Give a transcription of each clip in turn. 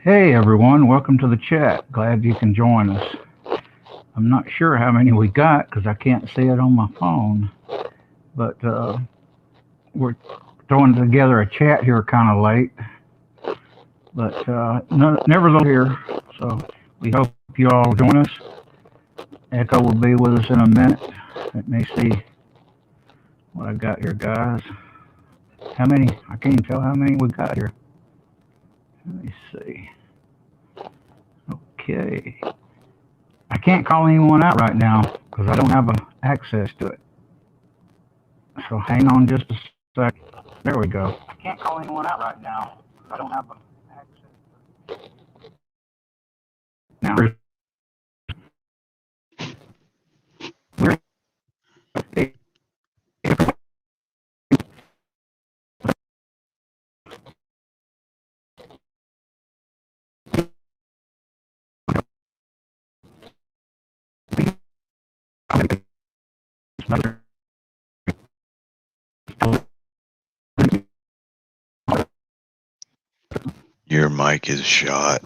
Hey everyone, welcome to the chat. Glad you can join us. I'm not sure how many we got because I can't see it on my phone, but we're throwing together a chat here kind of late, but no, nevertheless here. So we hope you all join us. Echo will be with us in a minute. Let me see what I got here, guys. How many? I can't even tell how many we got here. Let me see. Okay. I can't call anyone out right now because I don't have access to it. So hang on just a sec. There we go. I can't call anyone out right now. I don't have access. Now, Your mic is shot.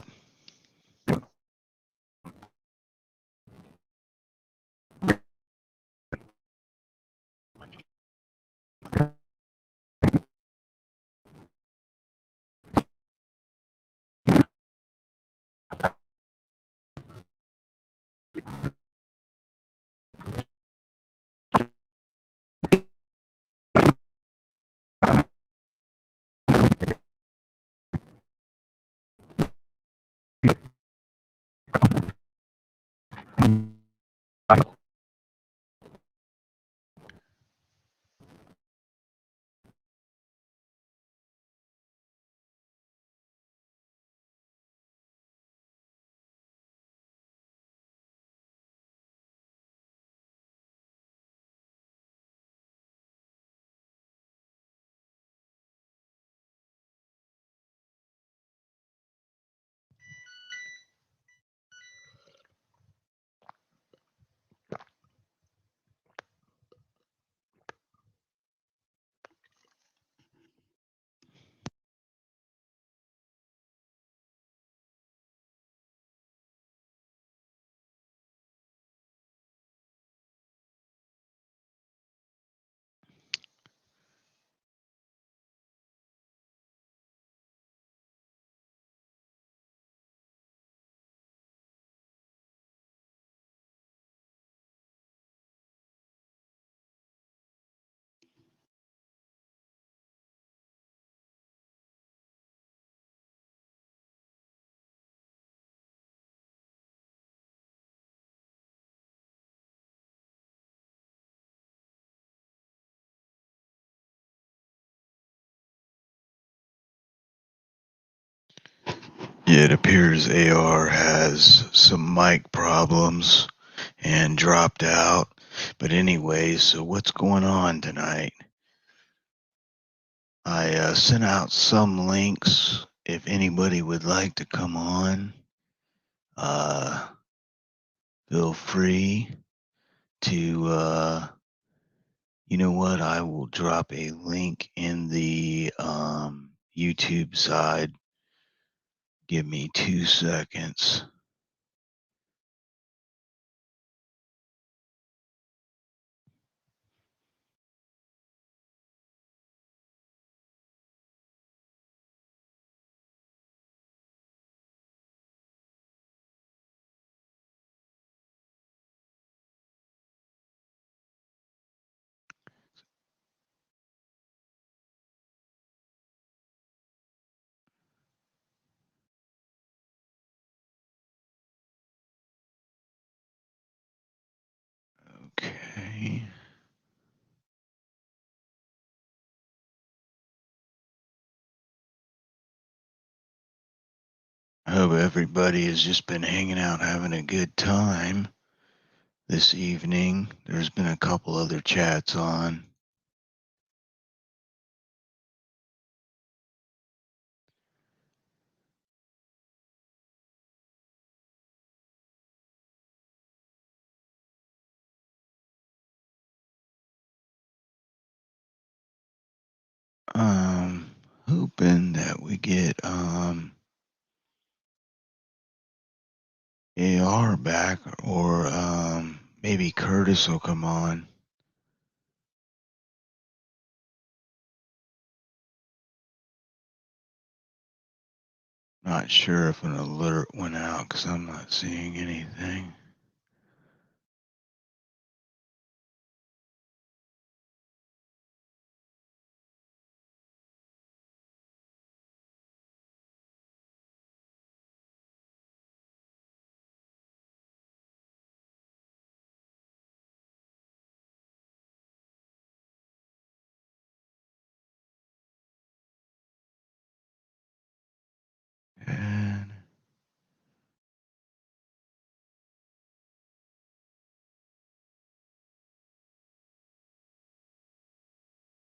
It appears AR has some mic problems and dropped out. But anyway, so what's going on tonight? I sent out some links if anybody would like to come on. Feel free to, you know what, I will drop a link in the YouTube side. Give me 2 seconds. Okay. I hope everybody has just been hanging out, having a good time this evening. There's been a couple other chats on. Hoping that we get AR back, or maybe Curtis will come on. Not sure if an alert went out because I'm not seeing anything. And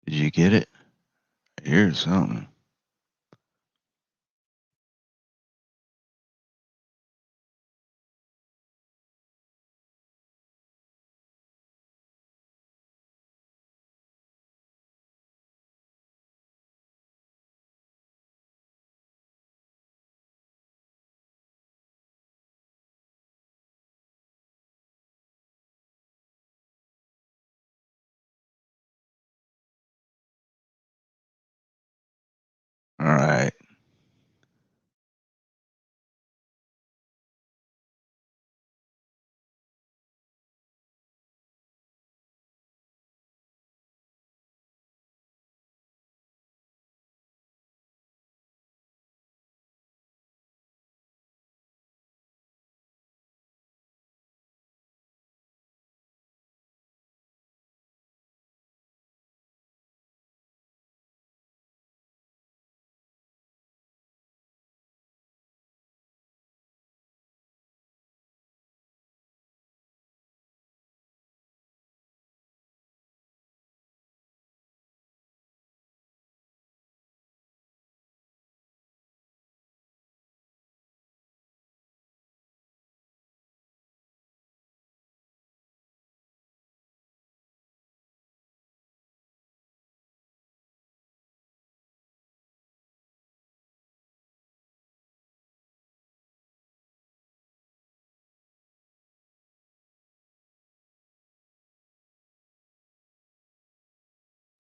did you get it? Here's something. All right.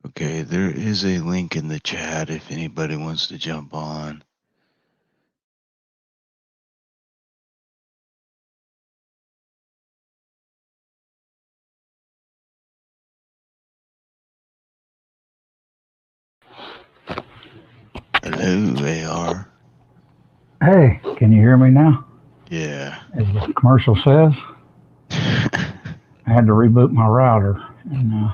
Okay, there is a link in the chat if anybody wants to jump on. Hello, AR. Hey, can you hear me now? Yeah. As the commercial says, I had to reboot my router, and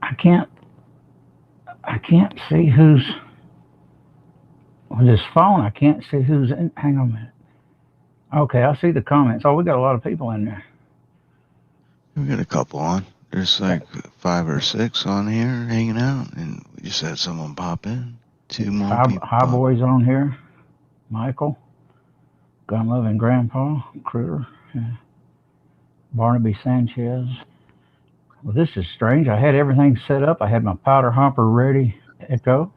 I can't see who's with this phone. I can't see who's in. Hang on a minute. Okay, I see the comments. Oh, we got a lot of people in there. We got a couple on. There's like 5 or 6 on here hanging out, and we just had someone pop in. 2 more people. Hi boys on here. Michael, gun loving grandpa, Critter, Barnaby Sanchez. Well, this is strange. I had everything set up. I had my powder hopper ready. Echo.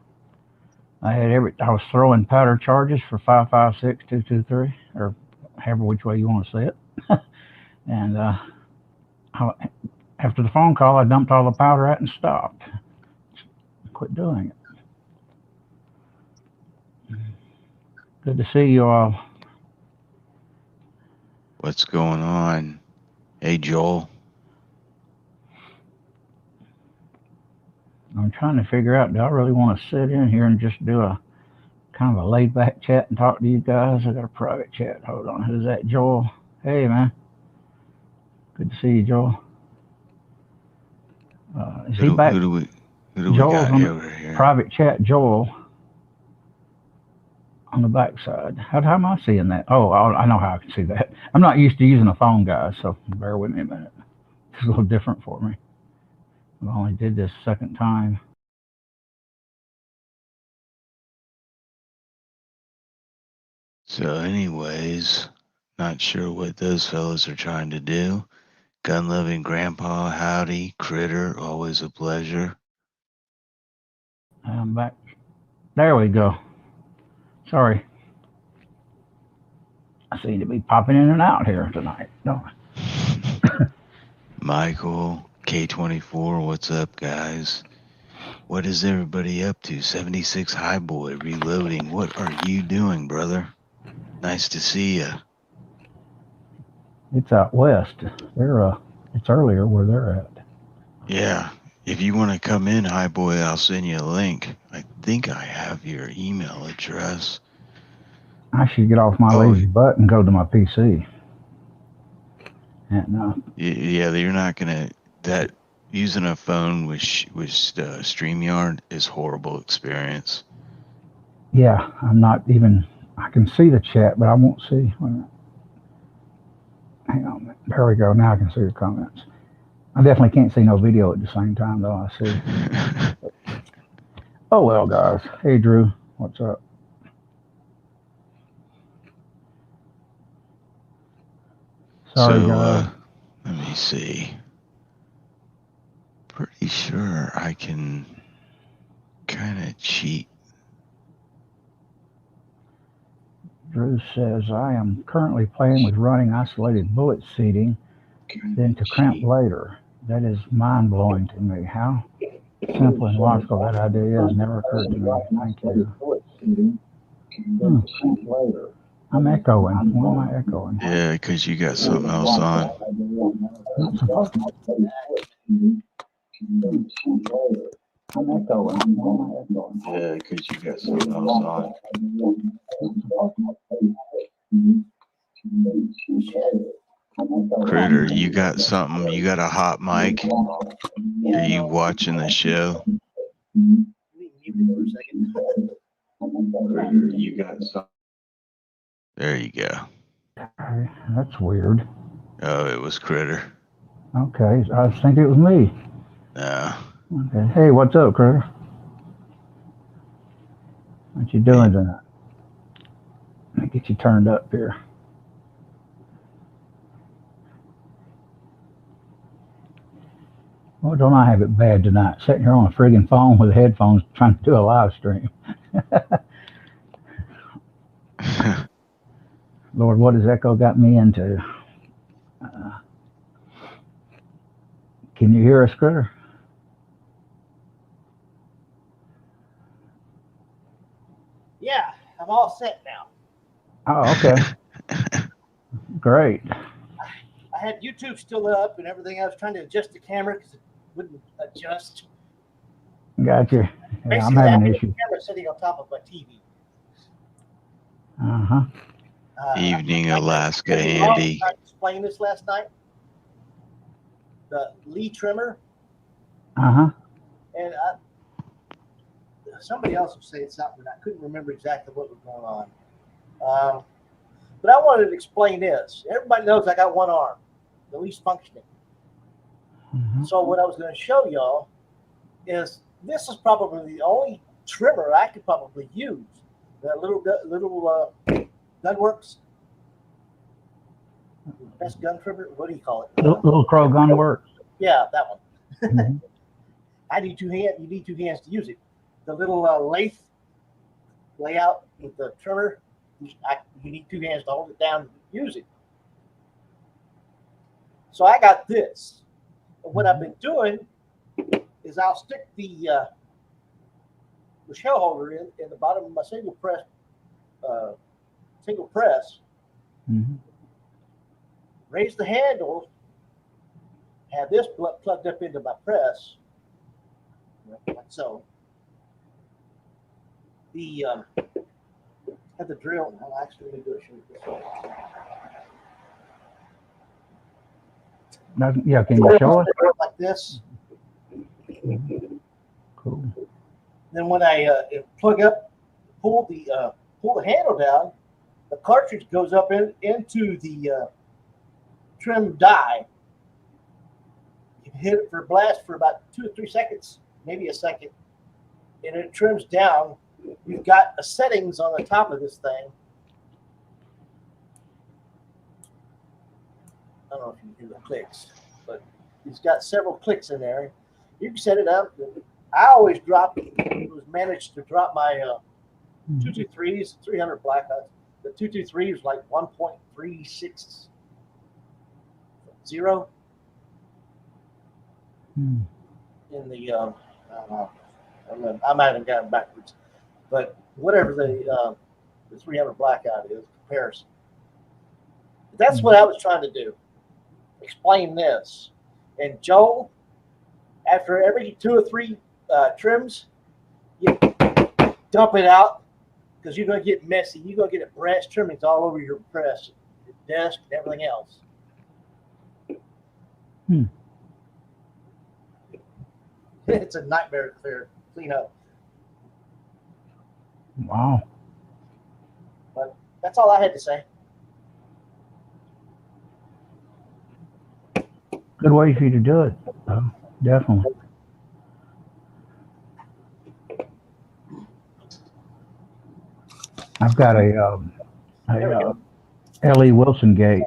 I was throwing powder charges for 5.56, 2.23, or however which way you want to say it. And after the phone call, I dumped all the powder out and stopped. Quit doing it. Good to see you all. What's going on? Hey, Joel. I'm trying to figure out, do I really want to sit in here and just do a kind of a laid back chat and talk to you guys? I got a private chat. Hold on. Who's that? Joel. Hey, man. Good to see you, Joel. Is he back? Who do we Joel's got on over here? private chat. Joel on the back side. How am I seeing that? Oh, I know how I can see that. I'm not used to using a phone, guys, so bear with me a minute. It's a little different for me. I only did this second time. So anyways, not sure what those fellas are trying to do. Gun-loving grandpa, howdy. Critter, always a pleasure. I'm back. There we go. Sorry. I seem to be popping in and out here tonight, don't I? Michael, K24, what's up, guys? What is everybody up to? 76 High Boy, reloading. What are you doing, brother? Nice to see you. It's out west. It's earlier where they're at. Yeah. If you want to come in, High Boy, I'll send you a link. I think I have your email address. I should get off my lazy butt and go to my PC. And, yeah, you're not gonna. That using a phone with StreamYard is horrible experience. yeah, I'm not even. I can see the chat, but I won't see. Hang on a minute. There we go. Now I can see the comments. I definitely can't see no video at the same time, though. I see. Oh well, guys. Hey, Drew. What's up? Sorry, guys. Let me see. Pretty sure I can kind of cheat. Drew says, I am currently playing with running isolated bullet seeding, then to cramp later. That is mind-blowing to me. How simple and logical that idea has never occurred to me. Thank you. I'm echoing. Why am I echoing? Yeah, because you got something else on. Not supposed to. I'm echoing. Why am I echoing? Yeah, because you got something else on. Critter, you got something. You got a hot mic. Are you watching the show? Critter, you got something. There you go. That's weird. Oh, it was Critter. Okay, I was thinking it was me. No. Okay. Hey, what's up, Critter? What you doing tonight? Let me get you turned up here. Well, don't I have it bad tonight? Sitting here on a friggin' phone with headphones trying to do a live stream. Lord, what has Echo got me into? Can you hear us, Critter? Yeah, I'm all set now. Oh, okay. Great. I had YouTube still up and everything. I was trying to adjust the camera because it wouldn't adjust. Gotcha. Yeah, Basically, I'm having I issues. the camera sitting on top of my TV. Uh-huh. Evening, Alaska, Andy. I explained this last night. The Lee trimmer. Uh-huh. And somebody else was saying something. I couldn't remember exactly what was going on. But I wanted to explain this. Everybody knows I got one arm, the least functioning. Mm-hmm. So what I was going to show y'all is this is probably the only trimmer I could probably use. That little Gunworks. Best gun trimmer. What do you call it? Little Crow Gunworks. Yeah, that one. Mm-hmm. I need two hands. You need two hands to use it. The little lathe layout with the trimmer. You need two hands to hold it down and use it. So I got this. And what I've been doing is I'll stick the shell holder in the bottom of my single press. Mm-hmm. Raise the handle. Have this plugged up into my press, like so. Have the drill. I'll actually do it this way. Yeah, can you show us? Like this. Cool. Then when I plug up, pull the handle down, the cartridge goes up into the trim die. You can hit it for a blast for about 2 or 3 seconds, maybe a second, and it trims down. You've got settings on the top of this thing. I don't know if you can hear the clicks, but it's got several clicks in there. You can set it up. I always managed to drop my 223s, 300 black eyes The 223 was like 1.360 Hmm. in the I don't know. I might have gotten backwards, but whatever the 300 blackout is comparison. That's what I was trying to do. Explain this. And Joel, after every 2 or 3 trims, you dump it out because you're going to get messy. You're going to get brass trimmings all over your press, your desk, and everything else. Hmm. It's a nightmare to clean up. Wow. But that's all I had to say. Good way for you to do it. Definitely. I've got a L.E. Wilson gate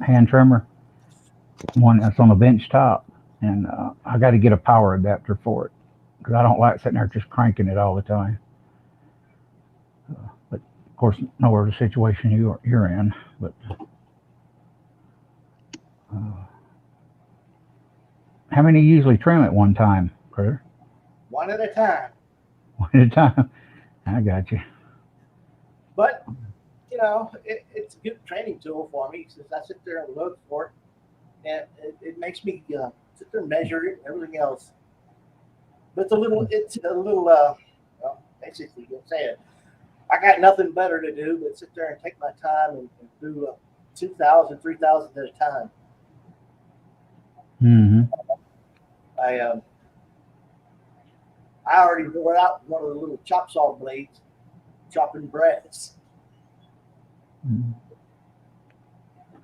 hand trimmer, one that's on a bench top, and I got to get a power adapter for it because I don't like sitting there just cranking it all the time. But of course, nowhere the situation you're in. But how many usually trim at one time, Critter? One at a time. One at a time. I got you. But, you know, it's a good training tool for me since I sit there and look for it. And it makes me sit there and measure it and everything else. But it's a little, well, basically, you can say it. I got nothing better to do but sit there and take my time and do 2,000, 3,000 at a time. Mm-hmm. I already wore out one of the little chop saw blades, chopping brass.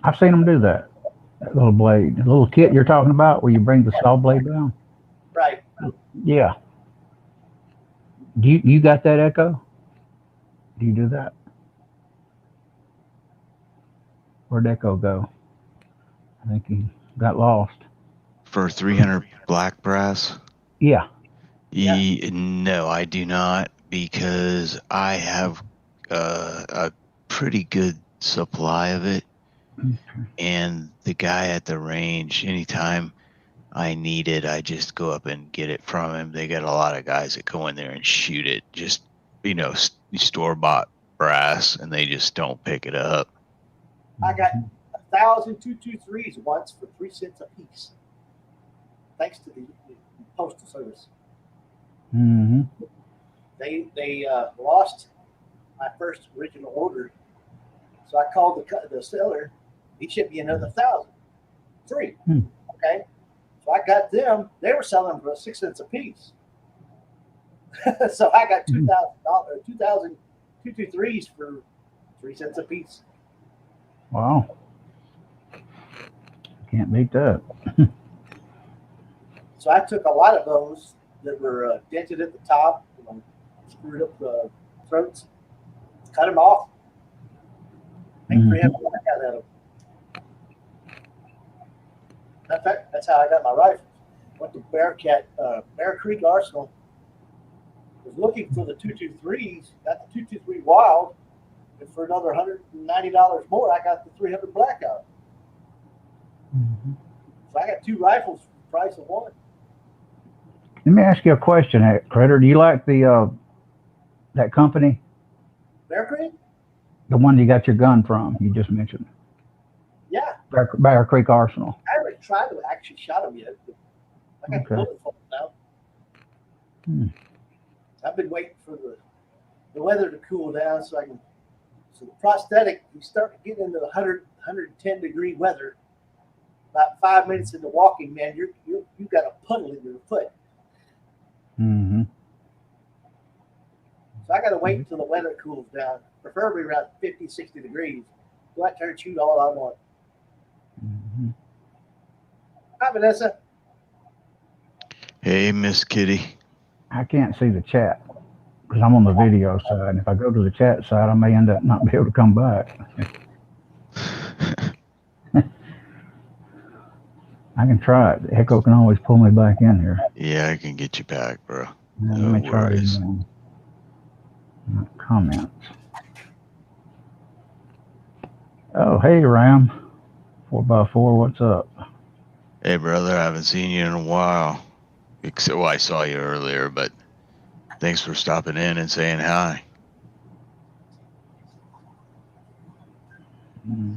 I've seen them do that. That little blade, the little kit you're talking about, where you bring the saw blade down. Right. Yeah. Do you got that, Echo? Do you do that? Where'd Echo go? I think he got lost. For 300 black brass? Yeah. No, I do not, because I have a pretty good supply of it. Okay. And the guy at the range, anytime I need it, I just go up and get it from him. They got a lot of guys that go in there and shoot it, just, store-bought brass, and they just don't pick it up. I got 1,000 223s once for 3 cents a piece, thanks to the postal service. Mm-hmm. They lost my first original order, so I called the seller. He shipped me another 1,000, free. Okay, so I got them. They were selling them for 6 cents a piece. So I got $2,000, 2,000 223s for 3 cents a piece. Wow. Can't beat that. So I took a lot of those that were dented at the top, screwed up the throats, cut them off, make 300 black out of them. In fact, that's how I got my rifles. Went to Bear Creek Arsenal. Was looking for the 223s, got the 223 Wild, and for another $190 more, I got the 300 Blackout. Mm-hmm. So I got 2 rifles for the price of one. Let me ask you a question, Critter. Do you like the that company? Bear Creek? The one you got your gun from, you just mentioned. Yeah. Bear Creek Arsenal. I haven't tried to actually shot them yet, but I got the bullet for them now. I've been waiting for the weather to cool down so the prosthetic, you start to get into the 110 degree weather. About 5 minutes into walking, man, you got a puddle in your foot. Mm-hmm. So I got to wait until the weather cools down, preferably around 50, 60 degrees. Go out there and shoot all I want. Mm-hmm. Hi, Vanessa. Hey, Miss Kitty. I can't see the chat because I'm on the video side. And if I go to the chat side, I may end up not be able to come back. I can try it. Echo can always pull me back in here. Yeah, I can get you back, bro. Let No me try it worries. again. Comments. Oh, hey, Ram. 4x4, what's up? Hey, brother, I haven't seen you in a while. Except, well, I saw you earlier, but thanks for stopping in and saying hi. Hmm.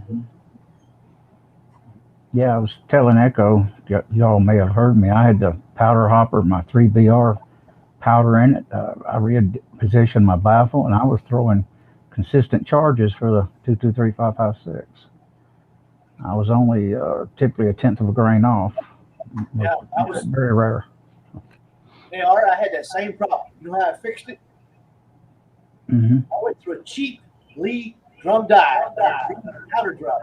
Yeah, I was telling Echo, y'all may have heard me. I had the powder hopper, my 3BR powder in it. I repositioned my baffle, and I was throwing consistent charges for the 223-556. I was only typically a tenth of a grain off. Yeah, I was. Very rare. They are. I had that same problem. You know how I fixed it? Hmm. I went through a cheap Lee drum die, powder drum.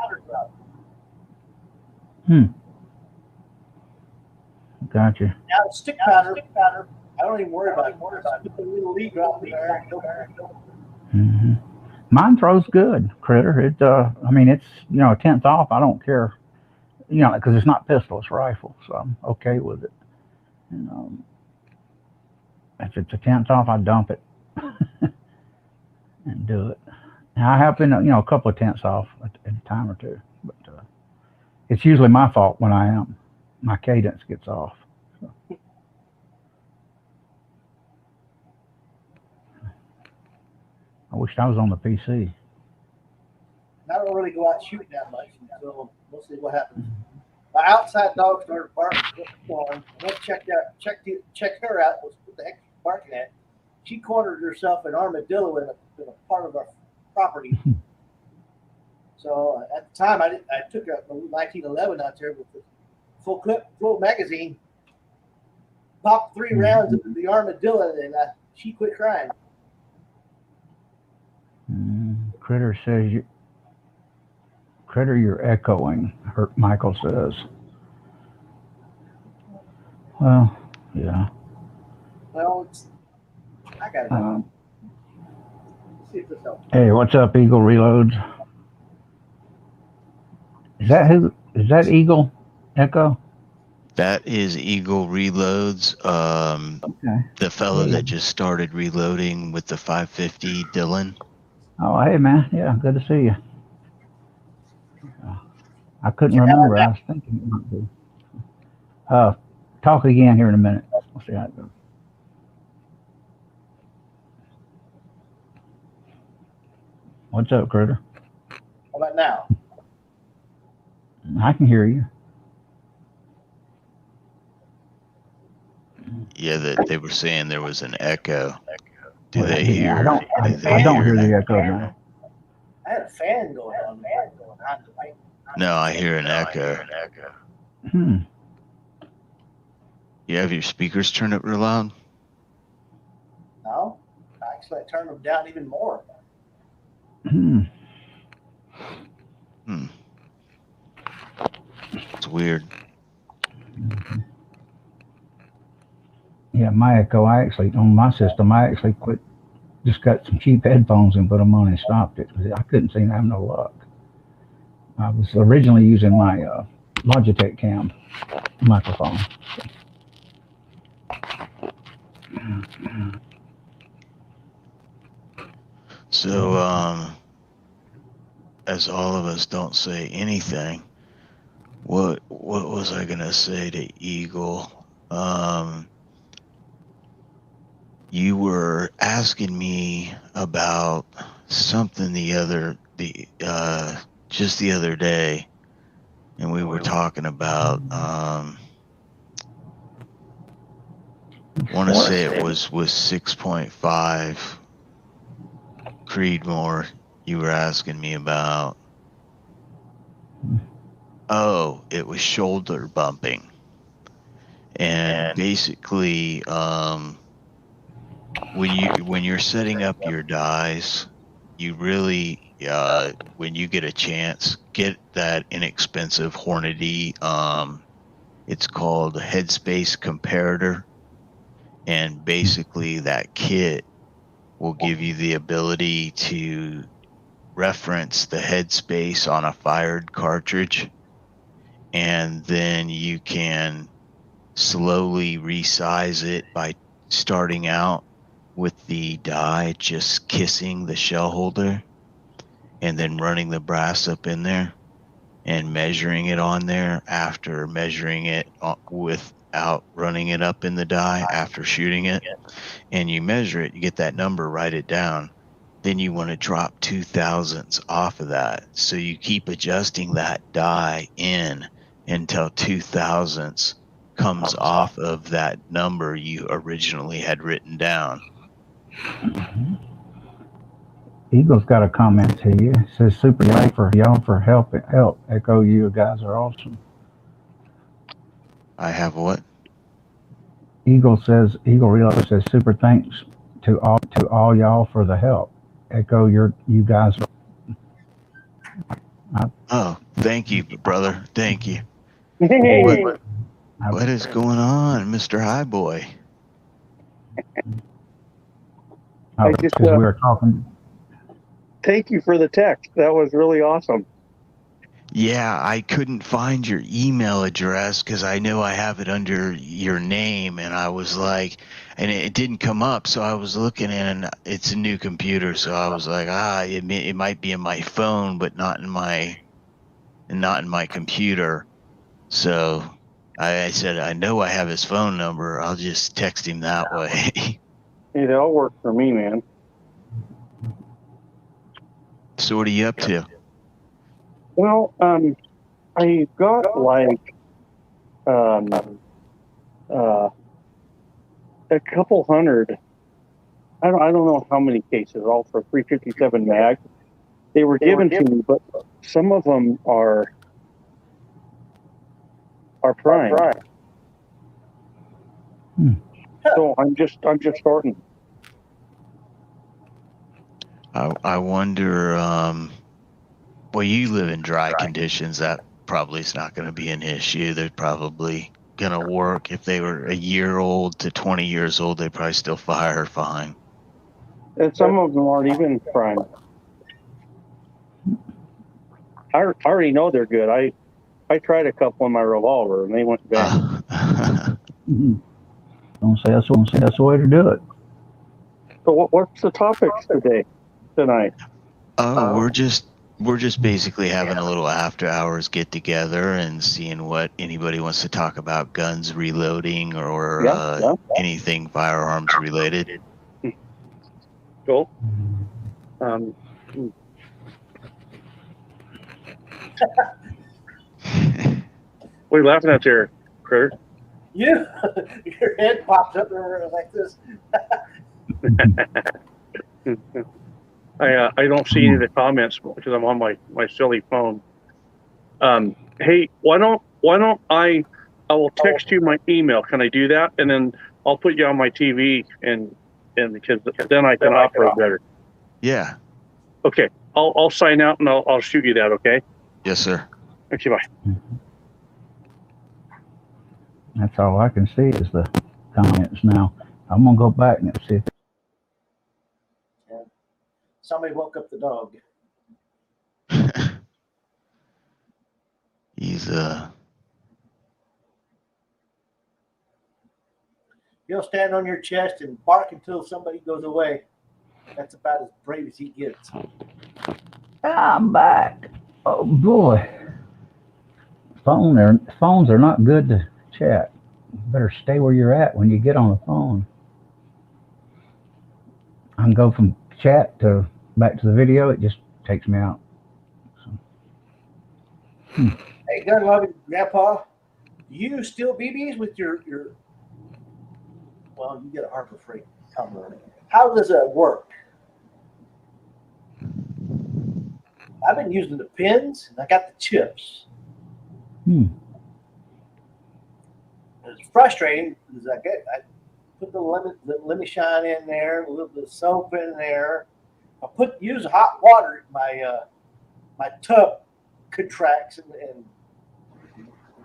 Gotcha. Now the stick powder, I don't even worry about it. Put a little Lee drop in there. Hmm. Mine throws good, Critter. It, I mean, it's a tenth off. I don't care, because it's not pistol, it's rifle, so I'm okay with it. And, if it's a tenth off, I dump it and do it. Now, I have been, a couple of tenths off at a time or two, but it's usually my fault when I am. My cadence gets off. So. I wish I was on the PC. I don't really go out shooting that much, so we'll see what happens. My outside dog started barking. I went to check her out. What the heck she's barking at? She cornered herself an armadillo in a part of our property. So at the time, I took a 1911 out there with the full magazine, popped 3 rounds into the armadillo, and she quit crying. Critter says Critter, you're echoing. Michael says. Well, yeah. Well, I got it. See if this helps. Hey, what's up, Eagle Reloads? Is that Eagle Echo? That is Eagle Reloads. Okay. The fellow that just started reloading with the 550, Dylan. Oh, hey, man. Yeah, good to see you. I couldn't remember. I was thinking it might be. Talk again here in a minute. We'll see how it goes. What's up, Critter? How about now? I can hear you. Yeah, that they were saying there was an echo. Do Well, they yeah, hear? I don't hear the echo now. I had a fan going on. No, I hear an echo. You have your speakers turned up real loud? No, actually, I turned them down even more. It's weird. Yeah, my echo, on my system, I actually just got some cheap headphones and put them on and stopped it because I couldn't seem to have no luck. I was originally using my Logitech Cam microphone. So, as all of us don't say anything, what was I gonna say to Eagle? You were asking me about something just the other day, and we were talking about want to say it was 6.5 Creedmoor you were asking me about. Oh, it was shoulder bumping. And basically, when you're setting up your dies, you really, when you get a chance, get that inexpensive Hornady. It's called Headspace Comparator, and basically that kit will give you the ability to reference the headspace on a fired cartridge, and then you can slowly resize it by starting out with the die just kissing the shell holder, and then running the brass up in there and measuring it on there after measuring it without running it up in the die after shooting it. And you measure it, you get that number, write it down. Then you want to drop 2 thousandths off of that. So you keep adjusting that die in until 2 thousandths comes off of that number you originally had written down. Eagle's got a comment to you. It says, super thanks for y'all for help. Echo, you guys are awesome. I have what? Eagle Reload says, super thanks to all y'all for the help. Echo, you guys. Oh, thank you, brother. Thank you. Hey. What is going on, Mr. Highboy? I just we were talking. Thank you for the text. That was really awesome. Yeah, I couldn't find your email address because I know I have it under your name, and I was like, and it didn't come up, so I was looking, and it's a new computer, so I was like, it might be in my phone, but not in my computer. So I said, I know I have his phone number. I'll just text him that way. It all worked for me, man. So what are you up to? Well, I got like a couple hundred. I don't know how many cases, all for 357 mag. They were given to me, but some of them are prime. So I'm just starting. I wonder. Well, you live in dry conditions. That probably is not going to be an issue. They're probably going to work. If they were a year old to 20 years old, they probably still fire fine. And some of them aren't even prime. I already know they're good. I tried a couple on my revolver and they went bang. Don't say that's the way to do it. So what's the topics tonight? We're just basically having a little after hours get together and seeing what anybody wants to talk about, guns, reloading, or anything firearms related. Cool. What are you laughing at there, Kurt? Your head popped up there like this. I don't see any of the comments because I'm on my silly phone. Hey, why don't I will text you my email. Can I do that? And then I'll put you on my TV and because then I can operate better. Yeah. Okay. I'll sign out and I'll shoot you that. Okay. Yes, sir. Okay. Bye. That's all I can see is the comments now. I'm gonna go back and see if Somebody woke up the dog. He's He'll stand on your chest and bark until somebody goes away. That's about as brave as he gets. I'm back. Oh boy. Phones are not good to chat. You better stay where you're at when you get on the phone. I can go from chat to back to the video. It just takes me out. So. Hey, gun loving grandpa, do you steal BBs with your? Well, you get a Harbor Freight cover. How does that work? I've been using the pins and I got the chips. It's frustrating because I put the lemon shine in there, a little bit of soap in there. I use hot water. My tub contracts and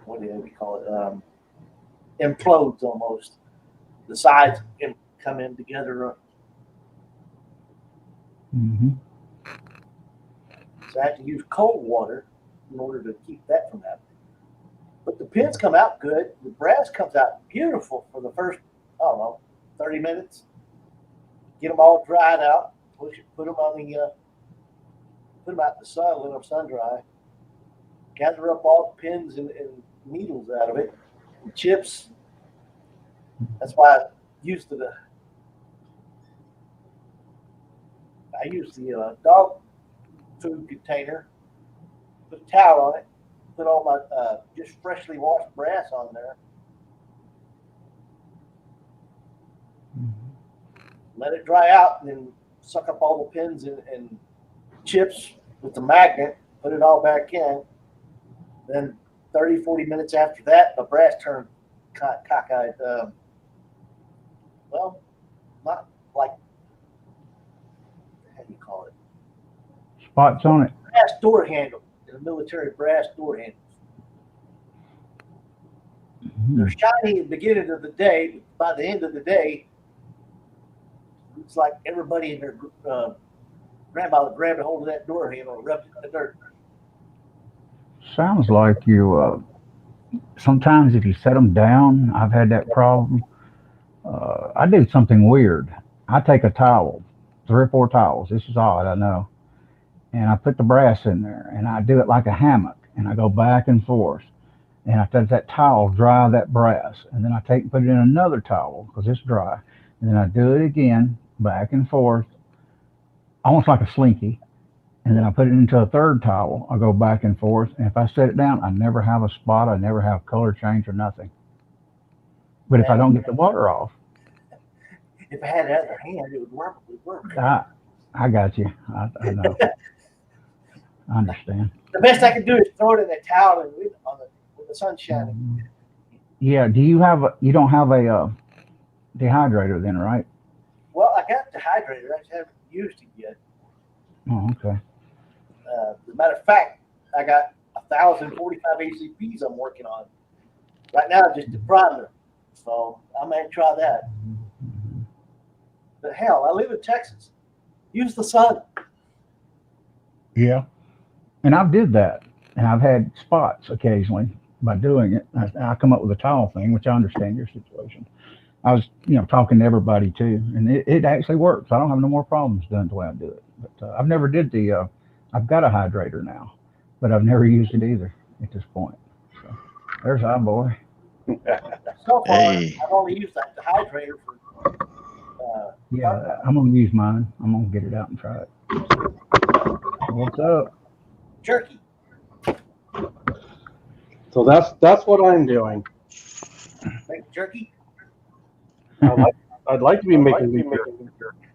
what do you call it? Implodes almost. The sides come in together. So I have to use cold water in order to keep that from happening. But the pins come out good. The brass comes out beautiful for the first, 30 minutes. Get them all dried out. Put them on put them out in the sun, let them sun dry, gather up all the pins and needles out of it, and chips. That's why I used the dog food container, put a towel on it, put all my just freshly washed brass on there, let it dry out, and then suck up all the pins and chips with the magnet, put it all back in. Then 30, 40 minutes after that, the brass turned cockeyed. Well, not like, how do you call it? Spots on it. Brass door handle, the military brass door handles. They're shiny at the beginning of the day, but by the end of the day, it's like everybody in their grandmother grabbed a hold of that door handle and rubbed it in the dirt. Sounds like you, sometimes if you set them down, I've had that problem. I do something weird. I take a towel, 3 or 4 towels. This is odd, I know. And I put the brass in there, and I do it like a hammock, and I go back and forth. And I let that towel dry that brass, and then I take and put it in another towel because it's dry. And then I do it again, back and forth, almost like a slinky. And then I put it into a third towel. I go back and forth, and if I set it down, I never have a spot. I never have color change or nothing. But if I don't get the water off, If I had the other hand, it would work. I got you. I know. I understand. The best I can do is throw it in a towel and leave it on with the sun shining. Yeah. You don't have a dehydrator then, right? Well, I got the dehydrator. I just haven't used it yet. Oh, okay. As a matter of fact, I got 1,045 ACPs I'm working on right now, just the primer. So I may try that. But hell, I live in Texas. Use the sun. Yeah. And I've did that, and I've had spots occasionally by doing it. I come up with a towel thing, which I understand your situation. I was, talking to everybody too, and it actually works. I don't have no more problems doing the way I do it. But I've never did I've got a hydrator now, but I've never used it either at this point. So there's our boy. So far, Hey. I've only used the hydrator for. Yeah, I'm gonna use mine. I'm gonna get it out and try it. What's up? Jerky. So that's what I'm doing. Make jerky. I'd like to be making beef jerky.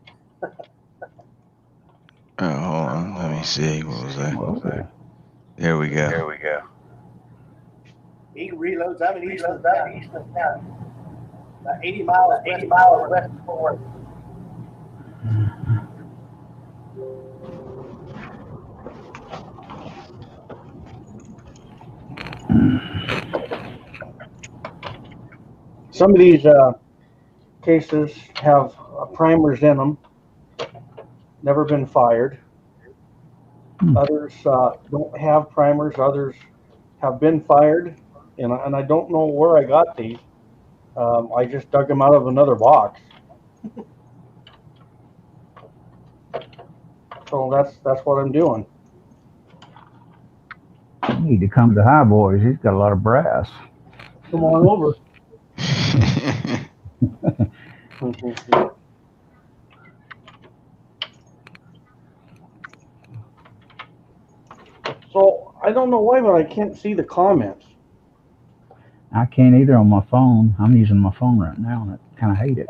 Oh, hold on. Let me see. What was that? There we go. He reloads. I'm in Eastern town. About 80 miles west of Fort Worth. Some of these cases have primers in them, never been fired. Others don't have primers. Others have been fired, and I don't know where I got these. I just dug them out of another box. So that's what I'm doing. You need to come to High Boys. He's got a lot of brass. Come on over. So I don't know why, but I can't see the comments. I can't either on my phone. I'm using my phone right now, and I kind of hate it.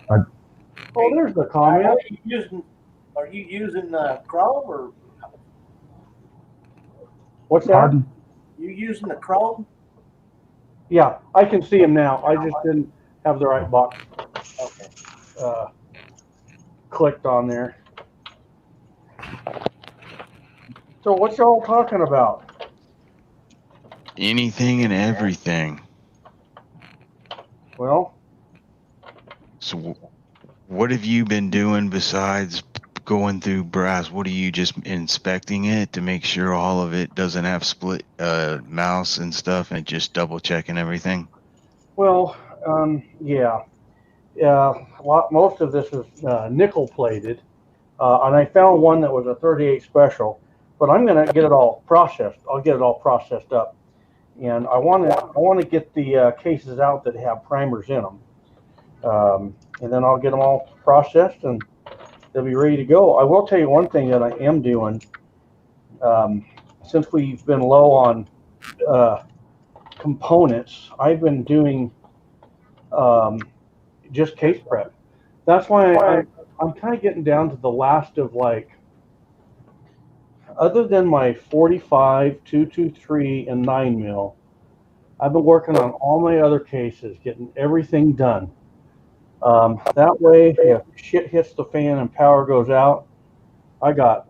Oh, there's the comment. Are you using Chrome or? What's that? Pardon? You using the Chrome? Yeah, I can see him now. I just didn't have the right box clicked on there. So what y'all talking about? Anything and everything. Well, So, what have you been doing besides going through brass? What are you just inspecting it to make sure all of it doesn't have split mouse and stuff, and just double checking everything? well, yeah. Most of this is nickel plated, And I found one that was a 38 special, but I'm going to get it all processed. I'll get it all processed up, and I want to get the cases out that have primers in them, and then I'll get them all processed and they'll be ready to go. I will tell you one thing that I am doing. Since we've been low on components, I've been doing just case prep. That's why I'm kind of getting down to the last of, like, other than my 45, 223, and 9 mil, I've been working on all my other cases, getting everything done. That way, if shit hits the fan and power goes out, I got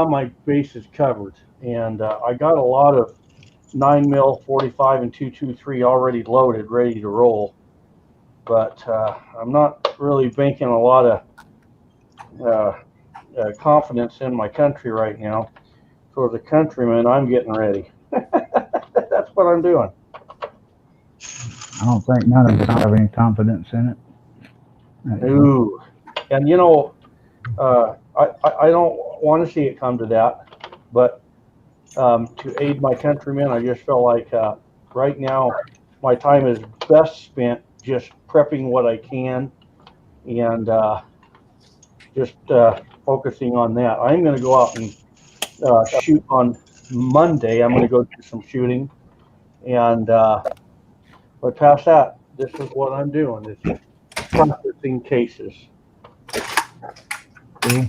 my bases covered, and I got a lot of 9 mil, 45, and 223 already loaded, ready to roll. But I'm not really banking a lot of confidence in my country right now. For the countrymen, I'm getting ready. That's what I'm doing. I don't think none of us have any confidence in it. Ooh, and you know, I don't want to see it come to that, but to aid my countrymen, I just feel like right now my time is best spent just prepping what I can and just focusing on that. I'm going to go out and shoot on Monday. I'm going to go do some shooting, and but past that, this is what I'm doing. It's just processing cases. Cool.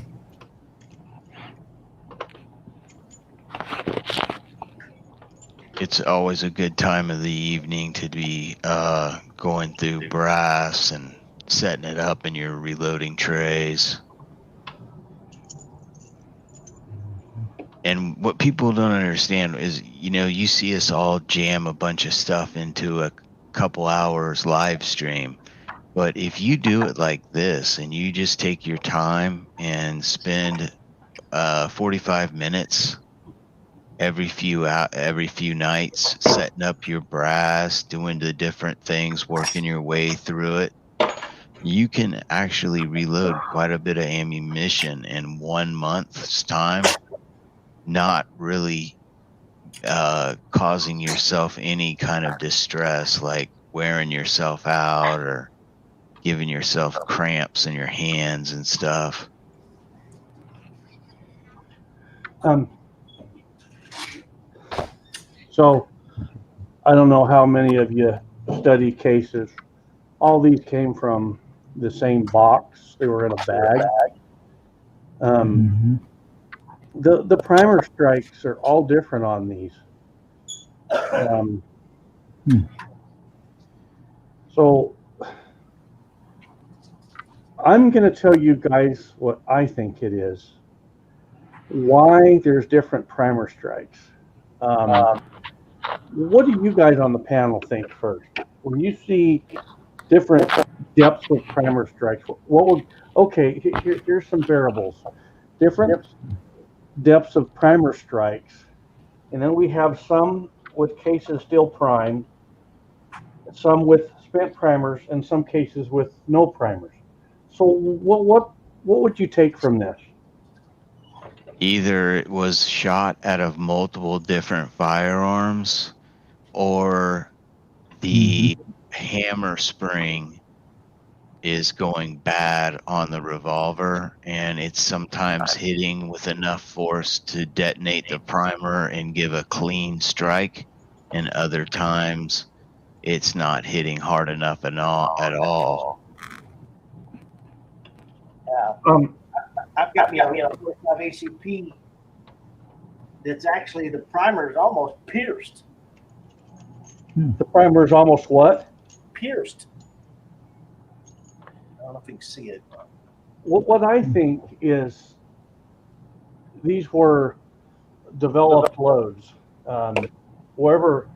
It's always a good time of the evening to be going through brass and setting it up in your reloading trays. And what people don't understand is, you know, you see us all jam a bunch of stuff into a couple hours live stream. But if you do it like this and you just take your time and spend 45 minutes every few nights setting up your brass, doing the different things, working your way through it, you can actually reload quite a bit of ammunition in 1 month's time, not really causing yourself any kind of distress, like wearing yourself out or giving yourself cramps in your hands and stuff. So I don't know how many of you study cases. All these came from the same box. They were in a bag. The primer strikes are all different on these. So I'm going to tell you guys what I think it is. Why there's different primer strikes. What do you guys on the panel think first? When you see different depths of primer strikes, what would, okay, here's some variables. Different depths of primer strikes, and then we have some with cases still primed, some with spent primers, and some cases with no primers. So what would you take from this? Either it was shot out of multiple different firearms, or the hammer spring is going bad on the revolver, and it's sometimes hitting with enough force to detonate the primer and give a clean strike, and other times it's not hitting hard enough at all. I've got me a 45 ACP that's actually, the primer is almost pierced. The primer is almost what? Pierced. I don't know if you can see it. What I think is these were developed loads. Wherever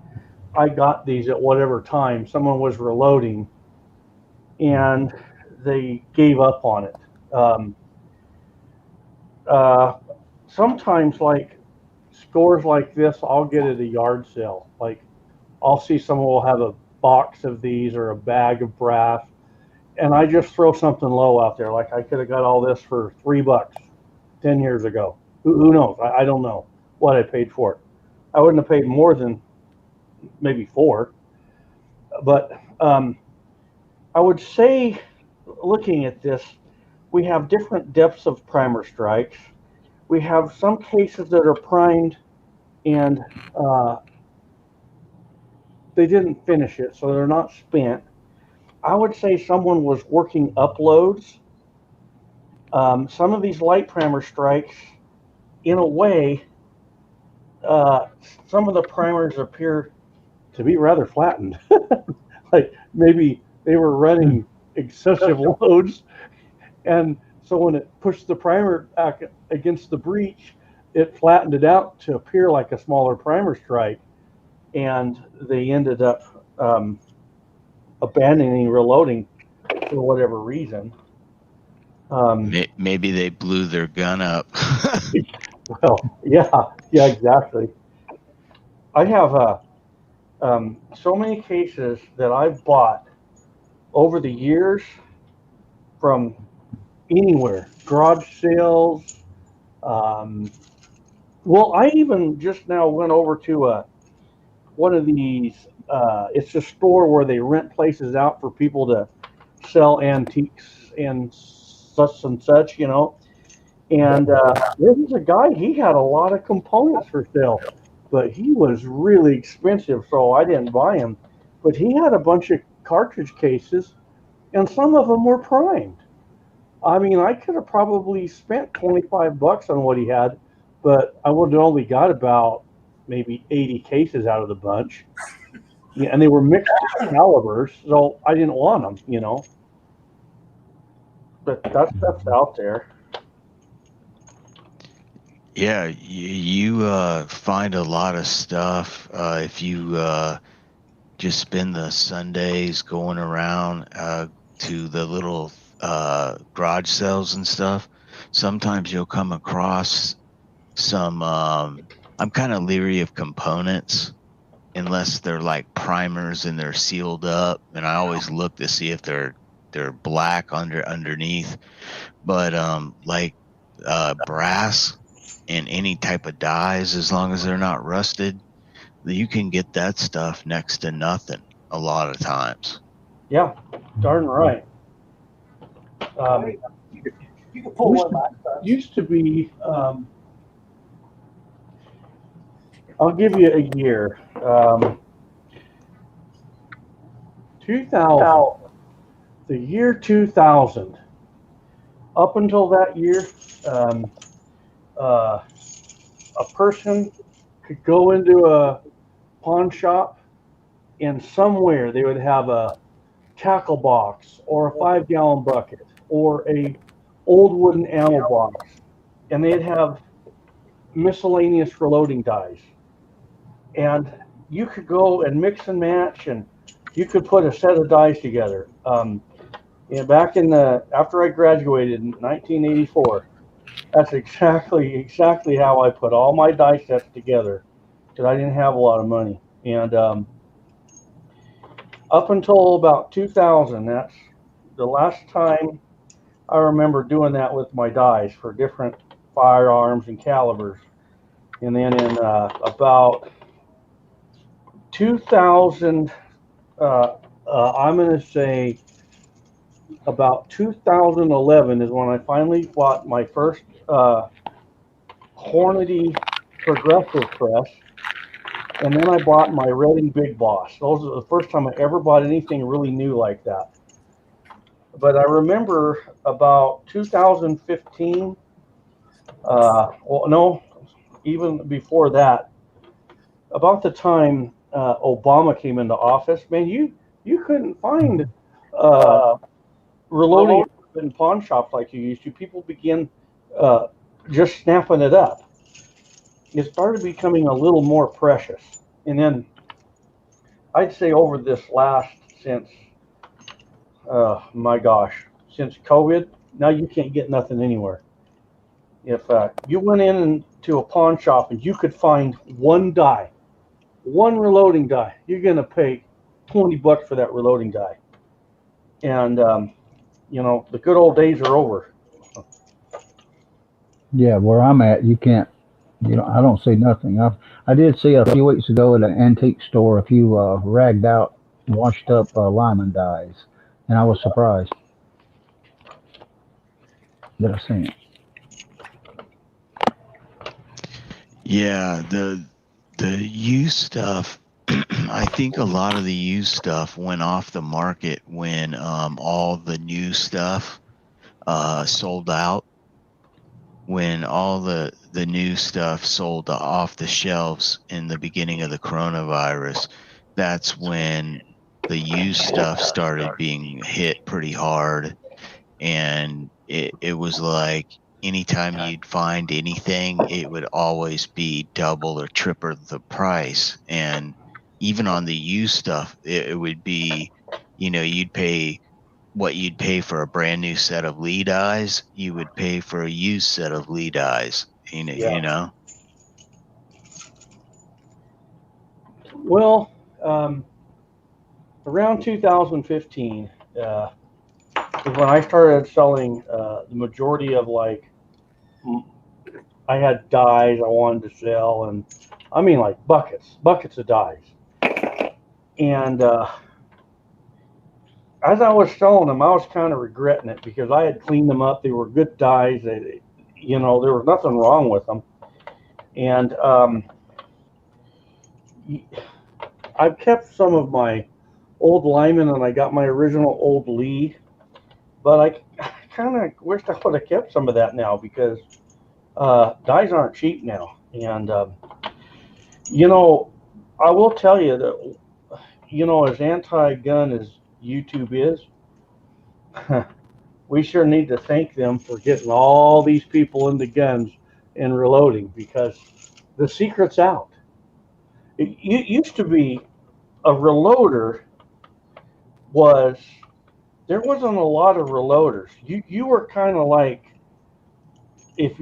I got these at whatever time, someone was reloading and they gave up on it. Sometimes, like scores like this, I'll get at a yard sale. Like I'll see someone will have a box of these or a bag of brass, and I just throw something low out there. Like I could have got all this for $3. 10 years ago. Who knows? I don't know what I paid for it. I wouldn't have paid more than maybe 4. But I would say, looking at this, we have different depths of primer strikes. We have some cases that are primed and they didn't finish it, so they're not spent. I would say someone was working uploads. Some of these light primer strikes, in a way, some of the primers appear to be rather flattened. Like maybe they were running excessive loads, and so when it pushed the primer against the breech, it flattened it out to appear like a smaller primer strike, and they ended up abandoning reloading for whatever reason. Maybe they blew their gun up. Well, yeah, exactly. I have so many cases that I've bought over the years from anywhere, garage sales. Well, I even just now went over to one of these. It's a store where they rent places out for people to sell antiques and such, you know. And there was a guy, he had a lot of components for sale, but he was really expensive, so I didn't buy him. But he had a bunch of cartridge cases, and some of them were primed. I mean, I could have probably spent $25 on what he had, but I would have only got about maybe 80 cases out of the bunch. Yeah, and they were mixed calibers, so I didn't want them, you know. But that stuff's out there. Yeah, you find a lot of stuff if you just spend the Sundays going around to the little garage sales and stuff. Sometimes you'll come across some. I'm kind of leery of components unless they're like primers and they're sealed up, and I always look to see if they're black underneath. But like brass and any type of dyes, as long as they're not rusted, you can get that stuff next to nothing a lot of times. Yeah, darn right. You can pull one back. Used to be, I'll give you a year. 2000, the year 2000. Up until that year, a person could go into a pawn shop, and somewhere they would have a tackle box or a 5-gallon bucket or a old wooden ammo box, and they'd have miscellaneous reloading dies, and you could go and mix and match, and you could put a set of dies together. Back in after I graduated in 1984, that's exactly how I put all my die sets together, because I didn't have a lot of money. And up until about 2000, that's the last time I remember doing that with my dies for different firearms and calibers. And then in about 2000, I'm going to say about 2011 is when I finally bought my first Hornady progressive press, and then I bought my Reading Big Boss. Those are the first time I ever bought anything really new like that. But I remember about 2015, well, no, even before that, about the time Obama came into office, man, you couldn't find reloading in pawn shops like you used to. People began just snapping it up. It started becoming a little more precious. And then I'd say over this last, since, my gosh, since COVID, now you can't get nothing anywhere. If you went into a pawn shop and you could find one die, one reloading die, you're going to pay $20 for that reloading die. And, you know, the good old days are over. Yeah, where I'm at, you can't. You know, I don't see nothing. I did see a few weeks ago at an antique store a few ragged out, washed up Lyman dyes, and I was surprised that I seen it. Yeah, the used stuff. I think a lot of the used stuff went off the market when all the new stuff sold out. When all the new stuff sold off the shelves in the beginning of the coronavirus, that's when the used stuff started being hit pretty hard. And it was like anytime you'd find anything, it would always be double or triple the price. And even on the used stuff, it would be, you'd pay what you'd pay for a brand new set of lead eyes, you would pay for a used set of lead eyes. Yeah. You know. Well, around 2015 is when I started selling the majority of I had dyes I wanted to sell, and I mean like buckets of dyes. And as I was selling them, I was kind of regretting it because I had cleaned them up. They were good dyes. There was nothing wrong with them. And I've kept some of my old Lyman, and I got my original old Lee, but I kind of wished I would have kept some of that now because dyes aren't cheap now. And I will tell you that as anti-gun as YouTube is, we sure need to thank them for getting all these people into guns and reloading, because the secret's out. It used to be a reloader there wasn't a lot of reloaders. You were kind of like, if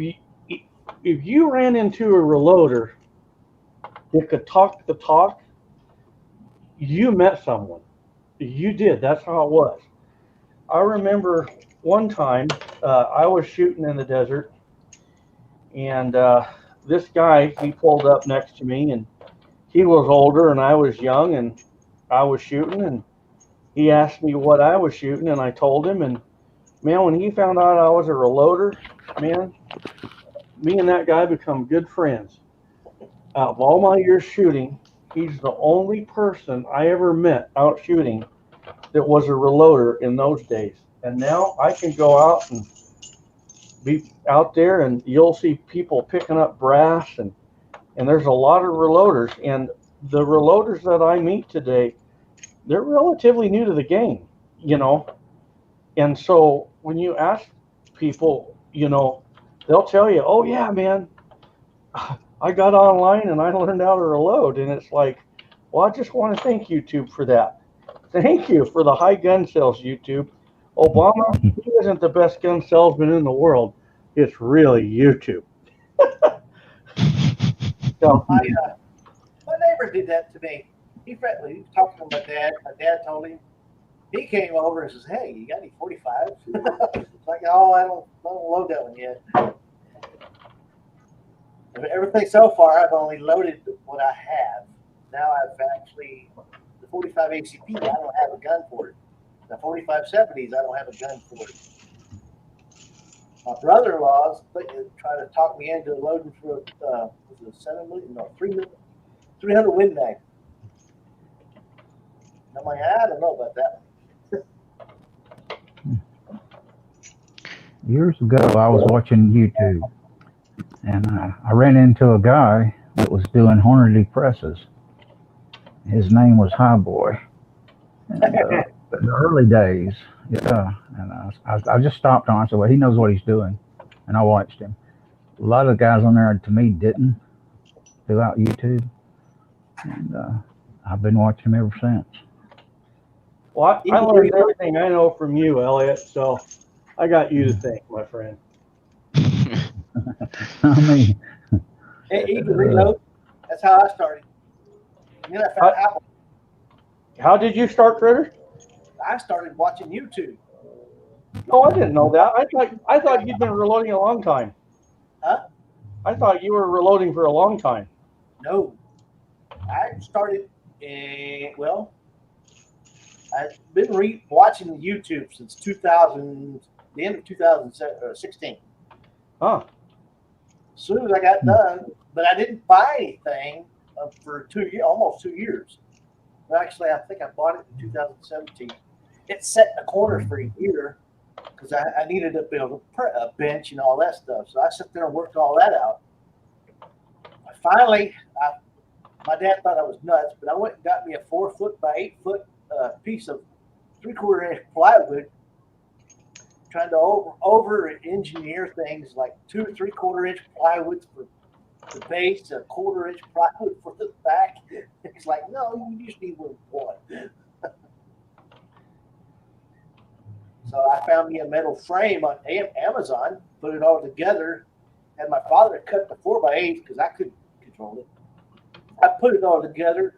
you ran into a reloader that could talk the talk, you met someone. You did. That's how it was. I remember one time I was shooting in the desert, and this guy, he pulled up next to me, and he was older and I was young, and I was shooting, and he asked me what I was shooting, and I told him, and man, when he found out I was a reloader, man, me and that guy become good friends. Out of all my years shooting, he's the only person I ever met out shooting that was a reloader in those days. And now I can go out and be out there, and you'll see people picking up brass, and there's a lot of reloaders. And the reloaders that I meet today, they're relatively new to the game, And so when you ask people, they'll tell you, oh yeah, man, I got online and I learned how to reload. And it's like, well, I just want to thank YouTube for that. Thank you for the high gun sales, YouTube. Obama, he isn't the best gun salesman in the world. It's really YouTube. So, My neighbor did that to me. He was talking to my dad. My dad told him. He came over and says, "Hey, you got any 45s?" It's like, "Oh, I don't load that one yet." Everything so far, I've only loaded what I have. Now I've actually the 45 ACP. I don't have a gun for it. The 4570s, I don't have a gun for it. My brother-in-law's trying to talk me into loading for a 300 Win Mag. I'm like, I don't know about that one. Years ago, I was watching YouTube, and I ran into a guy that was doing Hornady presses. His name was Highboy. And, in the early days, yeah. And I just stopped on. I said, well, he knows what he's doing, and I watched him. A lot of the guys on there, to me, didn't throughout YouTube, and I've been watching him ever since. Well, I learned everything I know from you, Elliot, so I got you to thank, my friend. I mean, He could reload. That's how I started. And then I found out. How did you start, Critter? I started watching YouTube. Oh, I didn't know that. I thought you'd been reloading a long time. Huh? I thought you were reloading for a long time. No. I started, well, I've been watching YouTube since 2000, the end of 2016. Huh. As soon as I got done, but I didn't buy anything for almost 2 years. Well, actually, I think I bought it in 2017. It sat in the corner for a year because I needed to build a bench and all that stuff. So I sat there and worked all that out. Finally, my dad thought I was nuts, but I went and got me a 4 foot by 8 foot piece of 3/4 inch plywood, trying to over engineer things like 2 3/4 inch plywood for the base, a 1/4 inch plywood for the back. It's like, no, you just need one. So I found me a metal frame on Amazon, put it all together, had my father cut the 4x8 because I couldn't control it. I put it all together,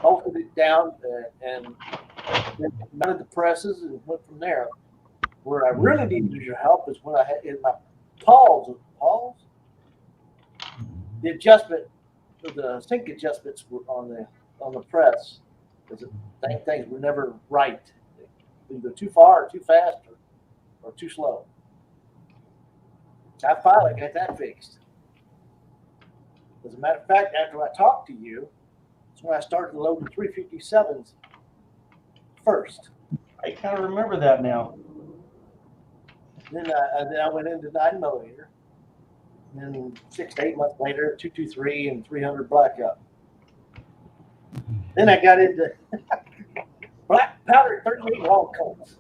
bolted it down, and then mounted the presses and went from there. Where I really needed your help is when I had in my pawls, the adjustment, the sink adjustments were on the press because things were never right, either too far or too fast or too slow. I finally got that fixed. As a matter of fact, after I talked to you, that's when I started loading 357s first. I kind of remember that now. Then I went into 9mm. Then 6 to 8 months later, 223 and 300 blackout. Then I got into black powder 38 long coats.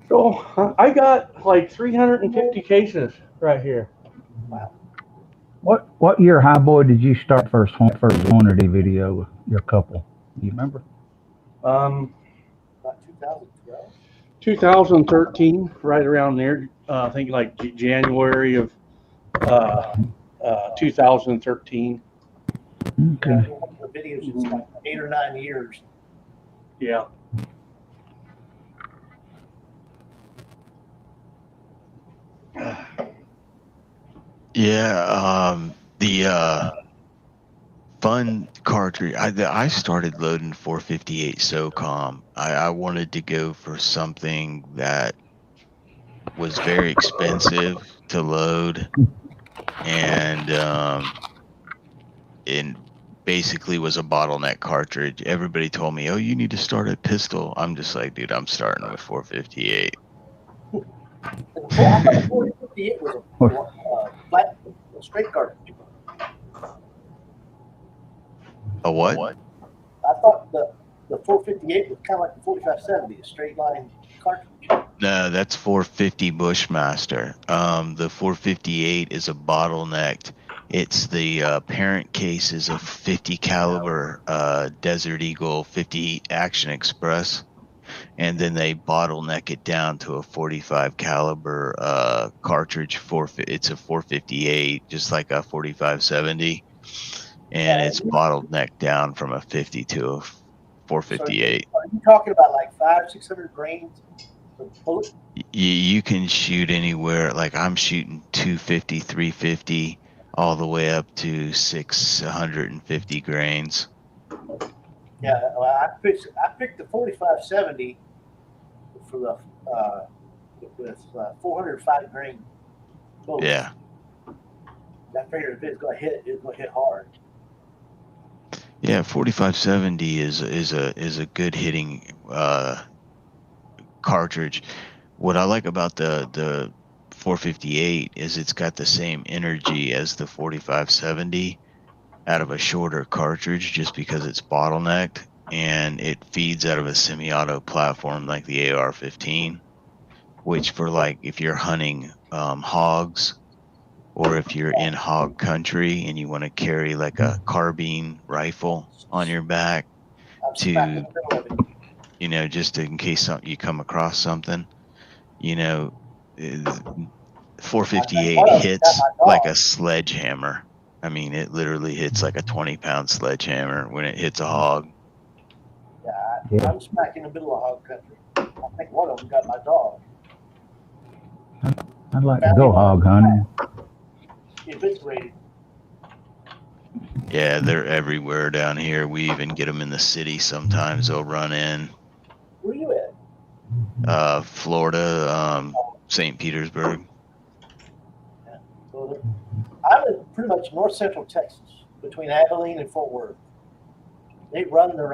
So I got like 350 cases right here. Wow. What year, High Boy, did you start first Hornady video? Your couple, do you remember? About 2012. 2013, right around there. I think like January of 2013. Okay. The videos is like 8 or 9 years. Yeah. Yeah, the fun cartridge. I started loading 458 SOCOM. I wanted to go for something that was very expensive to load, and it basically was a bottleneck cartridge. Everybody told me, "Oh, you need to start at pistol." I'm just like, dude, I'm starting with 458. I thought 458 was a flat, straight cartridge. A what? I thought the 458 was kind of like the 4570, a straight line cartridge. No, that's 450 Bushmaster. The 458 is a bottlenecked. It's the parent case is a 50 caliber Desert Eagle 50 Action Express, and then they bottleneck it down to a 45 caliber cartridge. It's a 458, just like a 4570, and it's bottlenecked down from a 50 to a 458. So are you talking about like 500-600 grains of bullet? You can shoot anywhere. Like I'm shooting 250, 350, all the way up to 650 grains. Yeah, well, I picked the 4570 for the with 405 grain bullets. Yeah. I figured if it's gonna hit, it's gonna hit hard. Yeah, 4570 is a good hitting cartridge. What I like about the 458 is it's got the same energy as the 4570 out of a shorter cartridge, just because it's bottlenecked, and it feeds out of a semi-auto platform like the AR-15, which for like if you're hunting hogs, or if you're in hog country and you want to carry like a carbine rifle on your back to, you know, just in case you come across something, you know, 458 hits like a sledgehammer. I mean, it literally hits like a 20-pound sledgehammer when it hits a hog. Yeah, I'm smack in the middle of hog country. I think one of them got my dog. I'd like to go hog hunting. If it's rated. Yeah, they're everywhere down here. We even get them in the city sometimes. They'll run in. Where you at? Florida, St. Petersburg. Yeah. So I live pretty much north central Texas, between Abilene and Fort Worth. They run the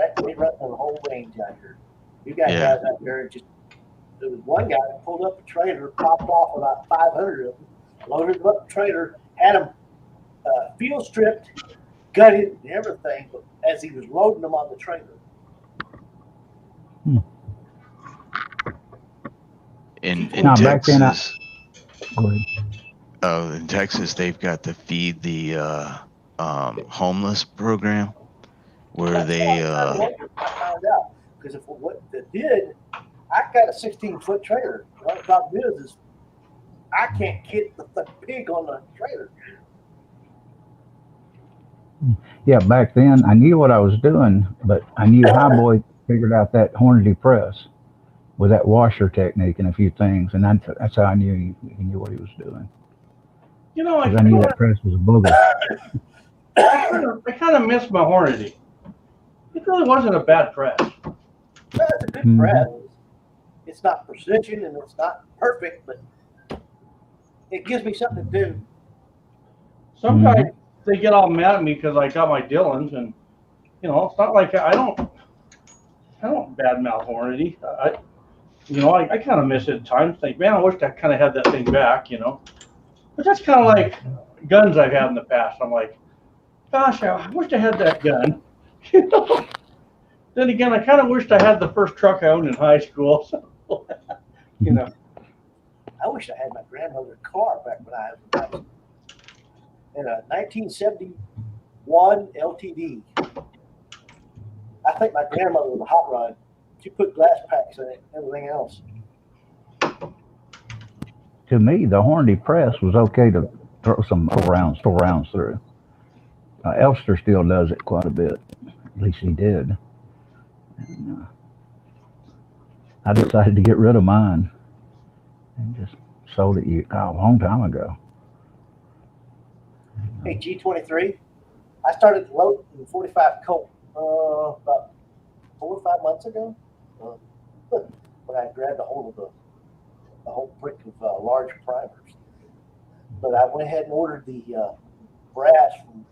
whole range out here. You got Yeah. guys out there. There was one guy that pulled up a trailer, popped off about 500 of them, loaded them up the trailer, had them field stripped, gutted, and everything. But as he was loading them on the trailer. In Now, back then, Texas, Go ahead. in Texas, they've got the Feed the Homeless program, where they I found out because if what they did, I got a 16-foot trailer. Well, the problem is I can't get the pig on the trailer. Yeah, back then I knew what I was doing, but I knew Highboy figured out that Hornady press with that washer technique and a few things, and that's how I knew he knew what he was doing. You know, Because I knew that press was a booger. I kind of miss my Hornady. It really wasn't a bad press. Well, it's a good press. It's not precision and it's not perfect, but it gives me something to do. Sometimes they get all mad at me because I got my Dillons, and it's not like I don't badmouth Hornady. I kind of miss it at times. Think, man, I wish I kind of had that thing back, But that's kind of like guns I've had in the past. I'm like, gosh, I wish I had that gun. Then again, I kind of wished I had the first truck I owned in high school. So, I wish I had my grandmother's car back when I was in a 1971 LTD. I think my grandmother was a hot rod. She put glass packs in it, everything else. To me, the Hornady press was okay to throw some rounds through. Elster still does it quite a bit. At least he did. And, I decided to get rid of mine and just sold it a long time ago. Hey, G23, I started loading the 45 Colt about 4 or 5 months ago. When I grabbed a hold of the whole brick of large primers. But I went ahead and ordered the brass from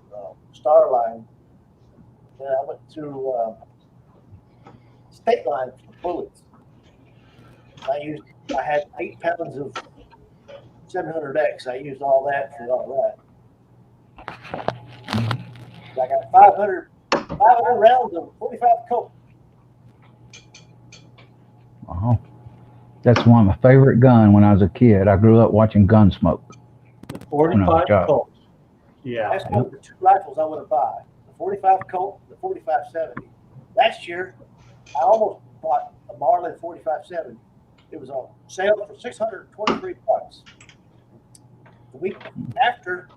Starline. Then I went through State Line for the bullets. I had 8 pounds of 700X. I used all that for all that. I got 500 rounds of 45 Colt. Wow. That's one of my favorite guns when I was a kid. I grew up watching Gunsmoke. 45 Colts. Yeah. That's one of the 2 rifles I would have bought. The 45 Colt, the 45-70. Last year, I almost bought a Marlin 45-70. It was on sale for $623. The week after,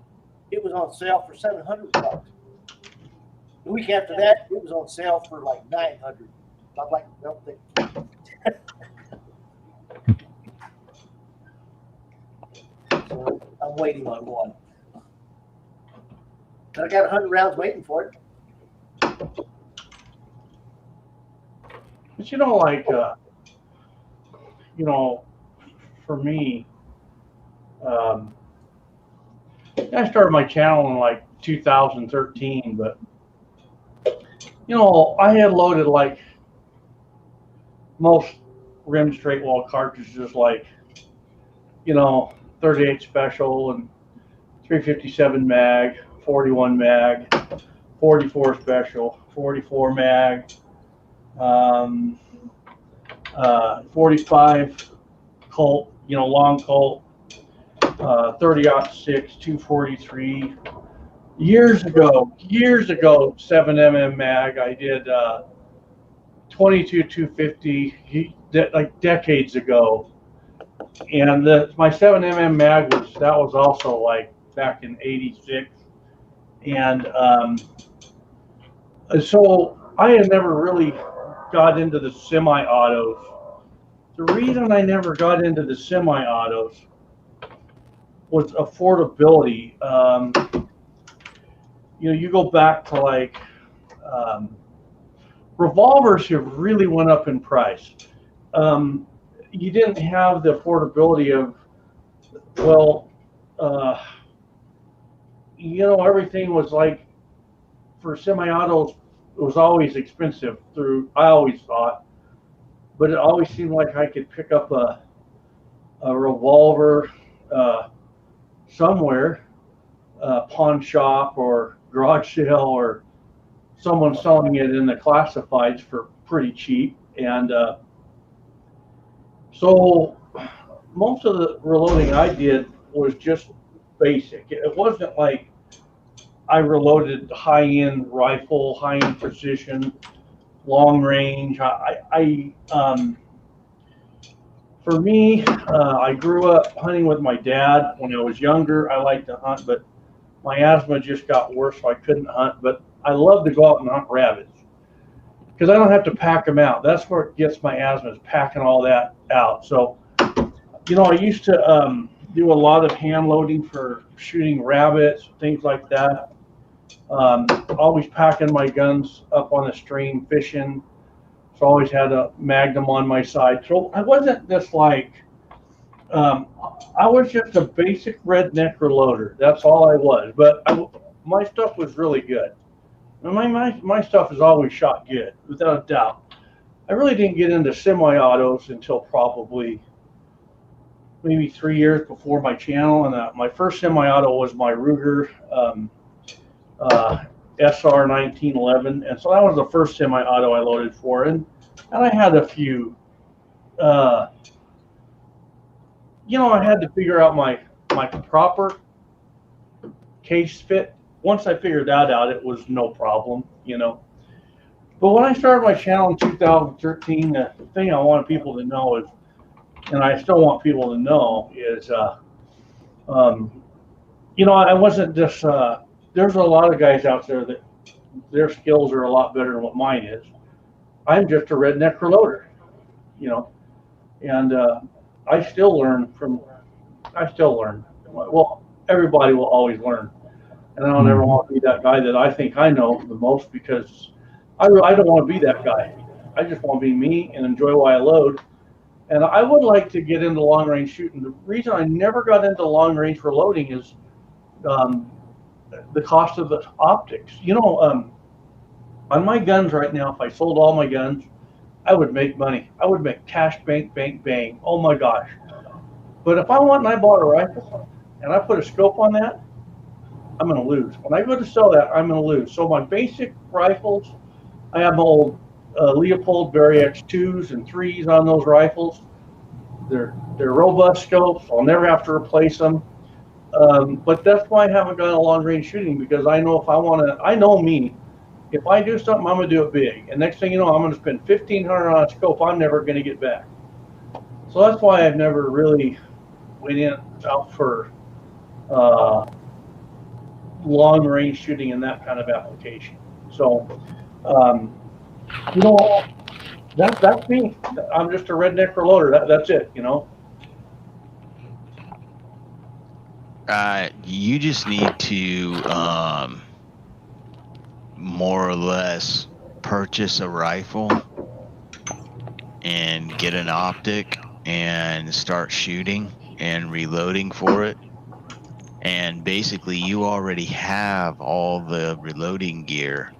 it was on sale for $700. The week after that, it was on sale for like $900. I'm like, no, so I'm waiting on one. I got 100 rounds waiting for it. But for me, I started my channel in like 2013, but I had loaded like most rim straight wall cartridges, like 38 special and 357 mag, 41 mag, 44 special, 44 mag, 45 Colt, long Colt, 30-06, 243. Years ago, 7mm mag. I did 22 250, like decades ago. And my 7mm mag was also like back in '86. And so I had never really got into the semi-autos. The reason I never got into the semi-autos was affordability. You go back to like revolvers have really went up in price. You didn't have the affordability of, everything was like, for semi-autos, it was always expensive I always thought, but it always seemed like I could pick up a revolver somewhere, pawn shop or garage sale, or someone selling it in the classifieds for pretty cheap. And so most of the reloading I did was just basic. It wasn't like I reloaded high-end rifle, high-end precision, long range. For me, I grew up hunting with my dad. When I was younger, I liked to hunt, but my asthma just got worse, so I couldn't hunt. But I love to go out and hunt rabbits because I don't have to pack them out. That's where it gets my asthma, is packing all that out. So, I used to do a lot of hand loading for shooting rabbits, things like that. Always packing my guns up on the stream, fishing. So I always had a Magnum on my side. So I wasn't just like, I was just a basic redneck reloader. That's all I was. But my stuff was really good. And my stuff has always shot good, without a doubt. I really didn't get into semi-autos until probably maybe 3 years before my channel. And my first semi-auto was my Ruger SR 1911, and so that was the first semi-auto I loaded for, and I had a few. I had to figure out my proper case fit. Once I figured that out, it was no problem, But when I started my channel in 2013, the thing I wanted people to know is, and I still want people to know, is, I wasn't just. There's a lot of guys out there that their skills are a lot better than what mine is. I'm just a redneck reloader, and I still learn. Well, everybody will always learn, and I don't ever want to be that guy that I think I know the most, because I don't want to be that guy. I just want to be me and enjoy while I load. And I would like to get into long range shooting. The reason I never got into long range reloading is the cost of the optics. On my guns right now, if I sold all my guns, I would make money. I would make cash, bank, bang, bang. Oh my gosh. But if I went and I bought a rifle and I put a scope on that, I'm going to lose. When I go to sell that, I'm going to lose. So my basic rifles, I have my old Leopold Vari X2s and 3s on those rifles. They're robust scopes. I'll never have to replace them. But that's why I haven't gone long range shooting, because I know I know me. If I do something, I'm going to do it big. And next thing you know, I'm going to spend $1,500 on a scope I'm never going to get back. So that's why I've never really went out for long range shooting in that kind of application. So, that's me. I'm just a redneck reloader. That's it, You just need to more or less purchase a rifle and get an optic and start shooting and reloading for it. And basically you already have all the reloading gear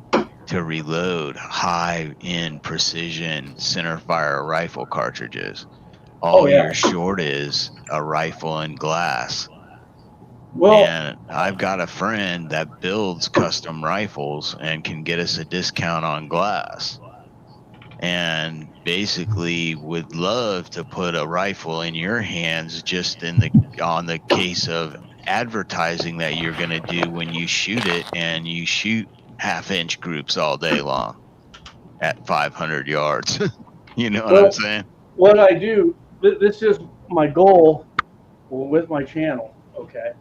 to reload high-end precision centerfire rifle cartridges. All you're short is a rifle and glass. Well, and I've got a friend that builds custom rifles and can get us a discount on glass. And basically would love to put a rifle in your hands just on the case of advertising that you're going to do when you shoot it, and you shoot half-inch groups all day long at 500 yards. You know what I'm saying? What I do, this is my goal with my channel, okay?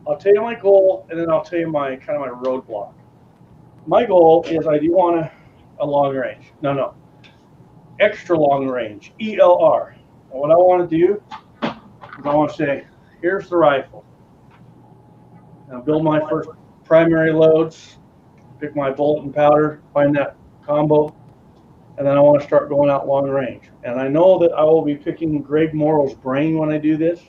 I'll tell you my goal, and then I'll tell you my roadblock. My goal is I do want a long range. No. Extra long range, ELR. And what I want to do is I want to say, here's the rifle. build my first primary loads, pick my bullet and powder, find that combo, and then I want to start going out long range. And I know that I will be picking Greg Morrow's brain when I do this,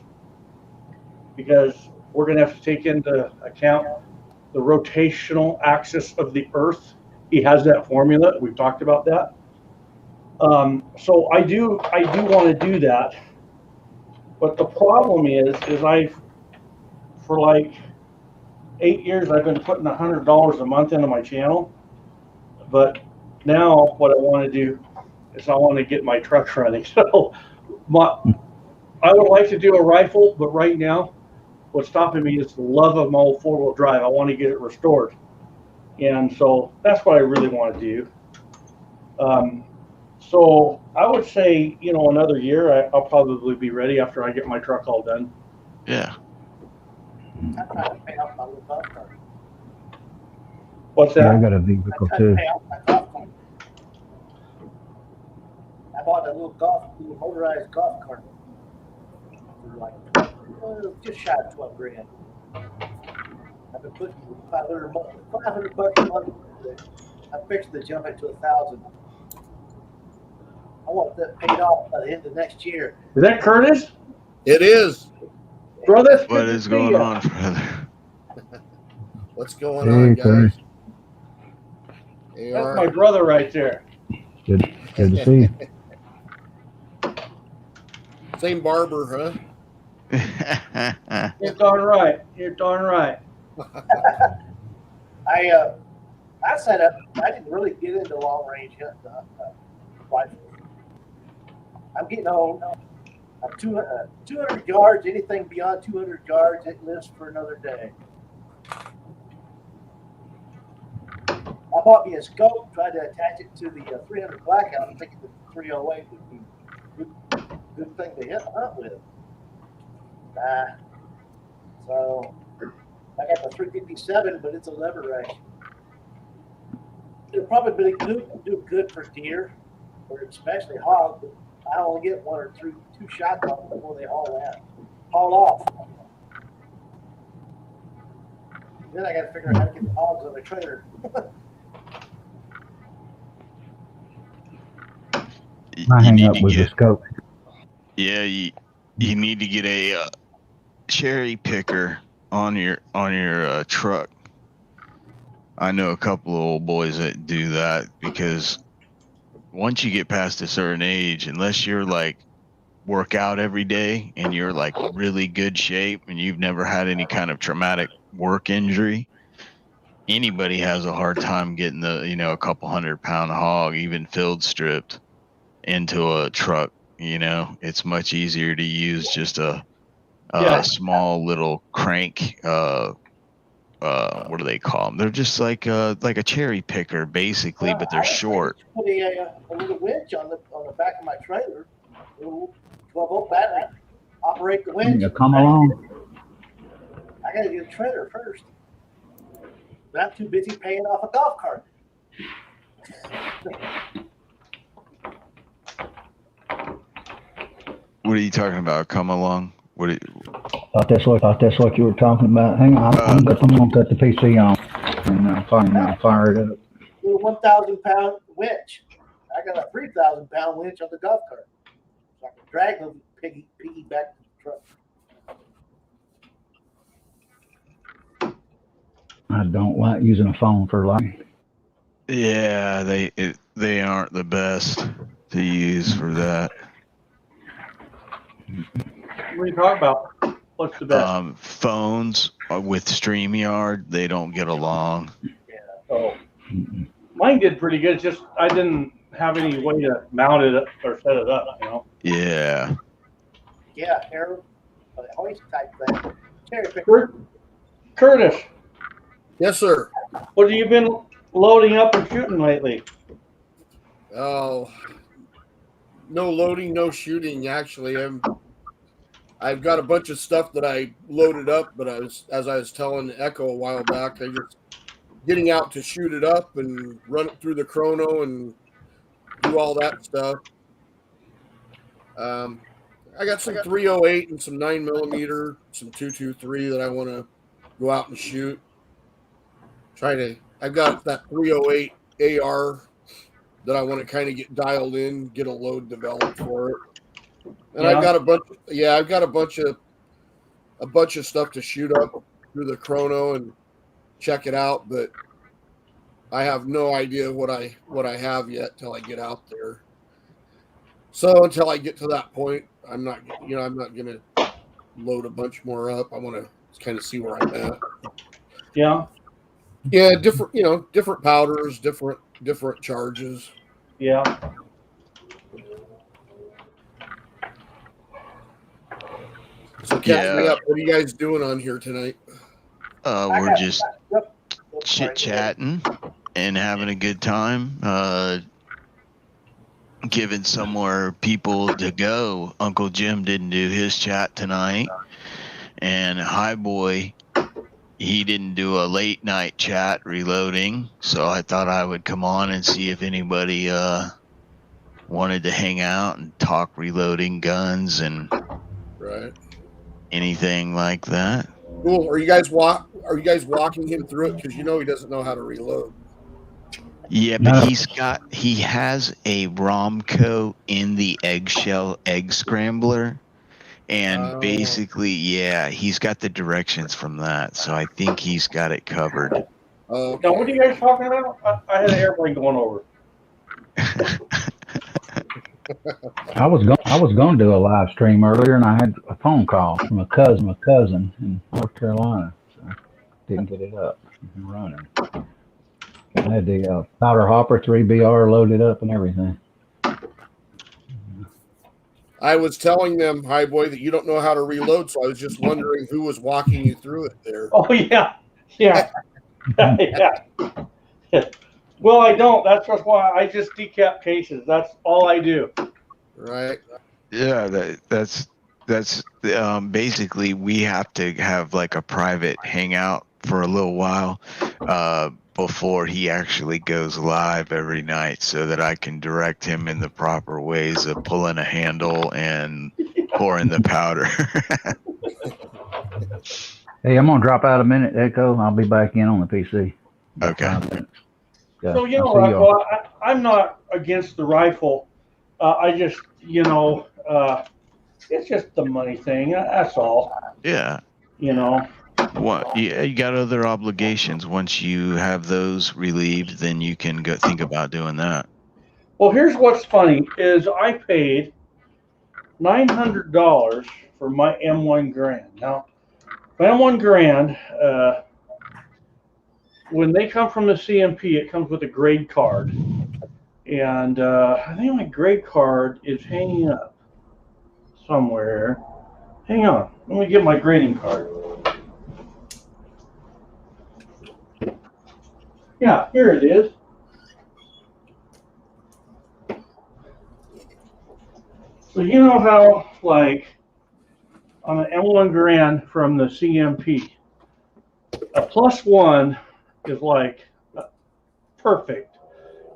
because we're going to have to take into account the rotational axis of the Earth. He has that formula. We've talked about that. So I do want to do that. But the problem is for like 8 years, I've been putting $100 a month into my channel. But now what I want to do is I want to get my trucks running. So I would like to do a rifle, but right now, what's stopping me is the love of my old four-wheel drive. I want to get it restored. And so that's what I really want to do. So I would say, another year, I'll probably be ready after I get my truck all done. Yeah. I'm trying to pay off my little golf cart. What's Yeah, I that? got a vehicle I'm trying too. to pay off my golf cart. I bought a little motorized golf cart for like just shy of 12 grand. I've been putting $500 a month. I fixed to jump it to 1,000. I want that paid off by the end of next year. Is that Curtis? It is. Brother, What is going on, brother? What's going on, guys? Curtis. Hey, That's Art. my brother right there. Good to see you. Same barber, huh? You're darn right. You're darn right. I set up. I didn't really get into long range rifles. I'm getting old. I'm 200 yards. Anything beyond 200 yards, it lives for another day. I bought me a scope, tried to attach it to the 300 Blackout. I'm thinking the 308 would be a good thing to hunt with. So I got the 357, but it's a lever race. It'll probably do good for deer, or especially hog. But I only get one or two shots on them before they haul off. Then I got to figure out how to get the hogs on the trailer. I You hang need up to with the get, scope. yeah, you need to get a cherry picker on your truck. I know a couple of old boys that do that, because once you get past a certain age, unless you're like work out every day and you're like really good shape and you've never had any kind of traumatic work injury, anybody has a hard time getting a couple 100-pound hog, even field stripped, into a truck. It's much easier to use just a Yeah. small little crank. What do they call them? They're just like a cherry picker, basically, but they're short. I put a little winch on the back of my trailer, a little 12-volt battery. Operate the winch. You come along. I got to get a trailer first. But I'm too busy paying off a golf cart. What are you talking about? Come along. Thought that's what you were talking about. Hang on, I'm gonna cut the PC on and fire it up. Little 1,000-pound winch. I got a 3,000-pound winch on the golf cart, so I can drag the piggy back to the truck. I don't like using a phone for lighting. Yeah, they aren't the best to use for that. What are you talking about? What's the best? Phones with StreamYard, they don't get along. Yeah. So mine did pretty good. Just I didn't have any way to mount it or set it up. Yeah. Yeah, Harold. Hoist type thing. Cherry picker. Curtis, Yes, sir. what have you been loading up and shooting lately? Oh, no loading, no shooting. Actually, I've got a bunch of stuff that I loaded up, but as I was telling Echo a while back, I just getting out to shoot it up and run it through the chrono and do all that stuff. I got some 308 and some 9mm, some 223 that I want to go out and shoot. I've got that 308 AR that I want to kind of get dialed in, get a load developed for it. And Yeah. I've got a bunch of stuff to shoot up through the chrono and check it out, but I have no idea what I have yet till I get out there. So until I get to that point, I'm not going to load a bunch more up. I want to kind of see where I'm at. Yeah. Yeah, different powders, different charges. Yeah. So catch me up. What are you guys doing on here tonight? We're just Yep. chit-chatting and having a good time. Giving somewhere people to go. Uncle Jim didn't do his chat tonight. And Highboy, he didn't do a late night chat reloading. So I thought I would come on and see if anybody wanted to hang out and talk reloading guns and Right. anything like that. Cool. Are you guys walking him through it? Because he doesn't know how to reload. Yeah, No. but he has a Romco in the eggshell egg scrambler. And Oh. basically, yeah, he's got the directions from that. So I think he's got it covered. Now, what are you guys talking about? I had an airplane going over. I was going to do a live stream earlier, and I had a phone call from a cousin in North Carolina, so I didn't get it up and running. I had the powder hopper 3BR loaded up and everything. I was telling them, Highboy, that you don't know how to reload, so I was just wondering who was walking you through it there. Oh, yeah. Yeah. Yeah. Well, I don't. That's just why I just decap cases. That's all I do. Right. Yeah, that's basically we have to have like a private hangout for a little while before he actually goes live every night, so that I can direct him in the proper ways of pulling a handle and pouring the powder. Hey, I'm going to drop out a minute, Echo. I'll be back in on the PC. Okay. 5 minutes. Yeah, So, I'll see y'all. Rocco, I'm not against the rifle. I just, it's just the money thing. That's all. Yeah. What? Yeah, you got other obligations. Once you have those relieved, then you can go think about doing that. Well, here's what's funny is I paid $900 for my M1 Grand. Now, my M1 Grand, when they come from the CMP, it comes with a grade card. And I think my grade card is hanging up somewhere. Hang on. Let me get my grading card. Yeah, here it is. So you know how, like, on an M1 Grand from the CMP, a +1 is like perfect.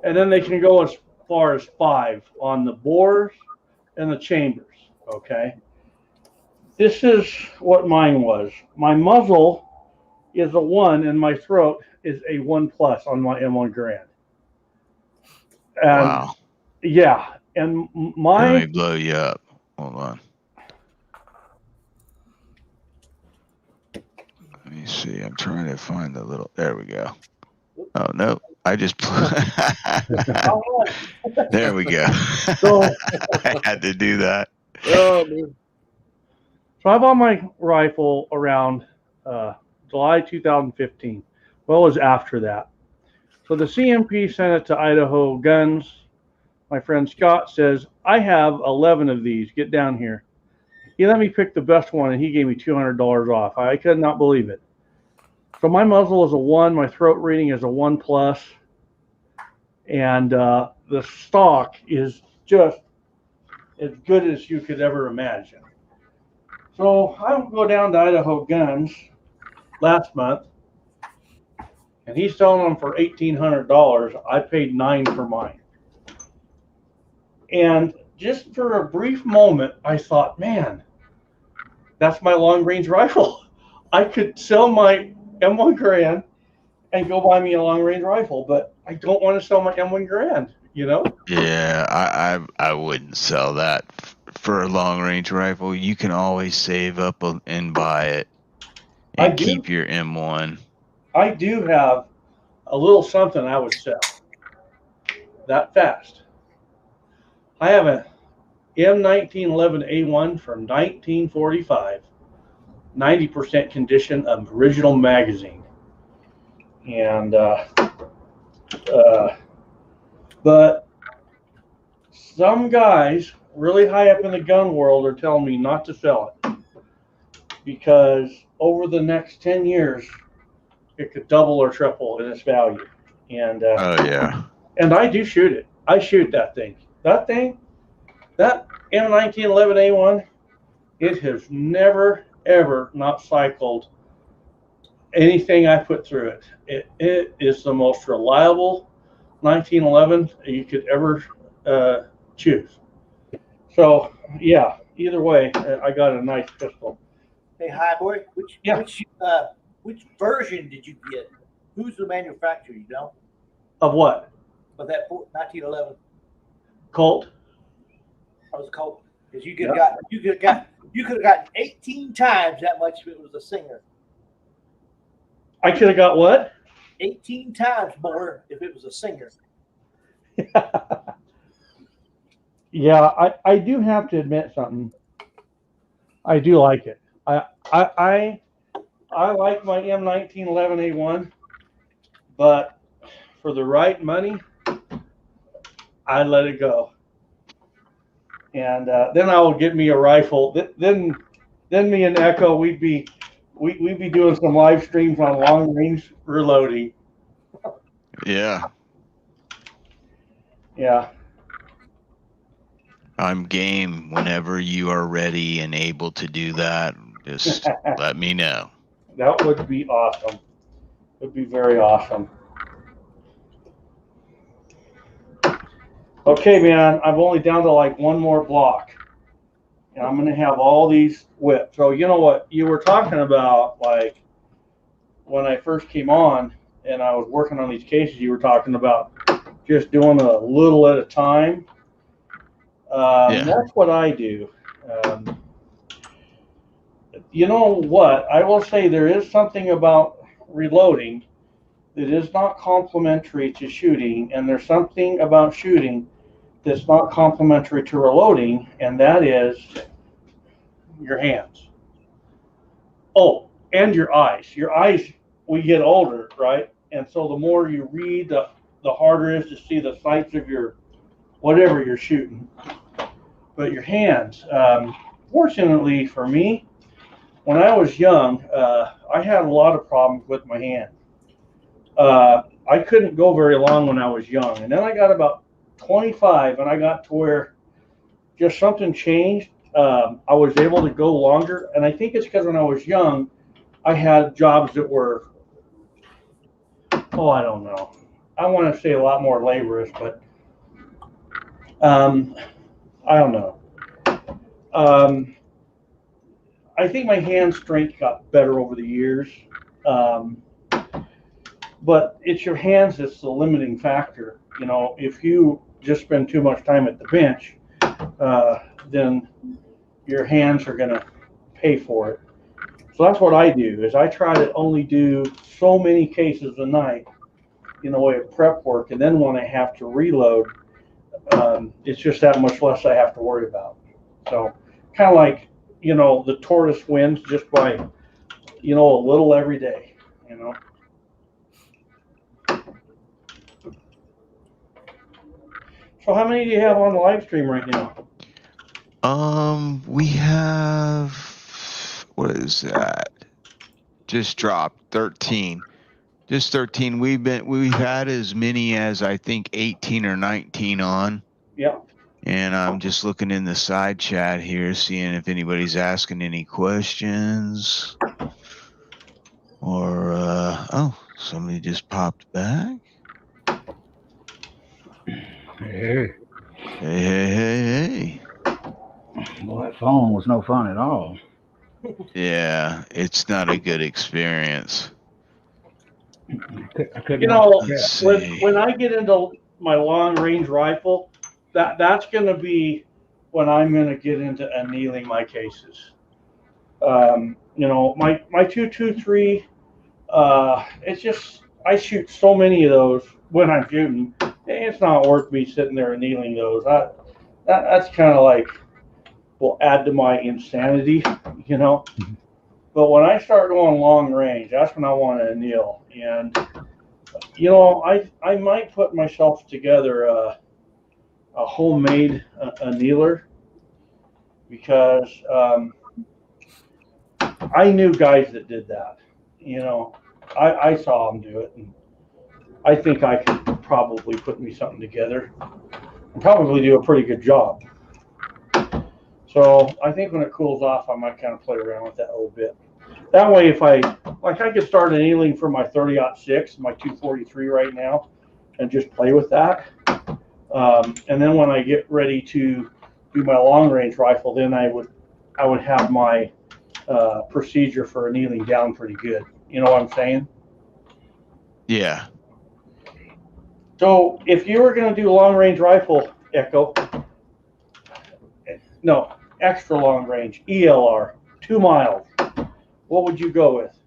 And then they can go as far as 5 on the bores and the chambers, okay? This is what mine was. My muzzle is a 1 and my throat is a 1+ on my M1 Grand. And Wow. yeah, and Let me blow you up. Hold on. Let me see. I'm trying to find the little. There we go. Oh no! I just. There we go. So, I had to do that. Oh, man. So I bought my rifle around July 2015. Well, it was after that. So the CMP sent it to Idaho Guns. My friend Scott says, I have 11 of these. Get down here. He let me pick the best one, and he gave me $200 off. I could not believe it. So my muzzle is a 1. My throat reading is a 1+. And the stock is just as good as you could ever imagine. So I go down to Idaho Guns last month, and he's selling them for $1,800. I paid $9 for mine. And just for a brief moment, I thought, man, that's my long-range rifle. I could sell my M1 Garand and go buy me a long range rifle, but I don't want to sell my M1 Garand, you know? Yeah, I wouldn't sell that for a long range rifle. You can always save up and buy it I and do. keep your M1. I do have a little something I would sell that fast. I have a M1911A1 from 1945, 90% condition of original magazine. And, but some guys really high up in the gun world are telling me not to sell it because over the next 10 years, it could double or triple in its value. And, Oh yeah. and I do shoot it. I shoot that thing. That M1911A1, it has never, ever not cycled anything I put through it. It is the most reliable 1911 you could ever choose. So, yeah, either way, I got a nice pistol. Hey, hi, boy. Which version did you get? Who's the manufacturer? You know, Of what? of that 1911? Colt? I was Colt because you could have gotten 18 times that much if it was a Singer. I could have got what? 18 times more if it was a Singer. Yeah, I do have to admit something. I do like it. I like my M1911A1, but for the right money, I let it go. And then I will get me a rifle. Then me and Echo, we'd be doing some live streams on long range reloading. Yeah. Yeah. I'm game whenever you are ready and able to do that. Just let me know. That would be awesome. It would be very awesome. Okay, man, I'm only down to like one more block. And I'm going to have all these whipped. So, you know what you were talking about, like when I first came on and I was working on these cases, you were talking about just doing a little at a time. Yeah. That's what I do. You know what? I will say there is something about reloading that is not complementary to shooting, and there's something about shooting that's not complementary to reloading, and that is your hands. Oh, and your eyes. Your eyes, we get older, right? And so the more you read, the harder it is to see the sights of your whatever you're shooting. But your hands, fortunately for me, when I was young, I had a lot of problems with my hand. I couldn't go very long when I was young. And then I got about 25 and I got to where just something changed. I was able to go longer. And I think it's because when I was young, I had jobs that were, I don't know. I want to say a lot more laborious, but I don't know. I think my hand strength got better over the years. But it's your hands that's the limiting factor. You know, if you just spend too much time at the bench, then your hands are going to pay for it. So that's what I do, is I try to only do so many cases a night in the way of prep work. And then when I have to reload, it's just that much less I have to worry about. So kind of like, you know, the tortoise wins just by, you know, a little every day, you know. So how many do you have on the live stream right now? We have, what is that? Just dropped 13. Just 13. We've had as many as I think 18 or 19 on. Yeah. And I'm just looking in the side chat here, seeing if anybody's asking any questions. Or somebody just popped back. Hey. Hey. Well, that phone was no fun at all. Yeah, it's not a good experience. I couldn't You watch know, the Let's chat. see. when I get into my long range rifle, that's going to be when I'm going to get into annealing my cases. You know, my 223, it's just I shoot so many of those when I'm shooting. It's not worth me sitting there annealing those. That's kind of like will add to my insanity, you know. But when I start going long range, that's when I want to anneal. And you know, I might put myself together a homemade annealer because I knew guys that did that. You know, I saw them do it, and I think I could probably put me something together and probably do a pretty good job. So I think when it cools off, I might kind of play around with that a little bit. That way, if I could start annealing for my 30-06, my 243 right now, and just play with that. And then when I get ready to do my long range rifle, then I would have my procedure for annealing down pretty good. You know what I'm saying? Yeah. So if you were going to do long range rifle, Echo, no, extra long range, ELR, 2 miles, what would you go with?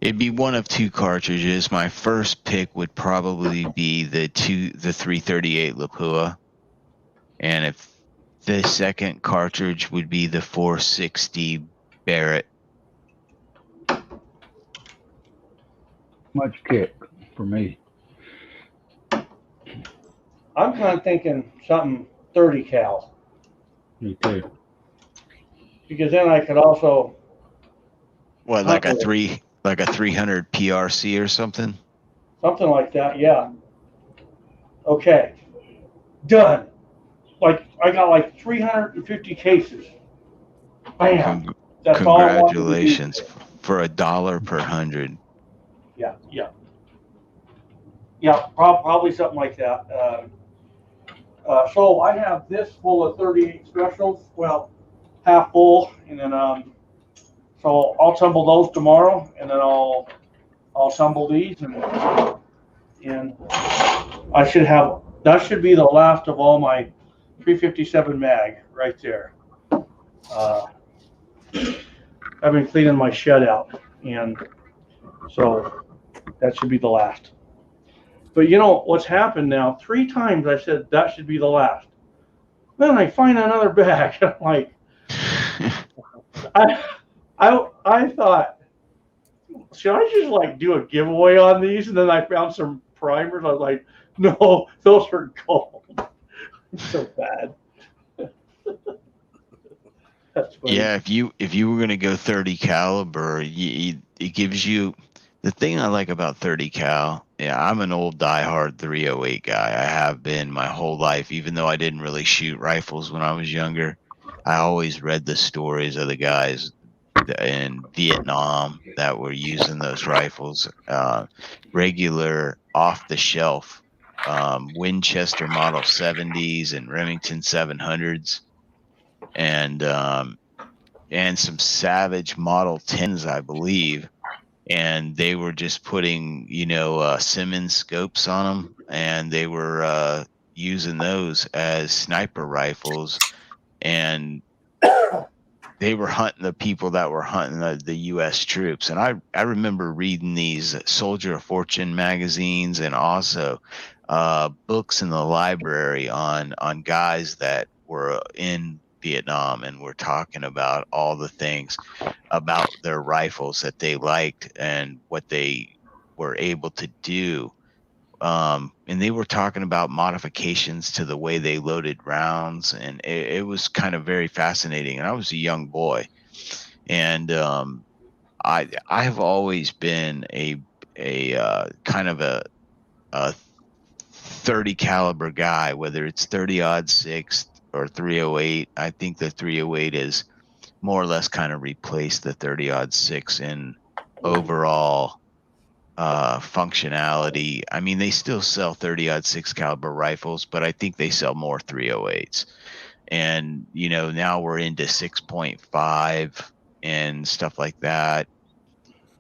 It'd be one of two cartridges. My first pick would probably be the 338 Lapua, and if the second cartridge would be the 460 Barrett. Much kick for me. I'm kind of thinking something 30 cal, Me too. because then I could also What, hunt like a with it. 300 PRC or something? Something like that, yeah. Okay, done. Like I got like 350 cases. Bam. Con- That's all I wanted to do Congratulations today. for $1 per 100. Yeah, yeah, yeah. Probably something like that. So I have this full of 38 specials. Well, half full, and then so I'll tumble those tomorrow, and then I'll tumble these, and I should have that should be the last of all my 357 mag right there. I've been cleaning my shed out, and so that should be the last. But you know what's happened now? 3 times I said that should be the last. Then I find another bag. I'm like, I thought, should I just like do a giveaway on these? And then I found some primers. I was like, no, those are gold. It's so bad. That's funny. Yeah, if you were gonna go 30 caliber, it gives you the thing I like about 30 cal. Yeah, I'm an old diehard 308 guy. I have been my whole life, even though I didn't really shoot rifles when I was younger. I always read the stories of the guys in Vietnam that were using those rifles, regular off the shelf Winchester Model 70s and Remington 700s, and some Savage Model 10s, I believe. And they were just putting, Simmons scopes on them, and they were using those as sniper rifles. And they were hunting the people that were hunting the U.S. troops. And I remember reading these Soldier of Fortune magazines, and also books in the library on guys that were in Vietnam, and were talking about all the things about their rifles that they liked and what they were able to do. And they were talking about modifications to the way they loaded rounds, and it was kind of very fascinating. And I was a young boy, and I have always been a kind of a 30 caliber guy, whether it's 30-06 or 308. I think the 308 is more or less kind of replaced the 30-06 in overall functionality. I mean, they still sell 30-06 caliber rifles, but I think they sell more 308s. And, you know, now we're into 6.5 and stuff like that.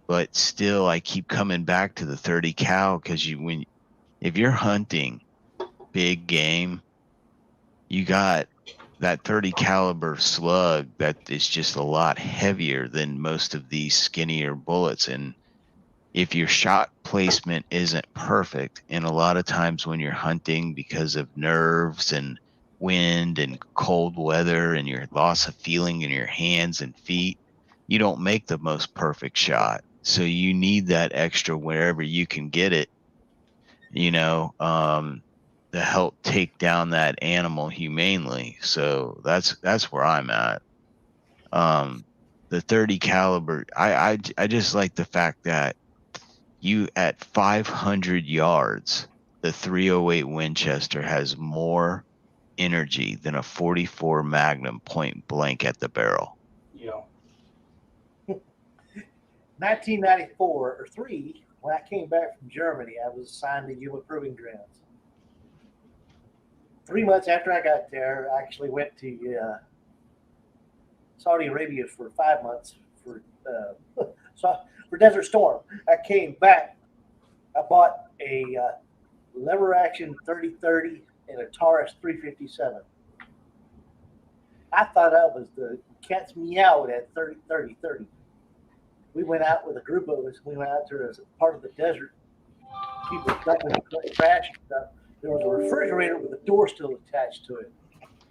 But still, I keep coming back to the 30 cal because if you're hunting big game, you got that 30 caliber slug that is just a lot heavier than most of these skinnier bullets. And if your shot placement isn't perfect, and a lot of times when you're hunting because of nerves and wind and cold weather and your loss of feeling in your hands and feet, you don't make the most perfect shot. So you need that extra wherever you can get it, you know, to help take down that animal humanely. So that's where I'm at. The 30 caliber, I just like the fact that you at 500 yards, the 308 Winchester has more energy than a 44 Magnum point blank at the barrel. Yeah. 1994 or 3, when I came back from Germany, I was assigned to Yuma Proving Grounds. 3 months after I got there, I actually went to Saudi Arabia for 5 months for Desert Storm. I came back. I bought a lever action 30-30 and a Taurus 357. I thought I was the cat's meow at 30-30. We went out with a group of us. We went out there as part of the desert. People crash and stuff. There was a refrigerator with a door still attached to it.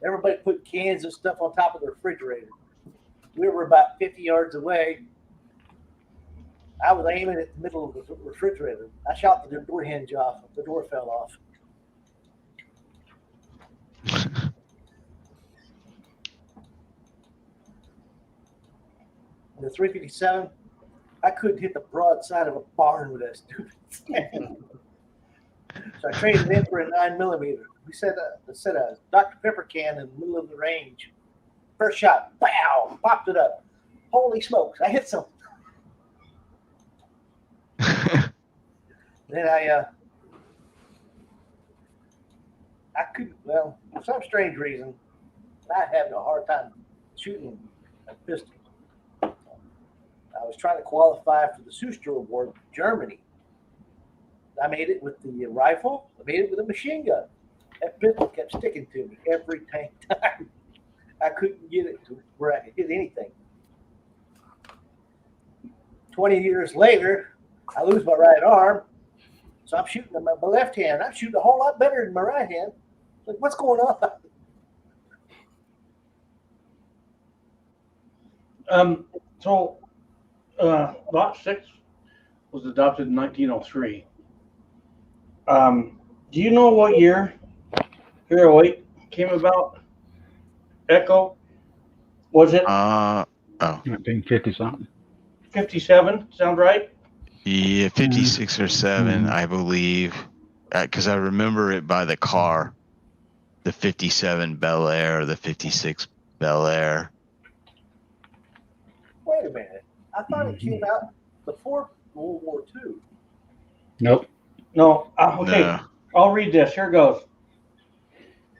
Everybody put cans of stuff on top of the refrigerator. We were about 50 yards away. I was aiming at the middle of the refrigerator. I shot the door hinge off. The door fell off. The 357, I couldn't hit the broadside of a barn with that stupid thing. So I traded it in for a 9mm. We set a Dr. Pepper can in the middle of the range. First shot, pow, popped it up. Holy smokes, I hit something. Then I couldn't, well, for some strange reason, I had a hard time shooting a pistol. I was trying to qualify for the Schuster Award in Germany. I made it with the rifle. I made it with a machine gun. That pistol kept sticking to me every time. I couldn't get it to where I could hit anything. 20 years later, I lose my right arm, so I'm shooting with my left hand. I'm shooting a whole lot better than my right hand. Like, what's going on? Lot 6 was adopted in 1903. Do you know what year 308 came about? Echo? Was it 1950 something. 57? Sound right? Yeah, 56 or 7, I believe. Because I remember it by the car. The 57 Bel Air, the 56 Bel Air. Wait a minute. I thought it came out before World War II. Nope. No. Okay. No. I'll read this. Here goes.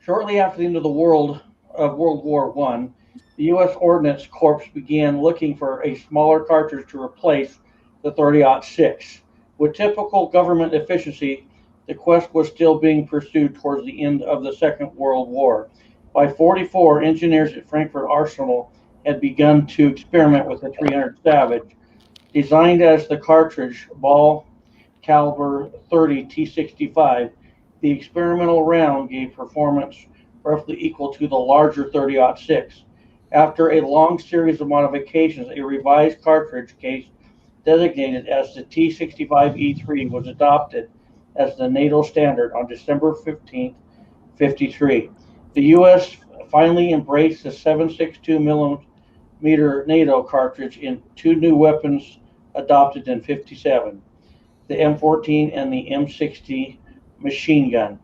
Shortly after the end of World War I, the U.S. Ordnance Corps began looking for a smaller cartridge to replace the 30-06. With typical government efficiency, the quest was still being pursued towards the end of the Second World War. By 1944, engineers at Frankfurt Arsenal had begun to experiment with the 300 Savage. Designed as the cartridge ball caliber 30 T65, the experimental round gave performance roughly equal to the larger 30-06. After a long series of modifications, a revised cartridge case designated as the T65E3 was adopted as the NATO standard on December 15, 1953. The U.S. finally embraced the 7.62 mm NATO cartridge in 2 new weapons adopted in 1957, the M14 and the M60 machine gun.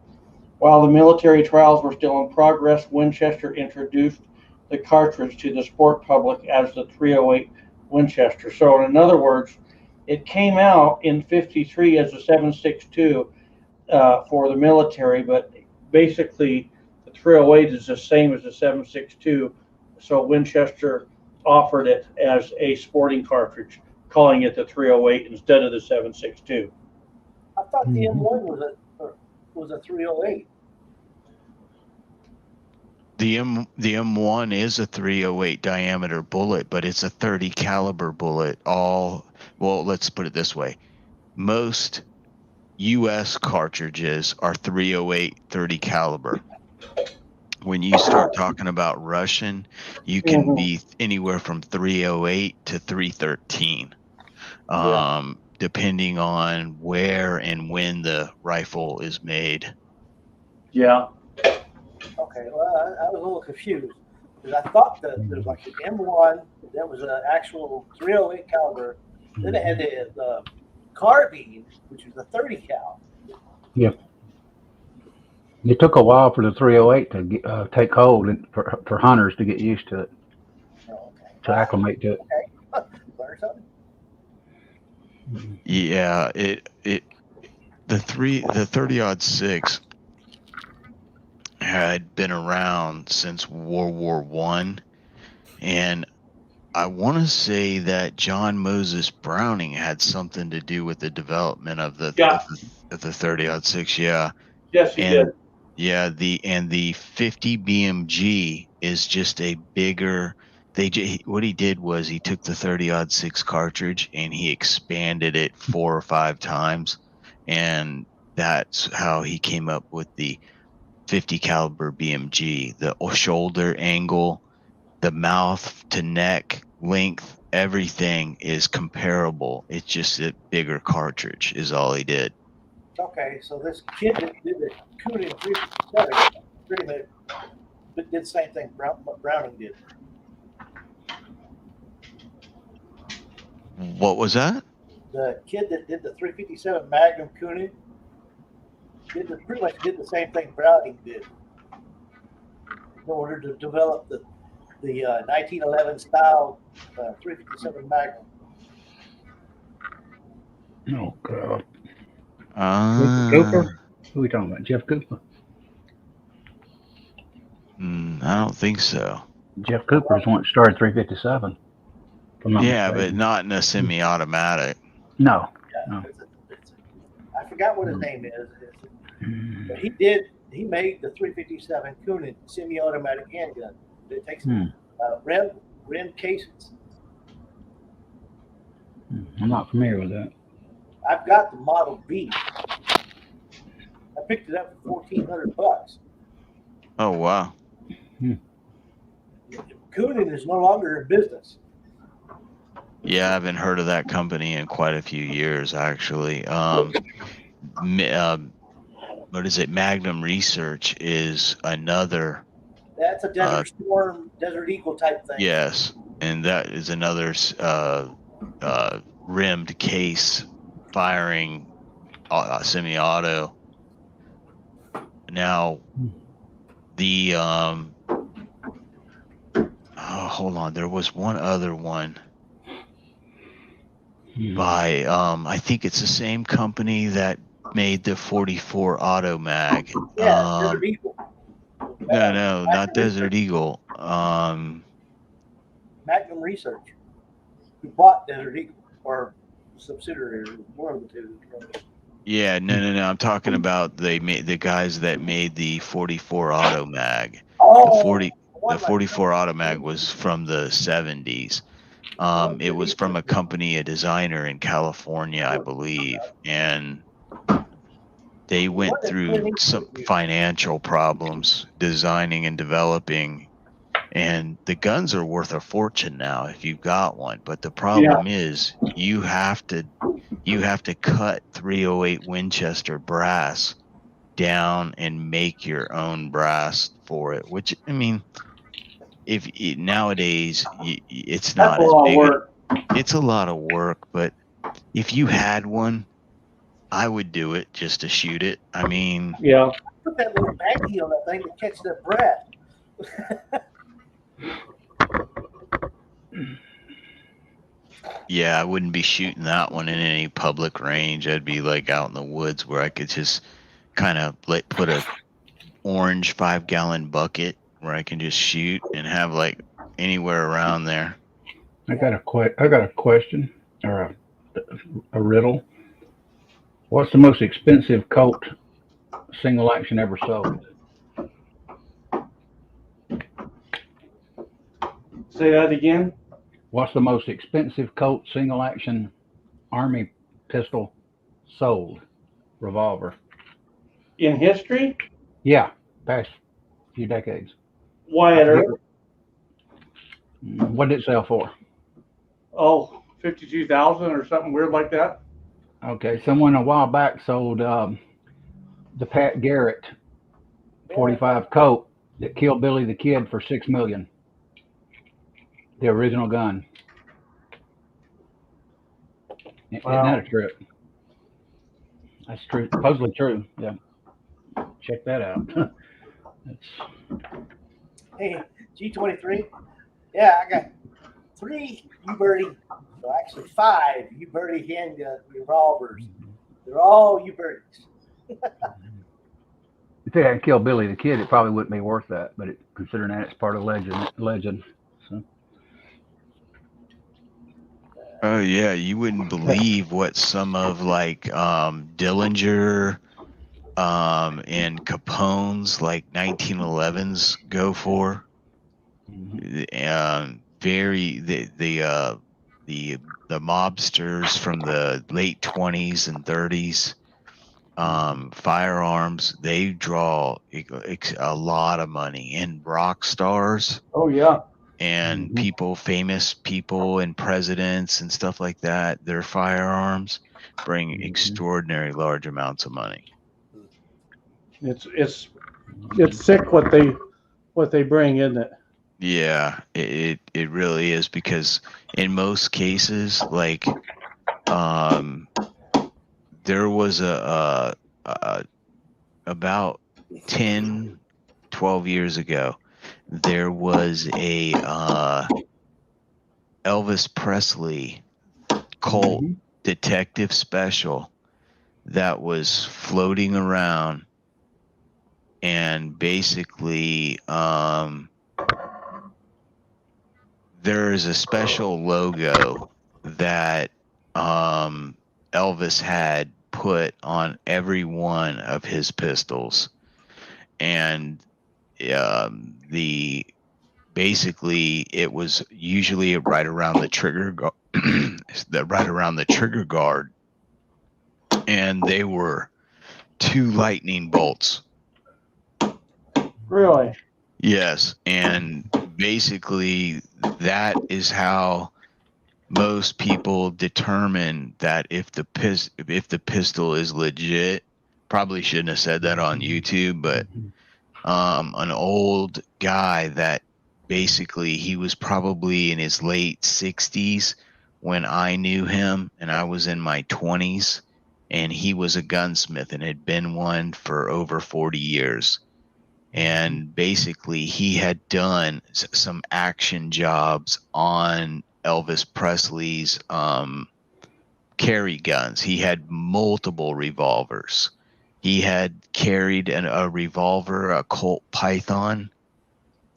While the military trials were still in progress, Winchester introduced the cartridge to the sport public as the 308 Winchester. So in other words, It came out in '53 as a 7.62 for the military, but basically the 308 is the same as the 7.62. So Winchester offered it as a sporting cartridge, calling it the 308 instead of the 7.62. I thought the Mhm. M1 was a 308. The M1 is a 308 diameter bullet, but it's a 30 caliber bullet. Well, let's put it this way. Most US cartridges are 308 30 caliber. When you start talking about Russian, you can Mhm. be anywhere from 308 to 313. Yeah. Depending on where and when the rifle is made. Yeah. Okay, well, I was a little confused because I thought that there was like the M1 that was an actual 308 caliber. Then it had the carbine, which was a 30 cal. It took a while for the 308 to take hold and for hunters to get used to it, Oh, okay. to acclimate to it. Okay. Learn something. Yeah, the 30-06 had been around since World War One, and I want to say that John Moses Browning had something to do with the development of the Yeah. of the 30-06. Yeah, Yes, he and did. yeah, the 50 BMG is just a bigger. What he did was he took the 30-06 cartridge and he expanded it 4 or 5 times, and that's how he came up with the 50 caliber BMG. The shoulder angle, the mouth to neck length, everything is comparable. It's just a bigger cartridge is all he did. Okay, so this kid that did the Coonan 357 pretty much did the same thing Browning did. What was that? The kid that did the 357 Magnum Coonan pretty much did the same thing Browning did in order to develop the 1911 style 357 Magnum. Oh God, Uh, Cooper? Who are we talking about? Jeff Cooper? I don't think so. Jeff Cooper is one that started 357. If I'm not Yeah, but mistaken. not in a semi-automatic. No. Yeah, No. I forgot what his name is, but he made the 357 Coonan semi-automatic handgun. It takes rim cases. I'm not familiar with that. I've got the Model B. I picked it up for $1,400. Oh wow. Coonan is no longer in business. Yeah, I haven't heard of that company in quite a few years, actually. What is it? Magnum Research is another. That's a Desert Storm, Desert Eagle type thing. Yes, and that is another rimmed case firing semi-auto. Now, the hold on, there was one other one by I think it's the same company that made the 44 Auto Mag. Yeah, Desert Eagle. No, not Desert Eagle. Magnum Research, who bought Desert Eagle, or subsidiary, one of the two. Yeah, no. I'm talking about the guys that made the 44 Auto Mag. Oh, The 44 Auto Mag was from the 70s. It was from a company, a designer in California, I believe, and they went through some financial problems designing and developing, and the guns are worth a fortune now if you've got one. But the problem is you have to cut 308 Winchester brass down and make your own brass for it, which, I mean, nowadays it's not as big. It's a lot of work, but if you had one, I would do it just to shoot it. I mean, Yeah. Put that little baggie on that thing to catch that breath. Yeah, I wouldn't be shooting that one in any public range. I'd be like out in the woods where I could just kind of like put a orange 5-gallon bucket where I can just shoot and have like anywhere around there. I got a question or a riddle. What's the most expensive Colt single action ever sold? Say that again. What's the most expensive Colt single action Army pistol sold? Revolver. In history, Yeah, past few decades. Wyatt I forget Earp. what did it sell for? Oh, 52,000 or something weird like that. Okay, someone a while back sold the Pat Garrett 45 Colt that killed Billy the Kid for $6 million. The original gun. Isn't that a trip? That's true. Supposedly true. Yeah. Check that out. That's, Hey, G23. Yeah, I got 3 U-Birdie, well, actually 5 U-Birdie handgun revolvers. They're all U-Birdies. if they hadn't killed Billy the Kid, it probably wouldn't be worth that. But considering that it's part of legend. So. Oh yeah, you wouldn't believe what some of like Dillinger and Capone's like 1911s go for. Very the mobsters from the late 20s and 30s, firearms, they draw a lot of money. And rock stars Oh yeah. and famous people and presidents and stuff like that, their firearms bring extraordinary large amounts of money. It's sick what they bring, isn't it? Yeah, it really is, because in most cases, like there was a about 10, 12 years ago, there was a Elvis Presley Colt detective special that was floating around, and basically there is a special logo that Elvis had put on every one of his pistols, and basically it was usually right around the trigger guard, and they were 2 lightning bolts. Really? Yes, and basically that is how most people determine that if the pistol is legit. Probably shouldn't have said that on YouTube, but an old guy that basically, he was probably in his late 60s when I knew him, and I was in my 20s, and he was a gunsmith and had been one for over 40 years. And basically he had done some action jobs on Elvis Presley's carry guns. He had multiple revolvers. He had carried a revolver, a Colt Python,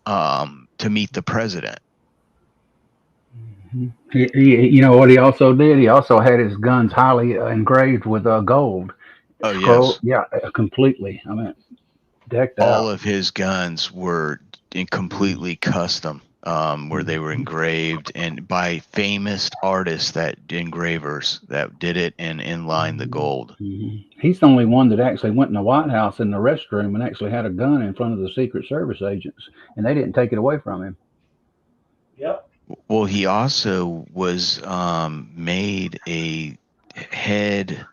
to meet the president. You know what he also did? He also had his guns highly engraved with gold. Oh, yes. Yeah, completely. I mean, decked All out. of his guns were completely custom, where they were engraved and by famous artists, engravers that did it and inlined the gold. He's the only one that actually went in the White House in the restroom and actually had a gun in front of the Secret Service agents, and they didn't take it away from him. Yep. Well, he also was made a head,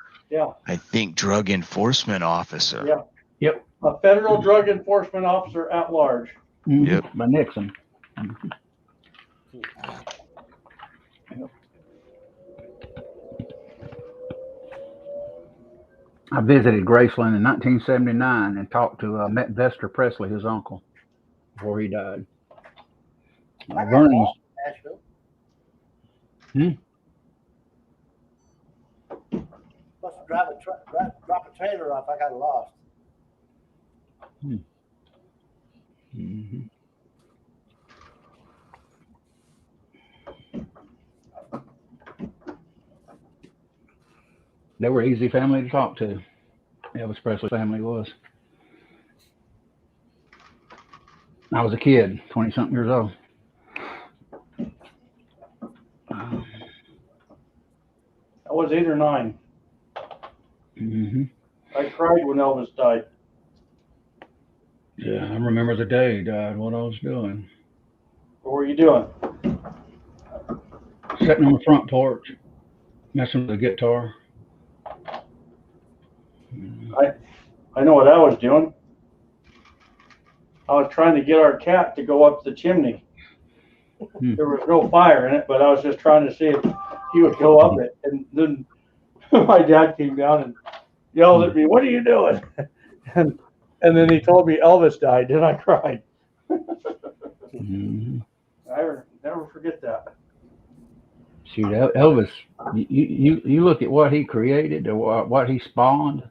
I think, drug enforcement officer. Yeah. Yep. A federal drug enforcement officer at large. Yep. By Nixon. I visited Graceland in 1979 and met Vester Presley, his uncle, before he died. Vernon's. Nashville. drop a trailer off, I got lost. Mm-hmm. They were an easy family to talk to. Elvis Presley family was. I was a kid, 20-something years old. I was 8 or 9. Mm-hmm. I cried when Elvis died. Yeah, I remember the day he died, what I was doing. What were you doing? Sitting on the front porch, messing with the guitar. I know what I was doing. I was trying to get our cat to go up the chimney. There was no fire in it, but I was just trying to see if he would go up it. And then my dad came down and yelled at me, "What are you doing?" And then he told me Elvis died, and I cried. Mm-hmm. I never forget that. Shoot, Elvis, you look at what he created or what he spawned.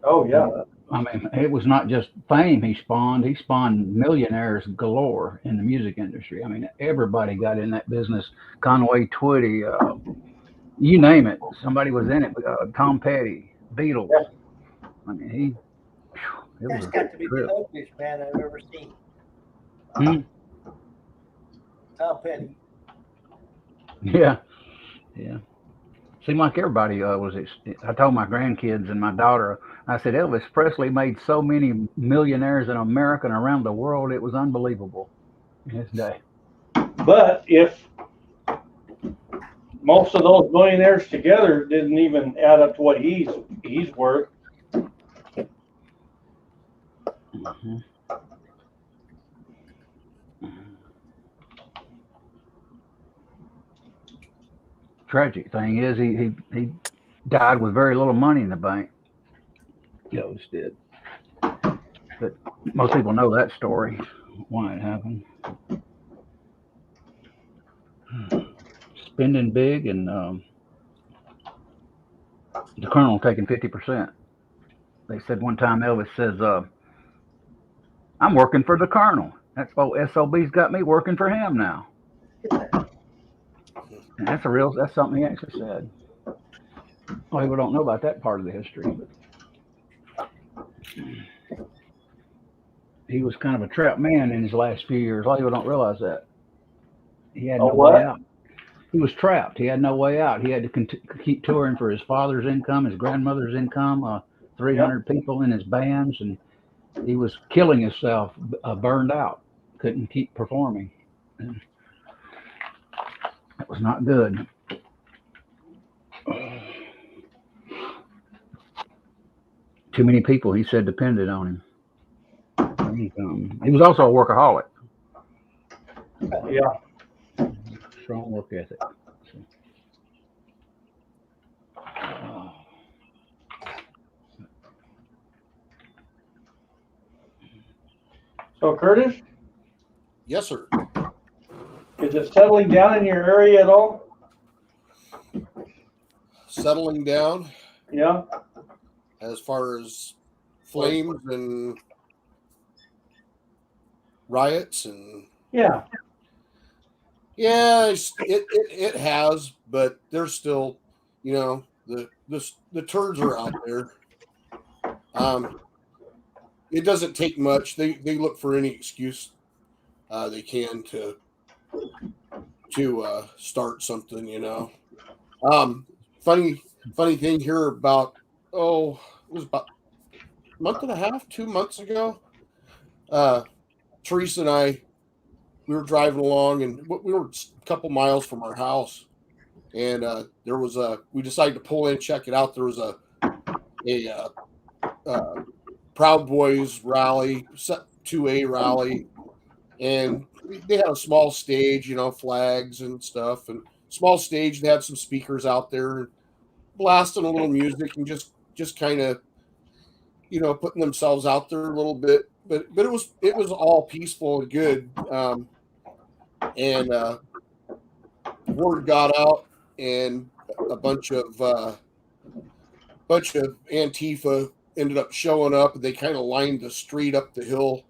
Oh yeah. I mean, it was not just fame he spawned. He spawned millionaires galore in the music industry. I mean, everybody got in that business. Conway Twitty, you name it. Somebody was in it. Tom Petty, Beatles. Yeah. I mean, it That's was got to be trip. the ugliest man I've ever seen. Tom Petty. Yeah. Seemed like everybody was. I told my grandkids and my daughter, I said, Elvis Presley made so many millionaires in America and around the world, it was unbelievable in his day. But if most of those millionaires together didn't even add up to what he's worth. Mm-hmm. Tragic thing is he died with very little money in the bank. Elvis did. But most people know that story, why it happened. Spending big and the Colonel taking 50%. They said one time Elvis says, I'm working for the Colonel. That's SOB's got me working for him now. And that's something he actually said. Well, people don't know about that part of the history, but he was kind of a trapped man in his last few years. A lot of people don't realize that. He had no way out. He was trapped. He had no way out. He had to keep touring for his father's income, his grandmother's income, 300 people in his bands, and he was killing himself, burned out, couldn't keep performing. And that was not good. Too many people, he said, depended on him. He was also a workaholic. Yeah. Strong work ethic. So Curtis? Yes, sir. Is it settling down in your area at all? Settling down? Yeah. As far as flames and riots and yeah, it has, but there's still, the turds are out there. It doesn't take much. They look for any excuse they can to start something. Funny thing here about it was about a month and a half, 2 months ago. Teresa and I, we were driving along, and we were a couple miles from our house, and there was we decided to pull in, check it out. There was a Proud Boys rally, 2A rally, and they had a small stage, flags and stuff, and small stage. They had some speakers out there, blasting a little music, and just kind of, putting themselves out there a little bit. But it was all peaceful and good. And word got out, and a bunch of bunch of Antifa ended up showing up, and they kind of lined the street up the hill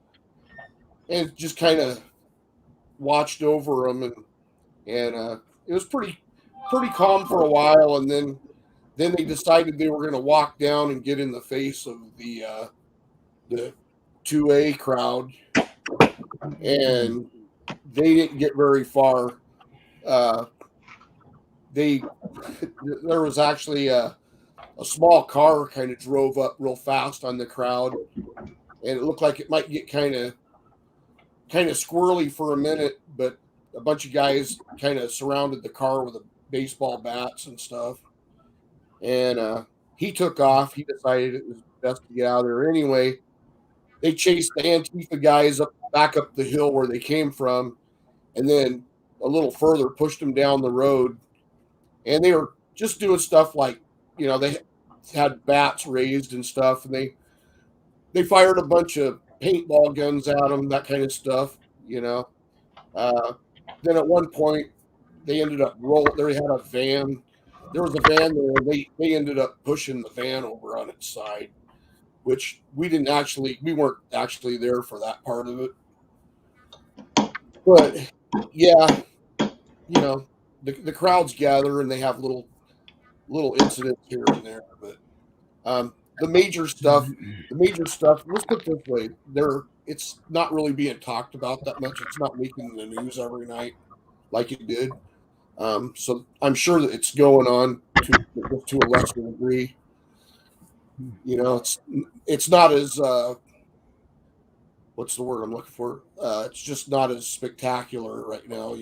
and just kind of watched over them, and it was pretty calm for a while, and then they decided they were going to walk down and get in the face of the 2A crowd, and they didn't get very far. There was actually a small car kind of drove up real fast on the crowd, and it looked like it might get kind of squirrely for a minute, but a bunch of guys kind of surrounded the car with baseball bats and stuff, and he took off. He decided it was best to get out of there anyway. They chased the Antifa guys back up the hill where they came from, and then a little further pushed them down the road. And they were just doing stuff like, they had bats raised and stuff, and they fired a bunch of paintball guns at them, that kind of stuff, Then at one point, they ended up they had a van. There was a van there. They ended up pushing the van over on its side, which we weren't actually there for that part of it. But yeah, the crowds gather and they have little incidents here and there. But the major stuff, let's put it this way, it's not really being talked about that much. It's not making the news every night like it did. So I'm sure that it's going on to a lesser degree. It's not as what's the word I'm looking for? It's just not as spectacular right now.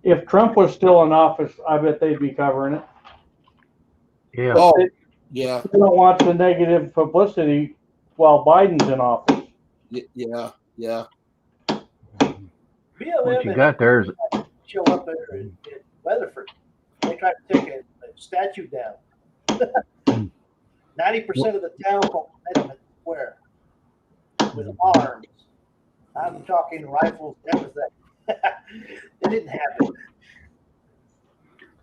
If Trump was still in office, I bet they'd be covering it. Yeah. Oh, yeah. They don't want the negative publicity while Biden's in office. Yeah. What you got there is show up there in Weatherford. They tried to take a statue down. 90% of the town met him where? With arms. I'm talking rifles, everything. It didn't happen.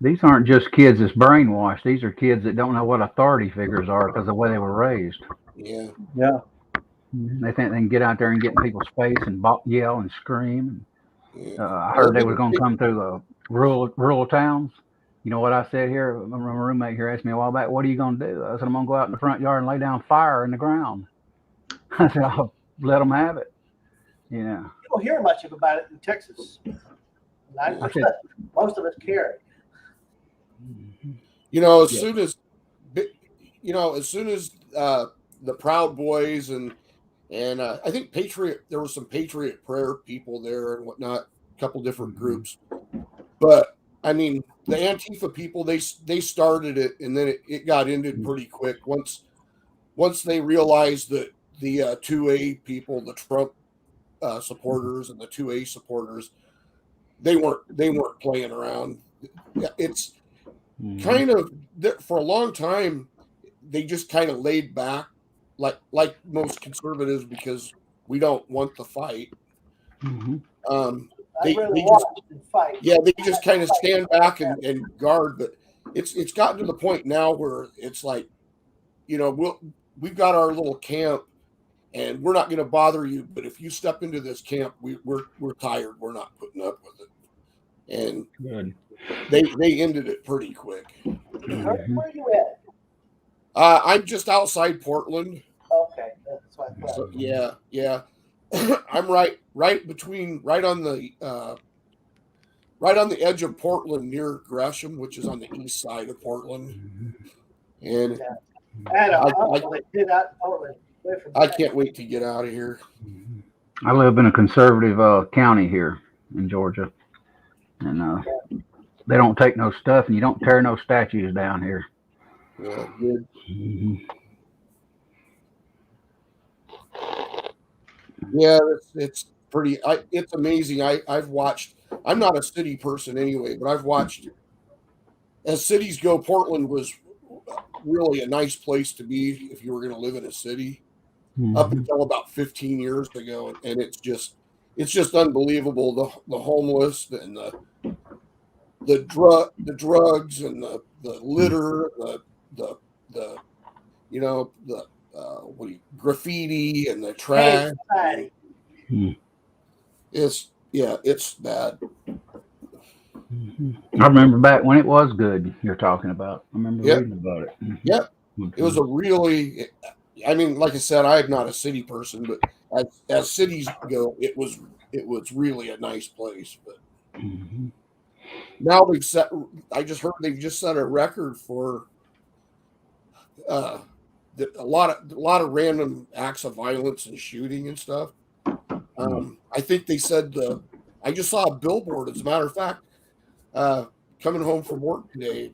these aren't just kids that's brainwashed. These are kids that don't know what authority figures are because of the way they were raised. Yeah. They think they can get out there and get in people's face and yell and scream. I heard they was going to come through the rural towns. You know what I said here? My roommate here asked me a while back, what are you going to do? I said, I'm going to go out in the front yard and lay down fire in the ground. I said, I'll let them have it. Yeah. You don't hear much about it in Texas. 90%. Most of us carry. As soon as the Proud Boys and I think there was some Patriot Prayer people there and whatnot, a couple different groups. But I mean, the Antifa people, they started it, and then it got ended pretty quick once they realized that the 2A people, the Trump supporters and the 2A supporters, they weren't playing around. It's kind of, for a long time, they just kind of laid back, like most conservatives, because we don't want the fight. They just kind of stand back and guard. But it's gotten to the point now where it's like, we've got our little camp, and we're not going to bother you. But if you step into this camp, we're tired. We're not putting up with it. And they ended it pretty quick. Where are you at? I'm just outside Portland. Okay, that's what I thought. So, yeah. I'm right on the edge of Portland, near Gresham, which is on the east side of Portland. And I can't wait to get out of here. I live in a conservative county here in Georgia, and they don't take no stuff, and you don't tear no statues down here. Yeah, good. Yeah, it's pretty. It's amazing. I've watched. I'm not a city person anyway, but I've watched. As cities go, Portland was really a nice place to be if you were going to live in a city. Up until about 15 years ago, and it's just unbelievable. The homeless and the drugs and the litter, the the graffiti and the trash. It's bad. I remember back when it was good. You're talking about. I remember reading about it. Yep. It was a really, I mean, like I said, I'm not a city person, but as cities go, it was really a nice place. But now I just heard they've just set a record for a lot of random acts of violence and shooting and stuff. I think they said I just saw a billboard. As a matter of fact, coming home from work today,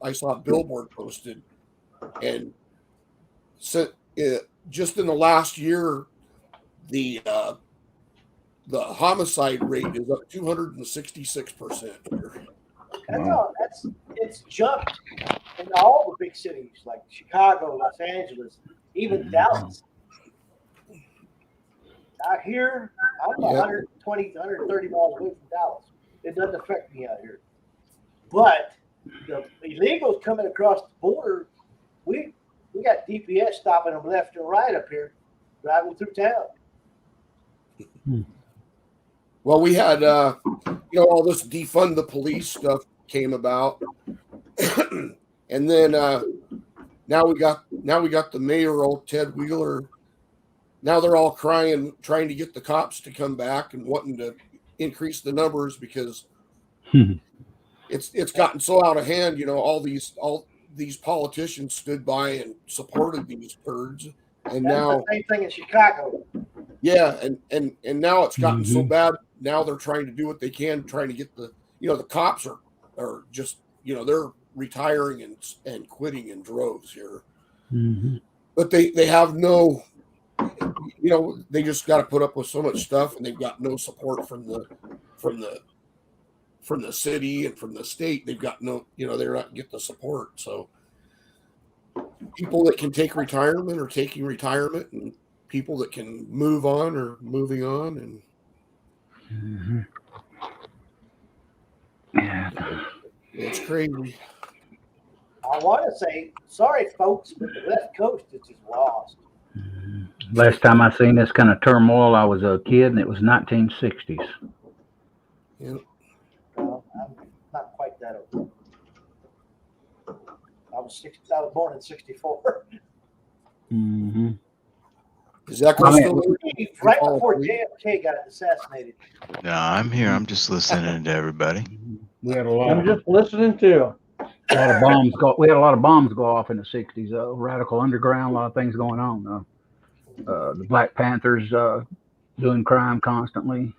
I saw a billboard posted, and just in the last year, the homicide rate is up 266%. It's jumped in all the big cities like Chicago, Los Angeles, even Dallas. Out here, I'm 120, 130 miles away from Dallas. It doesn't affect me out here. But the illegals coming across the border, we got DPS stopping them left and right up here, driving through town. Well, we had all this defund the police stuff came about, and then now we got the mayor, old Ted Wheeler. Now they're all crying, trying to get the cops to come back and wanting to increase the numbers because it's gotten so out of hand. All these politicians stood by and supported these turds, and That's now the same thing in Chicago. Yeah, and now it's gotten so bad. Now they're trying to do what they can, trying to get the cops are just they're retiring and quitting in droves here. But they have no. They just got to put up with so much stuff, and they've got no support from the city and from the state. They've got no, they're not getting the support. So people that can take retirement are taking retirement, and people that can move on are moving on. And Yeah, it's crazy. I want to say, sorry, folks, but the West Coast is just lost. last time I seen this kind of turmoil, I was a kid, and it was 1960s. Yeah. Well, I'm not quite that old. I was born in '64. Is that still Right before JFK got assassinated. No, I'm here. I'm just listening to everybody. We had a lot. I'm just listening too. We had a lot of bombs go off in the 60s. Radical underground, a lot of things going on. The Black Panthers doing crime constantly.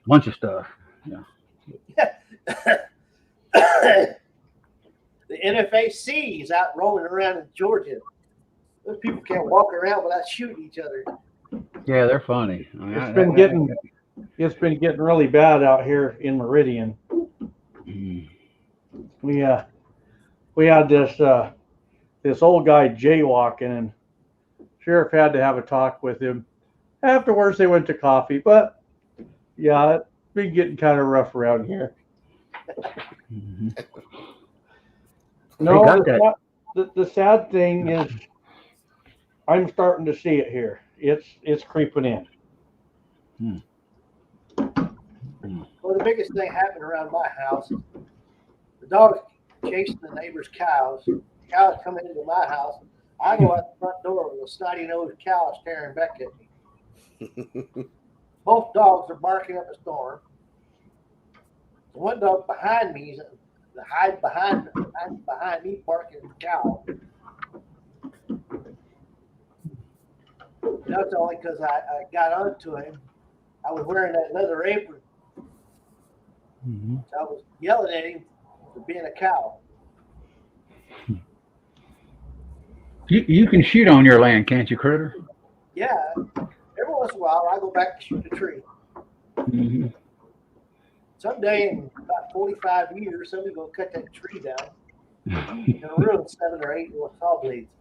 Bunch of stuff. Yeah. The NFAC is out rolling around in Georgia. Those people can't walk around without shooting each other. Yeah, they're funny. It's been getting really bad out here in Meridian. We had this old guy jaywalking, and sheriff had to have a talk with him. Afterwards, they went to coffee, but yeah, it's been getting kind of rough around here. No, the sad thing is, I'm starting to see it here. It's creeping in. Well, the biggest thing happened around my house. The dog's chasing the neighbor's cows. Cows coming into my house. I go out the front door with a snotty-nosed cow staring back at me. Both dogs are barking up a storm. The one dog behind me is hiding behind me, barking at the cow. That's only because I got onto him. I was wearing that leather apron. So I was yelling at him for being a cow. You can shoot on your land, can't you, Critter? Yeah. Every once in a while, I go back to shoot a tree. Someday in about 45 years, somebody's going to cut that tree down and ruin 7 or 8 more saw blades.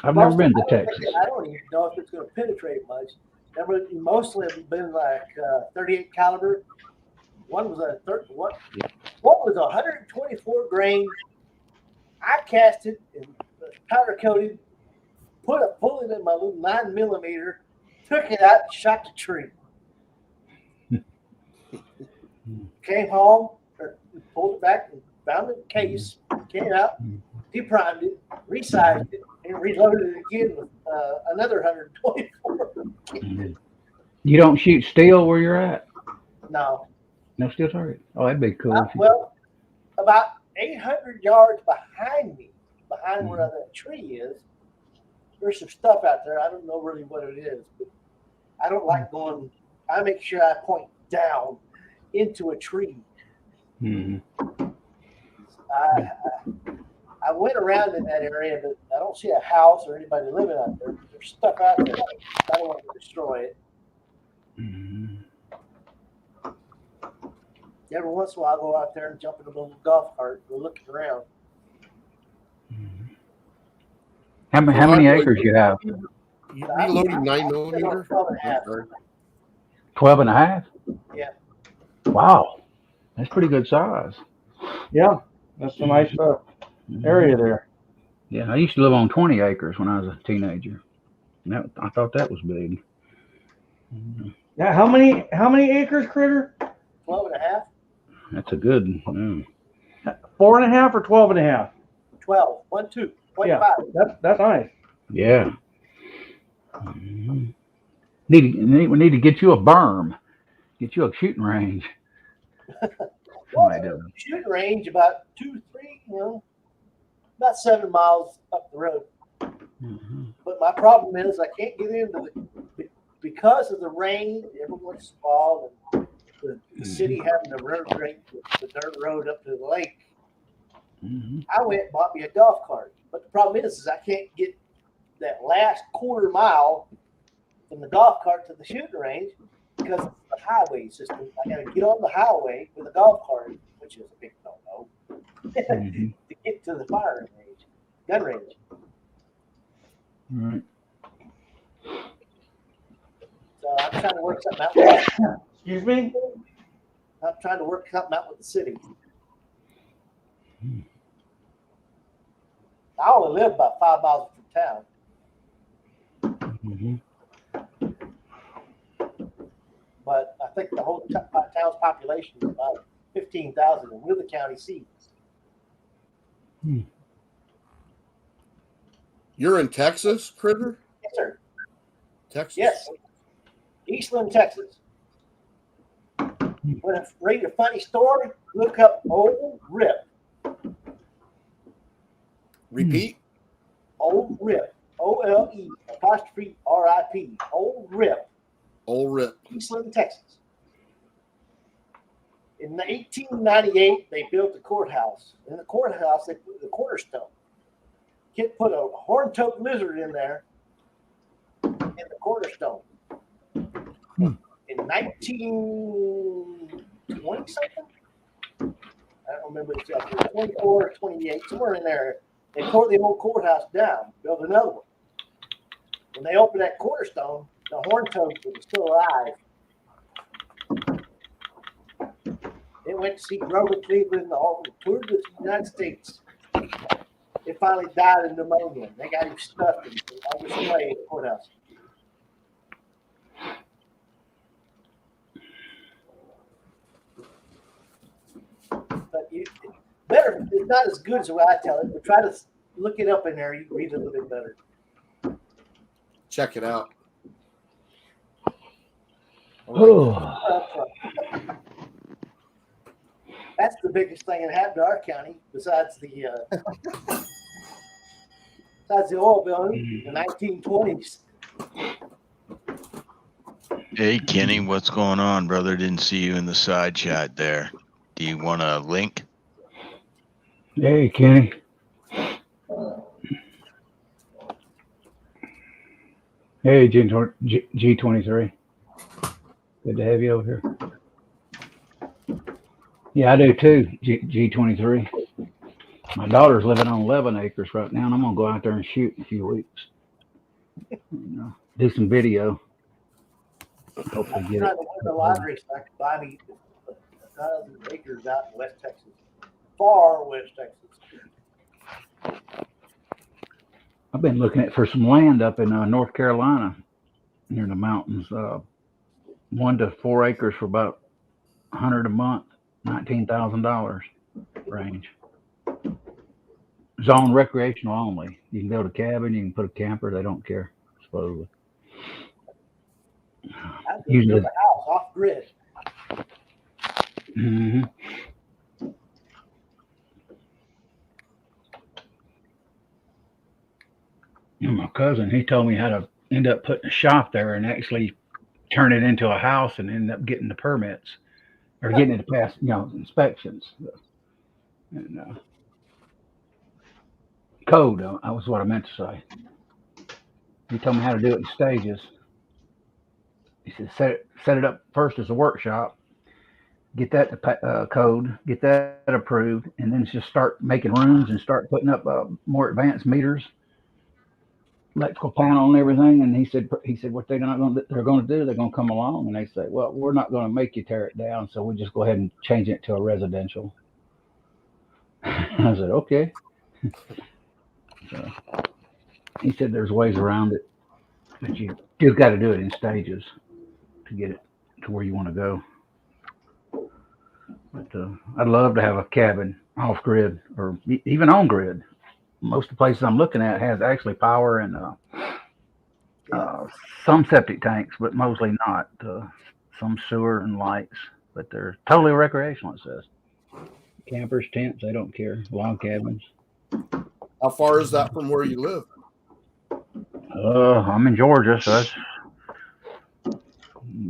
I've never been to Texas. I don't even know if it's going to penetrate much. Mostly it's been like 38 caliber. One was a one was 124 grain. I cast it and powder coated, put a bullet in my little 9mm, took it out, and shot the tree. Came home, pulled it back, and found the case. Came out, deprimed it, resized it, and reloaded it again with another 124. You don't shoot steel where you're at? No. No steel target? Oh, that'd be cool. Well, about 800 yards behind me, behind where that tree is, there's some stuff out there. I don't know really what it is, but I don't like going. I make sure I point down into a tree. Mm-hmm. I went around in that area, but I don't see a house or anybody living out there. There's stuff out there. I don't want to destroy it. Mm-hmm. Every once in a while, I go out there and jump in a little golf cart and go looking around. Mm-hmm. How many acres you have? You reloading 9mm? 12 and a half? Yeah. Wow. That's pretty good size. Yeah, that's a nice area there. Yeah, I used to live on 20 acres when I was a teenager. And I thought that was big. Yeah, how many acres, Critter? 12 and a half. That's a good. 4.5 or 12.5? 12. 1, 2. 0.5. Yeah, that's nice. Yeah. Mm-hmm. We need to get you a berm. Get you a shooting range. Well, shooting range about 2, 3, about 7 miles up the road. Mm-hmm. But my problem is I can't get into because of the rain. Everyone's fall and the city having to rotate the dirt road up to the lake. Mm-hmm. I went and bought me a golf cart. But the problem is I can't get that last quarter mile from the golf cart to the shooting range because of the highway system. I got to get on the highway with a golf cart, which is a big no-no, Mm-hmm. to get to the firing range, gun range. Right. So I'm trying to work something out. Excuse me? I'm trying to work something out with the city. I only live about 5 miles from town. Mm-hmm. But I think the whole town's population is about 15,000, and we're the county seat. You're in Texas, Critter? Yes, sir. Texas? Yes. Eastland, Texas. Want to read a funny story? Look up Old Rip. Repeat? Old Rip. OLE''RIP. Old Rip. Old Rip. Eastland, Texas. In 1898, they built the courthouse. In the courthouse, they put the cornerstone. Kid put a horn-toed lizard in there in the cornerstone. In 1920 something, I don't remember exactly, 24 or 28, somewhere in there. They tore the old courthouse down, built another one. When they opened that cornerstone, the horn-toad was still alive. It went to see Grover Cleveland, toured the United States. It finally died of pneumonia. They got him stuffed in on display at the courthouse. But better, it's not as good as the way I tell it, but try to look it up in there. You can read it a little bit better. Check it out. Oh. That's the biggest thing that happened to our county, besides the oil building in the 1920s. Hey, Kenny, what's going on, brother? Didn't see you in the side chat there. Do you want a link? Hey, Kenny. Hey, G23. Good to have you over here. Yeah, I do too, G23. My daughter's living on 11 acres right now, and I'm going to go out there and shoot in a few weeks. Do some video. Hopefully I'm get trying it. to win the lottery so I can buy me 5,000 acres out in West Texas, far West Texas. I've been looking at for some land up in North Carolina near the mountains. 1 to 4 acres for about 100 a month, $19,000 range. Zone recreational only. You can build a cabin, you can put a camper. They don't care, supposedly. I could Usually, build a house off grid. hmm my cousin, he told me how to end up putting a shop there and actually turn it into a house and end up getting the permits or getting it to pass, inspections. And code, that was what I meant to say. He told me how to do it in stages. He said, set it up first as a workshop, get that to code, get that approved, and then just start making rooms and start putting up more advanced meters, electrical panel and everything. And he said what they're going to do, they're going to come along and they say, well, we're not going to make you tear it down, so we just go ahead and change it to a residential. I said, okay. So he said there's ways around it, but you just got to do it in stages to get it to where you want to go. But I'd love to have a cabin off grid or even on grid. Most of the places I'm looking at has actually power and some septic tanks, but mostly not. Some sewer and lights, but they're totally recreational, it says. Campers, tents, they don't care. Log cabins. How far is that from where you live? I'm in Georgia, so that's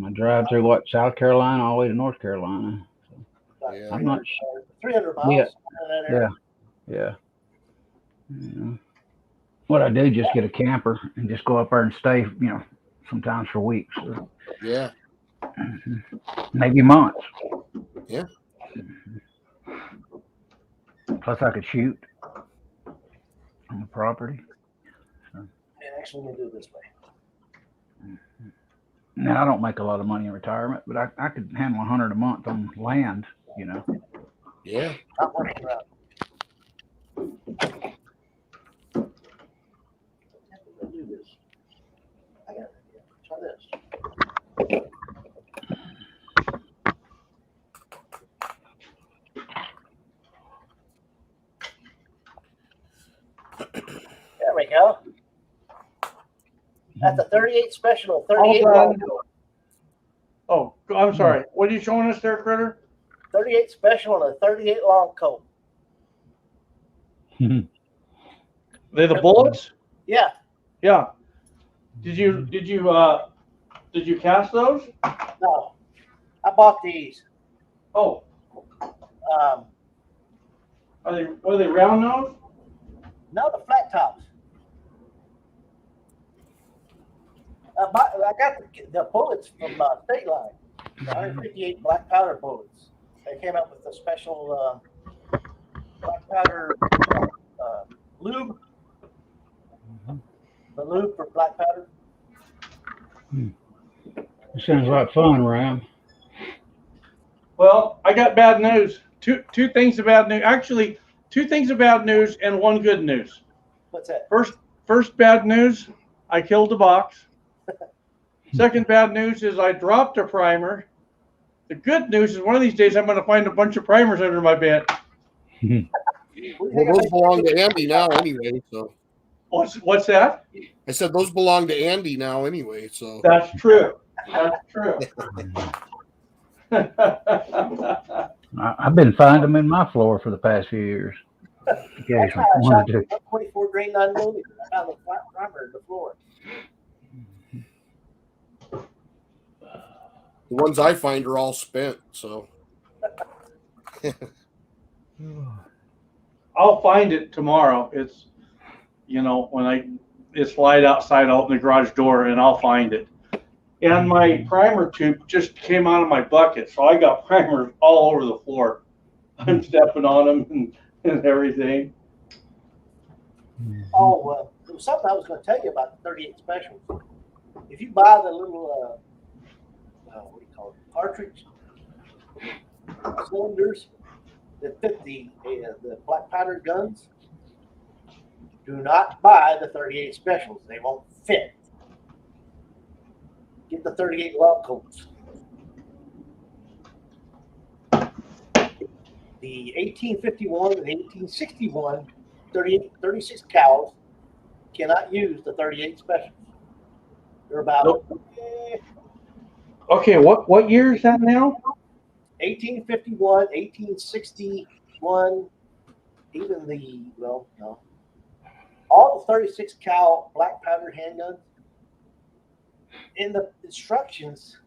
I drive through South Carolina all the way to North Carolina. Yeah. I'm not sure. 300 miles. Yeah. In that area. Yeah. What I do, just get a camper and just go up there and stay, sometimes for weeks. Or, Yeah. maybe months. Yeah. Plus, I could shoot on the property. And actually, we do it this way. Now, I don't make a lot of money in retirement, but I could handle 100 a month on land, Yeah. Not working out. Do this. I got it. Try this. There we go. That's a 38 special, 38 long coat. Oh, I'm sorry. What are you showing us there, Critter? 38 special and a 38 long coat. They the bullets? Yeah. Yeah. Did you cast those? No. I bought these. Oh, are they round nose? No, the flat tops. I got the bullets from State Line. The 158 black powder bullets. They came out with a special black powder lube. The lube for black powder. It sounds like fun, Ram. Well, I got bad news. Two things of bad news. Actually, 2 things of bad news and 1 good news. What's that? First bad news, I killed the box. Second bad news is I dropped a primer. The good news is one of these days I'm going to find a bunch of primers under my bed. Well, those belong to Andy now anyway. So What's that? I said those belong to Andy now anyway. So That's true. That's true. I've been finding them in my floor for the past few years. Occasionally, I one or shot two. 24 grain 9mm. I found the flat primer in the floor. the ones I find are all spent. So I'll find it tomorrow. It's, when it's light outside, I'll open the garage door and I'll find it. And my primer tube just came out of my bucket, so I got primers all over the floor. I'm stepping on them and everything. Oh, there was something I was going to tell you about the 38 specials. If you buy the little, what do you call it, cartridge, cylinders that fit the black powder guns, do not buy the 38 specials. They won't fit. Get the 38 long Colts. The 1851 and 1861 36 cals cannot use the 38 specials. They're about Okay, what year is that now? 1851, 1861, even all the 36 cal black powder handguns. In the instructions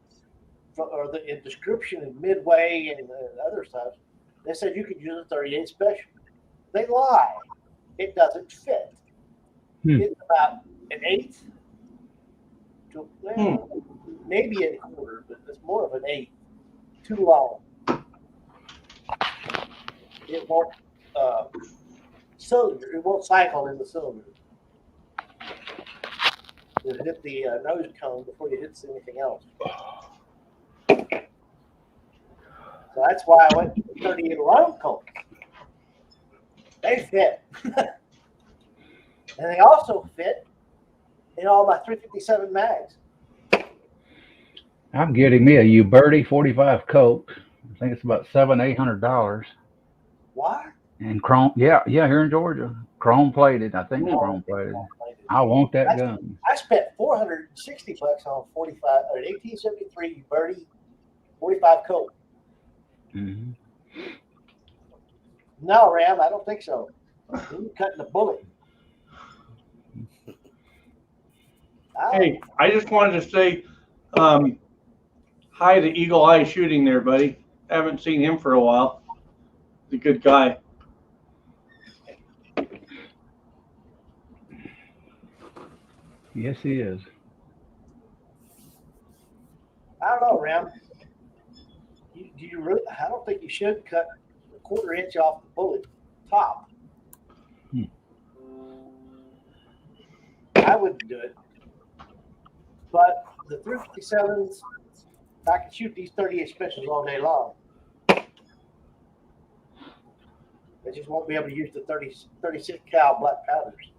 or the description in Midway and other stuff, they said you could use a 38 special. They lie. It doesn't fit. It's about an eighth to maybe a quarter, but it's more of an eighth. Too long. It won't cylinder. It won't cycle in the cylinder. You hit the nose cone before you hit anything else. So that's why I went to the 38 long cone. They fit. And they also fit in all my 357 mags. I'm getting me a Uberti 45 Colt. I think it's about $700-800. Why? And chrome, yeah, here in Georgia, chrome plated. I think it's chrome plated. I want that gun. I spent $460 on 1873 Uberti 45 Colt. Mm-hmm. No, Ram, I don't think so. You're cutting the bullet. Hey, I just wanted to say hi to Eagle Eye Shooting there, buddy. Haven't seen him for a while. He's a good guy. Yes, he is. I don't know, Ram. Do you really? I don't think you should cut a quarter inch off the bullet top. I wouldn't do it. But the 357s, I can shoot these 38 specials all day long. I just won't be able to use the 36 cal black powders.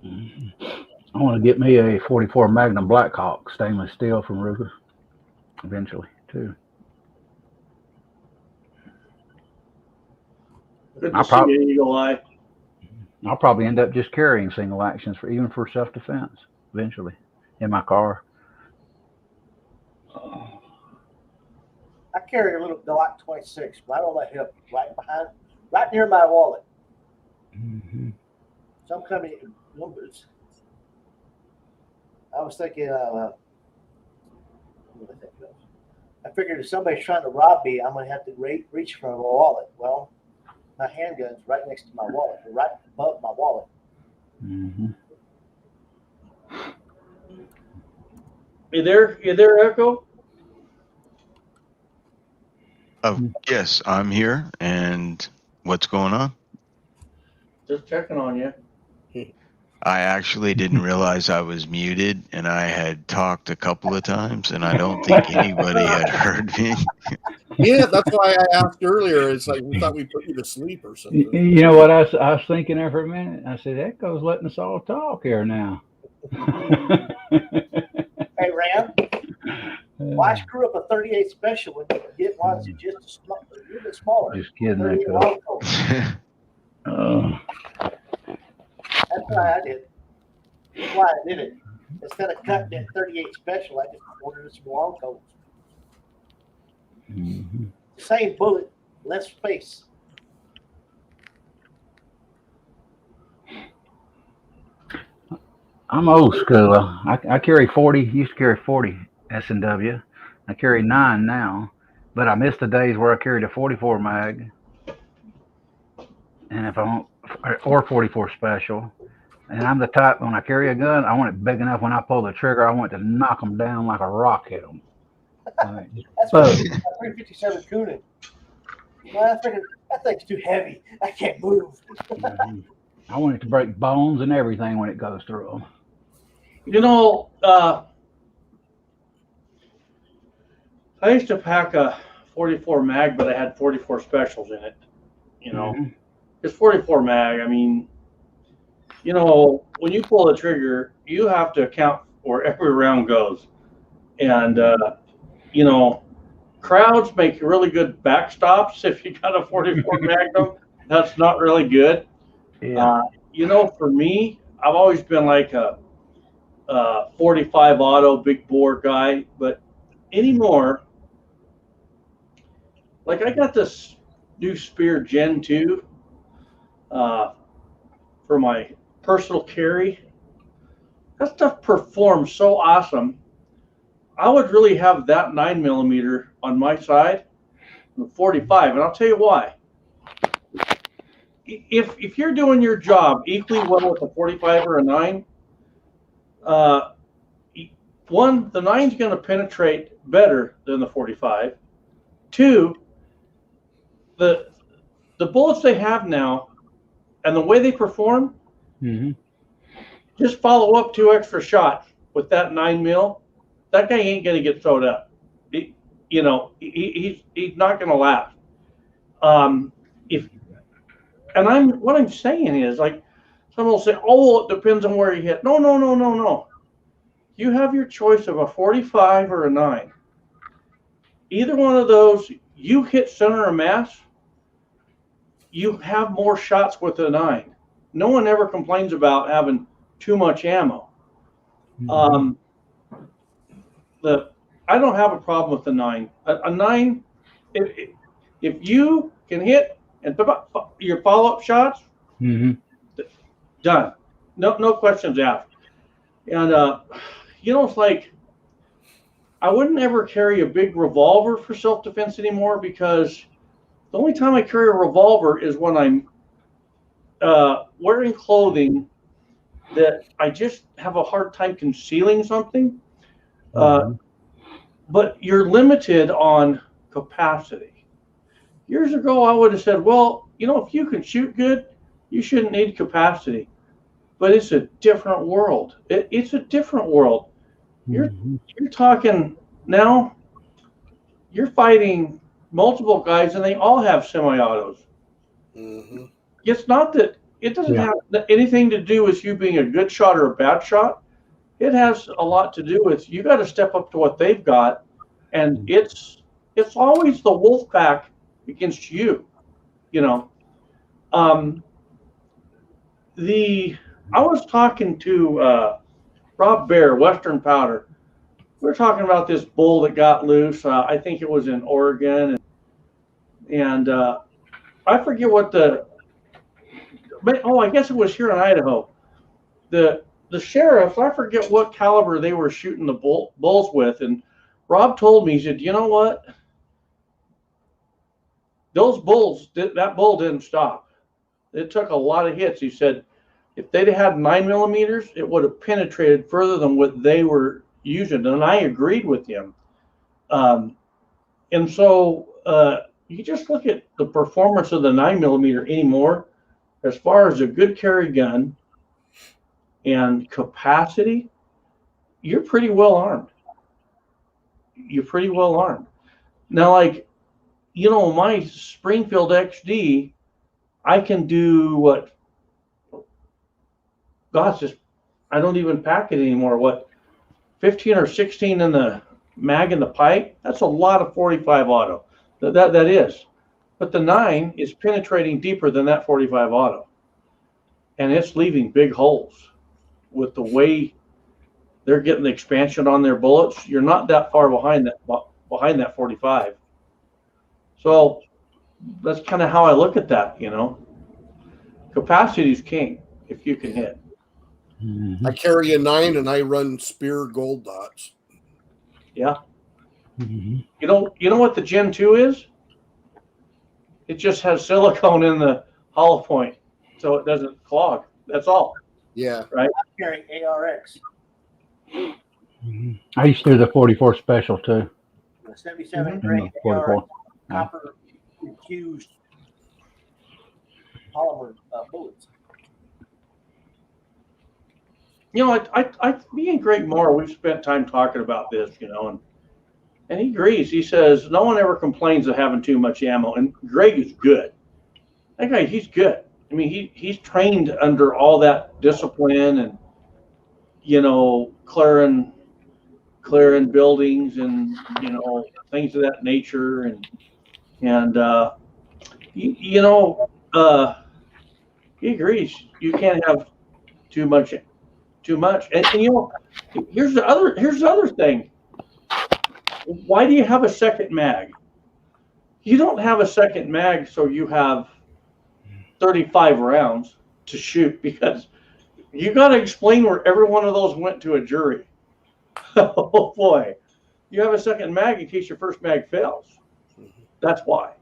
Mm-hmm. I want to get me a 44 Magnum Blackhawk stainless steel from Ruger eventually too. Good to see you, Eagle Eye. I'll probably end up just carrying single actions even for self-defense eventually in my car. I carry a little Glock 26 right on my hip, right near my wallet. Mm-hmm. Some kind of numbers. I was thinking, what did I think of? I figured if somebody's trying to rob me, I'm going to have to reach for my wallet. Well, my handgun's right next to my wallet, right above my wallet. Mm-hmm. You there, Echo? Oh, yes, I'm here. And what's going on? Just checking on you. I actually didn't realize I was muted, and I had talked a couple of times, and I don't think anybody had heard me. Yeah, that's why I asked earlier. It's like we thought we put you to sleep or something. You know what I was thinking there for a minute? I said, Echo's letting us all talk here now. Hey, Ram, why screw up a 38 special when you can get one that's just a little bit smaller? Just kidding, 38 Echo. long Colt. That's why I did. That's why I did it. Instead of cutting that 38 special, I just ordered some long Colts. Mm-hmm. Same bullet, less space. I'm old school. I carry 40. Used to carry 40 S&W. I carry 9 now, but I miss the days where I carried a 44 mag, and if I want or 44 special. And I'm the type when I carry a gun, I want it big enough when I pull the trigger, I want to knock them down like a rock hit them. Right. That's what 357 Coonan. Well, I figured that thing's too heavy. I can't move. Mm-hmm. I want it to break bones and everything when it goes through them. You know, I used to pack a 44 mag, but I had 44 specials in it. You know, Mhm. it's 44 mag. I mean, you know, when you pull the trigger, you have to account for every round goes. And, you know, crowds make really good backstops. If you got a 44 Magnum, that's not really good. Yeah. You know, for me, I've always been like a 45 auto big bore guy, but anymore, like I got this new Spear Gen 2 for my personal carry. That stuff performs so awesome. I would really have that 9mm on my side, the 45, and I'll tell you why. If you're doing your job equally well with a 45 or a 9, uh, one, the 9's going to penetrate better than the 45. Two, the bullets they have now and the way they perform, Mhm. just follow up 2 extra shots with that 9mm. That guy ain't going to get thrown up. You know, he's not going to last. If and what I'm saying is, like, someone will say, "Oh, it depends on where you hit." No, no, no, no, no. You have your choice of a 45 or a 9. Either one of those, you hit center of mass, you have more shots with a 9. No one ever complains about having too much ammo. Mhm. I don't have a problem with the 9. A 9, if you can hit and your follow-up shots, Mhm. done. No questions asked. And you know, it's like I wouldn't ever carry a big revolver for self-defense anymore, because the only time I carry a revolver is when I'm wearing clothing that I just have a hard time concealing something. Mhm. But you're limited on capacity. Years ago, I would have said, well, you know, if you can shoot good, you shouldn't need capacity. But it's a different world. It's a different world. You're Mhm. you're talking now. You're fighting multiple guys, and they all have semi-autos. Mm-hmm. It's not that it doesn't Yeah. have anything to do with you being a good shot or a bad shot. It has a lot to do with you got to step up to what they've got, and it's always the wolf pack against you. You know, um, the I was talking to Rob Bear, Western Powder. We were talking about this bull that got loose. I think it was in Oregon, and I forget what I guess it was here in Idaho. The sheriff, I forget what caliber they were shooting the bulls with, and Rob told me, he said, you know what? Those bulls, that bull didn't stop. It took a lot of hits. He said, if they'd had 9mm, it would have penetrated further than what they were using. And I agreed with him. And so you just look at the performance of the 9mm anymore, as far as a good carry gun and capacity, you're pretty well armed. You're pretty well armed. Now, like, you know, my Springfield XD, I can do what, gosh, just, I don't even pack it anymore. What, 15 or 16 in the mag in the pipe? That's a lot of 45 auto. That is. But the 9 is penetrating deeper than that 45 auto. And it's leaving big holes with the way they're getting the expansion on their bullets. You're not that far behind that 45. So that's kind of how I look at that, you know. Capacity is king if you can hit. Mhm. I carry a 9 and I run Spear gold dots. Yeah. Mhm. You know what the Gen 2 is? It just has silicone in the hollow point, so it doesn't clog. That's all. Yeah. Right? Carrying ARX, Mhm. I used to do the 44 special too. the 77 Mhm. In the grain 44. ARX copper infused polymer bullets. You know, me and Greg Moore, we've spent time talking about this, you know, And he agrees. He says, no one ever complains of having too much ammo. And Greg is good. That guy, he's good. I mean, he's trained under all that discipline and, clearing buildings and, things of that nature. And he agrees. You can't have too much. And here's the other thing. Why do you have a second mag? You don't have a second mag so you have 35 rounds to shoot, because you got to explain where every one of those went to a jury. Oh boy. You have a second mag in case your first mag fails. That's why.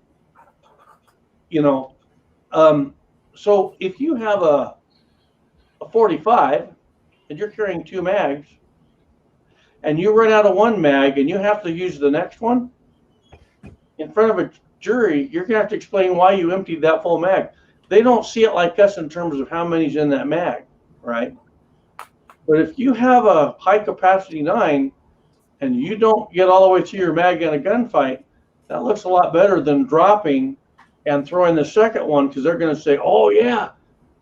So if you have a 45 and you're carrying 2 mags and you run out of 1 mag and you have to use the next one in front of a jury, you're gonna have to explain why you emptied that full mag. They don't see it like us in terms of how many's in that mag, right? But if you have a high capacity 9 and you don't get all the way through your mag in a gunfight, that looks a lot better than dropping and throwing the second one, because they're going to say, oh yeah,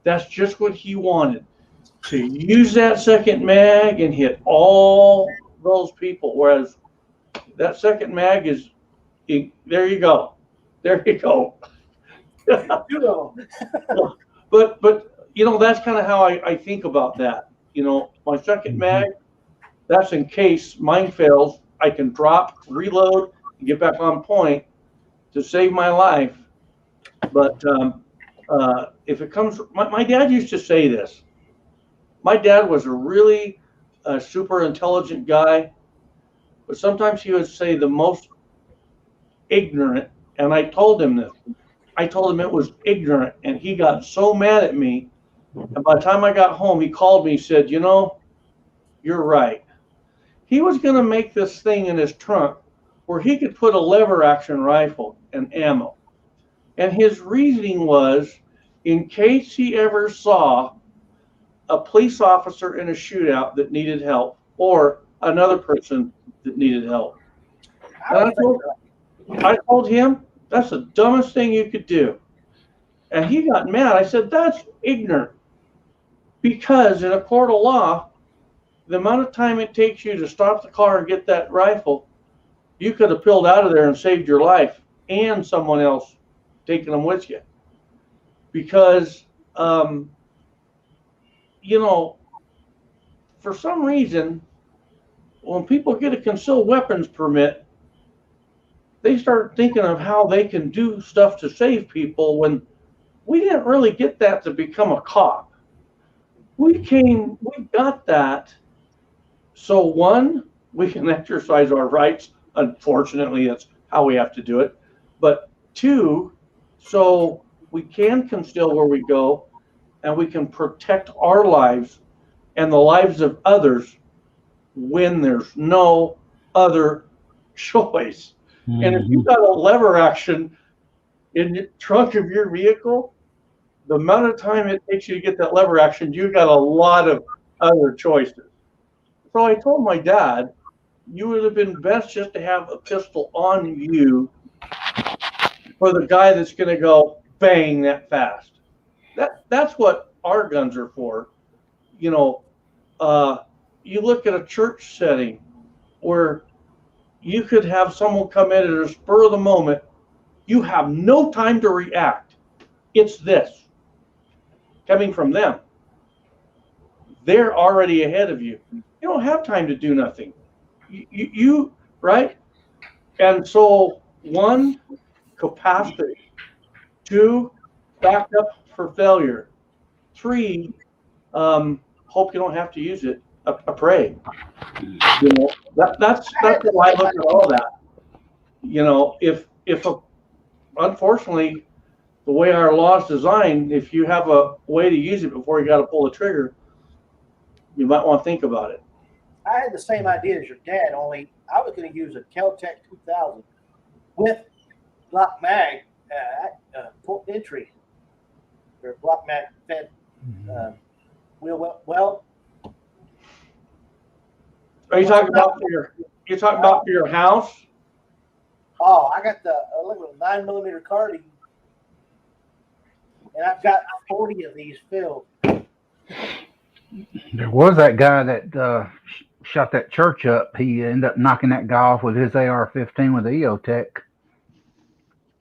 that's just what he wanted, to use that second mag and hit all those people. Whereas that second mag is, there you go. There you go. But that's kind of how I think about that. My second mag, that's in case mine fails, I can drop, reload, and get back on point to save my life. But if it comes, my dad used to say this. My dad was a really super intelligent guy, but sometimes he would say the most ignorant. And I told him this. I told him it was ignorant, and he got so mad at me. And by the time I got home, he called me, said, you're right. He was going to make this thing in his trunk where he could put a lever action rifle and ammo. And his reasoning was, in case he ever saw a police officer in a shootout that needed help, or another person that needed help. And I told him, that's the dumbest thing you could do. And he got mad. I said, that's ignorant. Because in a court of law, the amount of time it takes you to stop the car and get that rifle, you could have peeled out of there and saved your life and someone else taking them with you. Because, for some reason, when people get a concealed weapons permit, they start thinking of how they can do stuff to save people, when we didn't really get that to become a cop. We got that so, one, we can exercise our rights. Unfortunately, that's how we have to do it. But 2, so we can conceal where we go, and we can protect our lives and the lives of others when there's no other choice. Mm-hmm. And if you've got a lever action in the trunk of your vehicle, the amount of time it takes you to get that lever action, you've got a lot of other choices. So I told my dad, you would have been best just to have a pistol on you for the guy that's going to go bang that fast. That's what our guns are for. You look at a church setting where you could have someone come in at a spur of the moment. You have no time to react. It's this coming from them. They're already ahead of you. You don't have time to do nothing. You right? And so 1, capacity. 2, backup for failure. 3, hope you don't have to use it. I pray. That's why I look at all that. If unfortunately, the way our law is designed, if you have a way to use it before you got to pull the trigger, you might want to think about it. I had the same idea as your dad, only I was going to use a Kel-Tec 2000 with Glock mag port entry or Glock mag fed wheel well. Are you talking about for your house? Oh, I got the 9mm carbine, and I've got 40 of these filled. There was that guy that shot that church up. He ended up knocking that guy off with his AR-15 with the EOTech,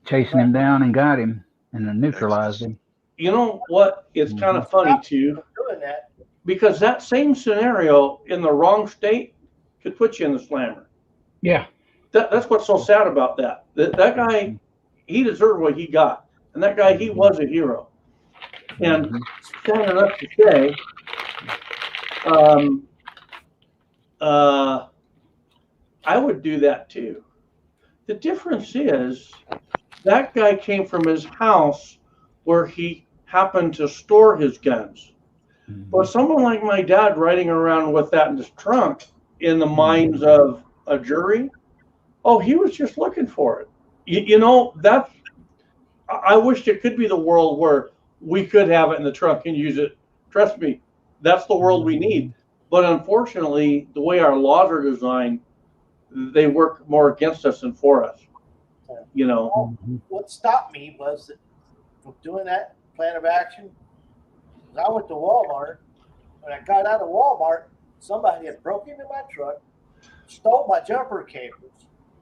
chasing him down and got him and then neutralized him. You know what? It's kind of funny too, Doing that. because that same scenario in the wrong state could put you in the slammer. Yeah. That's what's so sad about that. That guy, he deserved what he got. And that guy, he was a hero. And sad enough to say, I would do that too. The difference is that guy came from his house where he happened to store his guns. But someone like my dad riding around with that in his trunk, in the minds of a jury, oh, he was just looking for it. You know, that I wish it could be the world where we could have it in the trunk and use it. Trust me, that's the world we need. But unfortunately, the way our laws are designed, they work more against us than for us. You know. Well, what stopped me was that from doing that plan of action. I went to Walmart. When I got out of Walmart, somebody had broken into my truck, stole my jumper cables,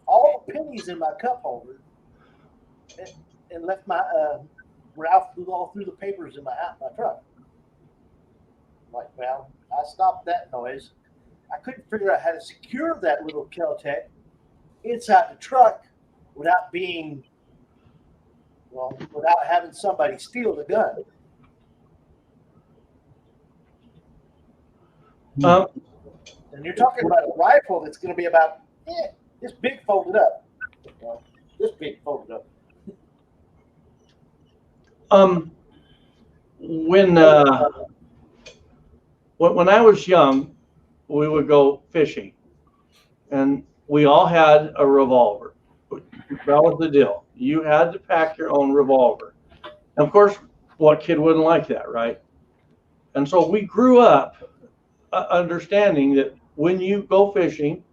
all the pennies in my cup holder, and left my Ralph all through the papers in my truck. Like, well, I stopped that noise. I couldn't figure out how to secure that little Kel-Tec inside the truck without having somebody steal the gun. And you're talking about a rifle that's going to be about this big folded up. This big folded up. When I was young, we would go fishing, and we all had a revolver. That was the deal. You had to pack your own revolver. And of course, what kid wouldn't like that, right? And so we grew up understanding that when you go fishing,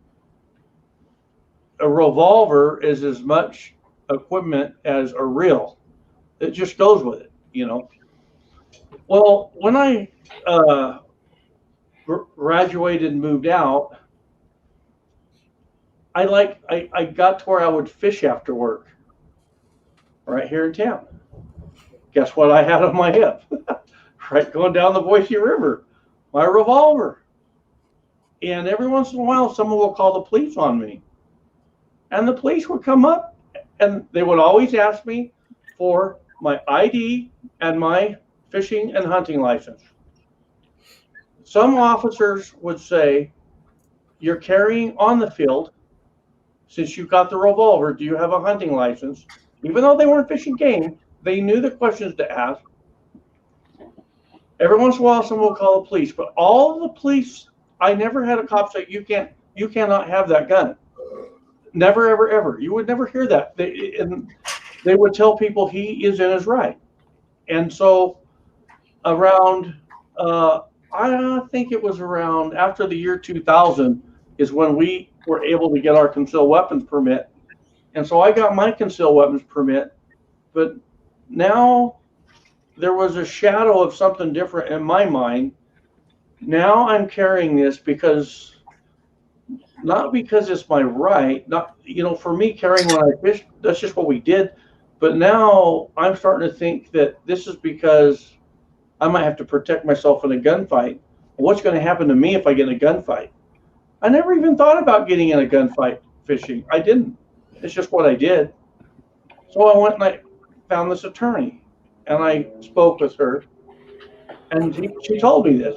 a revolver is as much equipment as a reel. It just goes with it, you know. Well, when I graduated and moved out, I got to where I would fish after work right here in town. Guess what I had on my hip? Right, going down the Boise River, my revolver. And every once in a while, someone will call the police on me. And the police would come up, and they would always ask me for my ID and my fishing and hunting license. Some officers would say, you're carrying on the field. Since you got the revolver, do you have a hunting license? Even though they weren't fishing game, they knew the questions to ask. Every once in a while, someone will call the police, but all the police, I never had a cop say, you cannot have that gun. Never, ever, ever. You would never hear that. They would tell people he is in his right. And so around, I think it was around after the year 2000 is when we were able to get our concealed weapons permit. And so I got my concealed weapons permit, but now there was a shadow of something different in my mind. Now I'm carrying this because, not because it's my right, not, you know, for me carrying when I fish, that's just what we did. But now I'm starting to think that this is because I might have to protect myself in a gunfight. What's going to happen to me if I get in a gunfight? I never even thought about getting in a gunfight fishing. I didn't. It's just what I did. So I went and I found this attorney, and I spoke with her, and she told me this.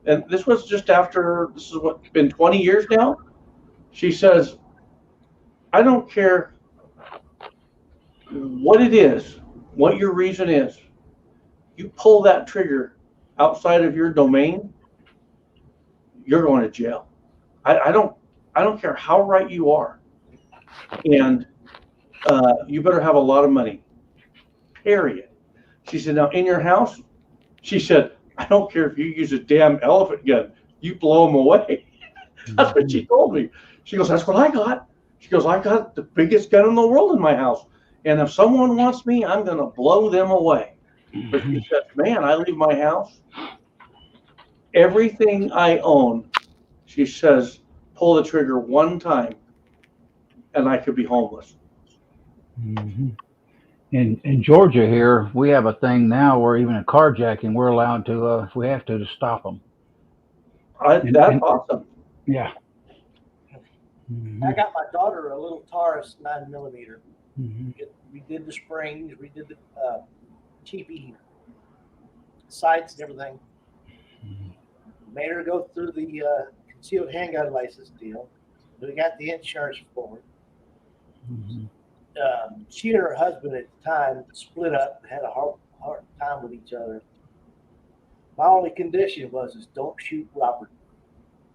And this was just after, this is what, been 20 years now? She says, I don't care what it is, what your reason is. You pull that trigger outside of your domain, you're going to jail. I don't care how right you are. And you better have a lot of money, period. She said, now in your house, she said, I don't care if you use a damn elephant gun, you blow them away. That's what she told me. She goes, that's what I got. She goes, I got the biggest gun in the world in my house. And if someone wants me, I'm going to blow them away. But she says, man, I leave my house. Everything I own, she says, pull the trigger one time and I could be homeless. Mm-hmm. In Georgia here, we have a thing now where even a carjacking, we're allowed to, if we have to stop them. That's awesome. Yeah. Mm-hmm. I got my daughter a little Taurus 9mm. Mm-hmm. We did the springs, we did the cheapy sights and everything. Mm-hmm. Made her go through the concealed handgun license deal. We got the insurance for it. Mm-hmm. She and her husband at the time split up and had a hard time with each other. My only condition was don't shoot Robert.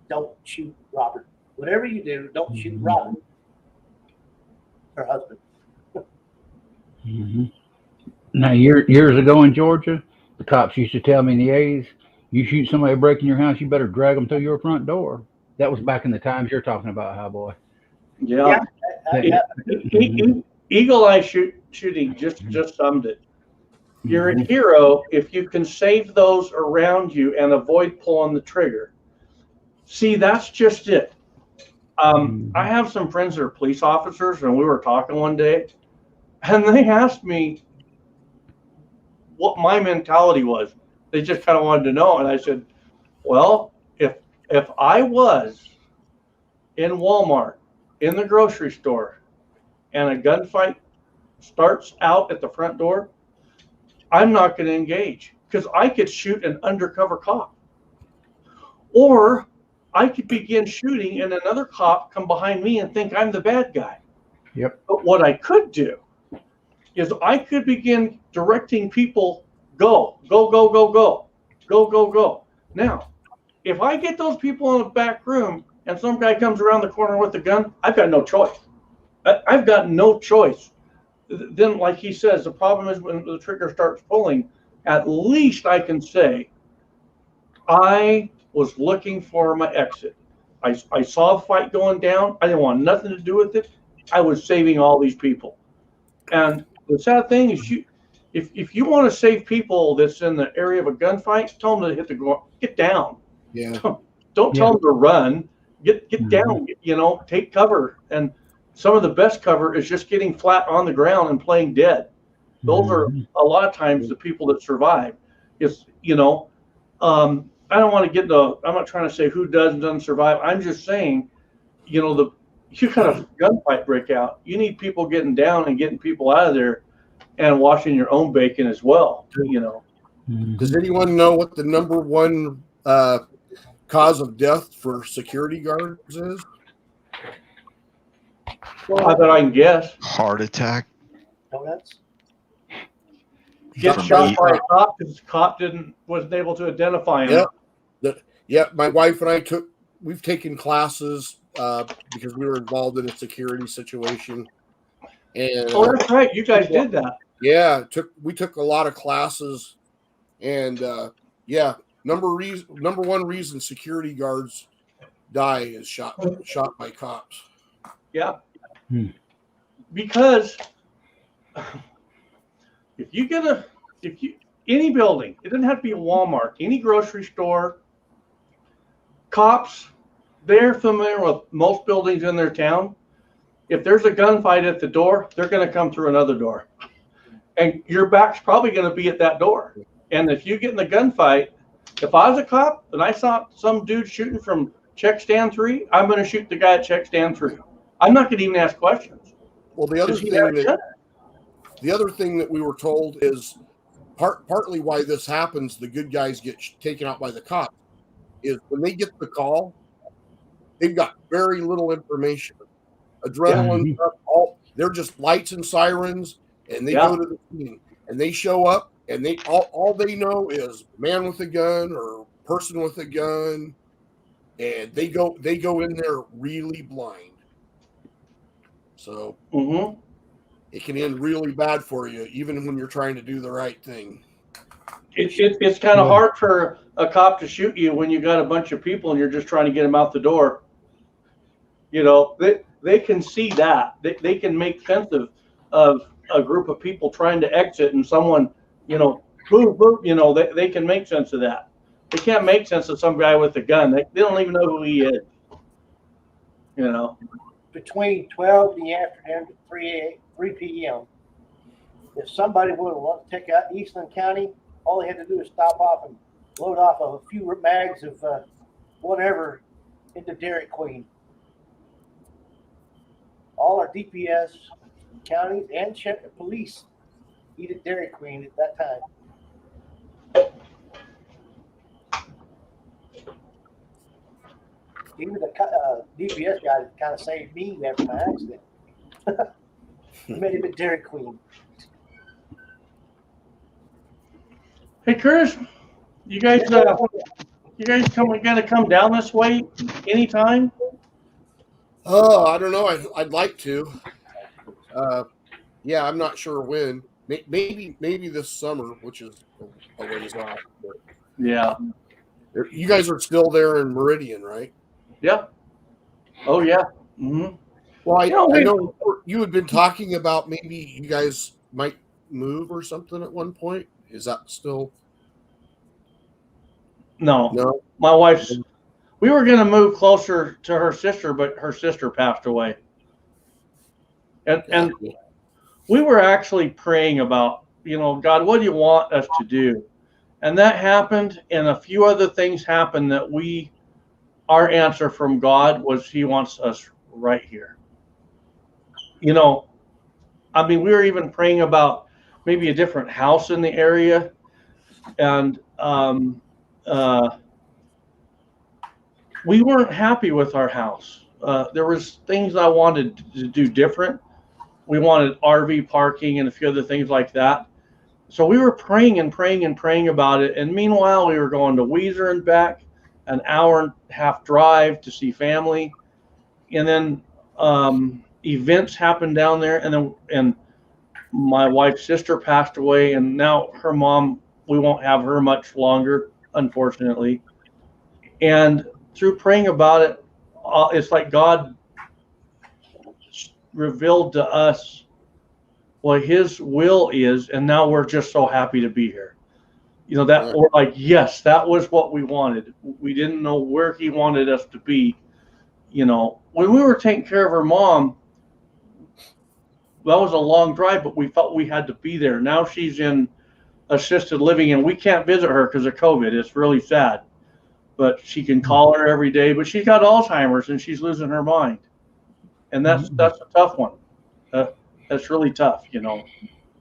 Don't shoot Robert. Whatever you do, don't shoot Robert. Her husband. Mm-hmm. Now, years ago in Georgia, the cops used to tell me in the 80s, you shoot somebody breaking your house, you better drag them to your front door. That was back in the times you're talking about, High Boy. Yeah. Eagle eye shooting just summed it. You're a hero if you can save those around you and avoid pulling the trigger. See, that's just it. I have some friends that are police officers, and we were talking one day, and they asked me what my mentality was. They just kind of wanted to know, and I said, well, if I was in Walmart, in the grocery store, and a gunfight starts out at the front door, I'm not going to engage because I could shoot an undercover cop. Or I could begin shooting and another cop come behind me and think I'm the bad guy. Yep. But what I could do is I could begin directing people, go, go, go, go, go, go, go, go. Now, if I get those people in the back room and some guy comes around the corner with a gun, I've got no choice. I've got no choice. Then, like he says, the problem is when the trigger starts pulling, at least I can say, I was looking for my exit. I saw a fight going down. I didn't want nothing to do with it. I was saving all these people. And the sad thing is, if you want to save people that's in the area of a gunfight, tell them to hit the ground, get down. Yeah. Don't tell them to run. Get down. Take cover. And some of the best cover is just getting flat on the ground and playing dead. Those are a lot of times the people that survive. It's I don't want to get I'm not trying to say who does and doesn't survive. I'm just saying, you got a gunfight break out. You need people getting down and getting people out of there and washing your own bacon as well, Does anyone know what the number one cause of death for security guards is? Well, I bet I can guess. Heart attack. Donuts? Get shot by a cop because the cop wasn't able to identify him. Yeah, my wife and I we've taken classes because we were involved in a security situation. And that's right. You guys did that. Yeah, we took a lot of classes, and number one reason security guards die is shot by cops. Yeah. Because any building, it doesn't have to be a Walmart, any grocery store, cops, they're familiar with most buildings in their town. If there's a gunfight at the door, they're going to come through another door. And your back's probably going to be at that door. And if you get in the gunfight, if I was a cop and I saw some dude shooting from check stand 3, I'm going to shoot the guy at check stand 3. I'm not going to even ask questions. Well, the other thing that we were told is partly why this happens, the good guys get taken out by the cops, is when they get the call, they've got very little information. Adrenaline, they're just lights and sirens, and they go to the scene, and they show up, and they all they know is man with a gun or person with a gun, and they go in there really blind. So it can end really bad for you, even when you're trying to do the right thing. It's kind of hard for a cop to shoot you when you got a bunch of people and you're just trying to get them out the door. they can see that. They can make sense of a group of people trying to exit and someone, boom, boom, they can make sense of that. They can't make sense of some guy with a gun. They don't even know who he is. Between 12 in the afternoon to 3 p.m., if somebody would want to take out Eastland County, all they had to do is stop off and load off a few bags of whatever into Dairy Queen. All our DPS counties and police eat at Dairy Queen at that time. Even the DPS guy kind of saved me after my accident. Made him at Dairy Queen. Hey, Chris, you guys gonna come down this way anytime? Oh, I don't know. I'd like to. Yeah, I'm not sure when. Maybe this summer, which is a ways off. But Yeah. you guys are still there in Meridian, right? Yep. Oh yeah. Mm-hmm. Well, I know you had been talking about maybe you guys might move or something at one point. Is that still? No. My wife's. We were going to move closer to her sister, but her sister passed away. And we were actually praying about, God, what do you want us to do? And that happened, and a few other things happened that our answer from God was He wants us right here. We were even praying about maybe a different house in the area, and we weren't happy with our house. There was things I wanted to do different. We wanted RV parking and a few other things like that. So we were praying and praying and praying about it. And meanwhile, we were going to Weiser and back, an hour and a half drive to see family. And then events happened down there. And my wife's sister passed away. And now her mom, we won't have her much longer, unfortunately. And through praying about it, it's like God revealed to us what His will is, and now we're just so happy to be here. That we're like, yes, that was what we wanted. We didn't know where He wanted us to be. When we were taking care of her mom, that was a long drive, but we felt we had to be there. Now she's in assisted living, and we can't visit her because of COVID. It's really sad. But she can call her every day. But she's got Alzheimer's and she's losing her mind, and that's a tough one. That's really tough, Yeah.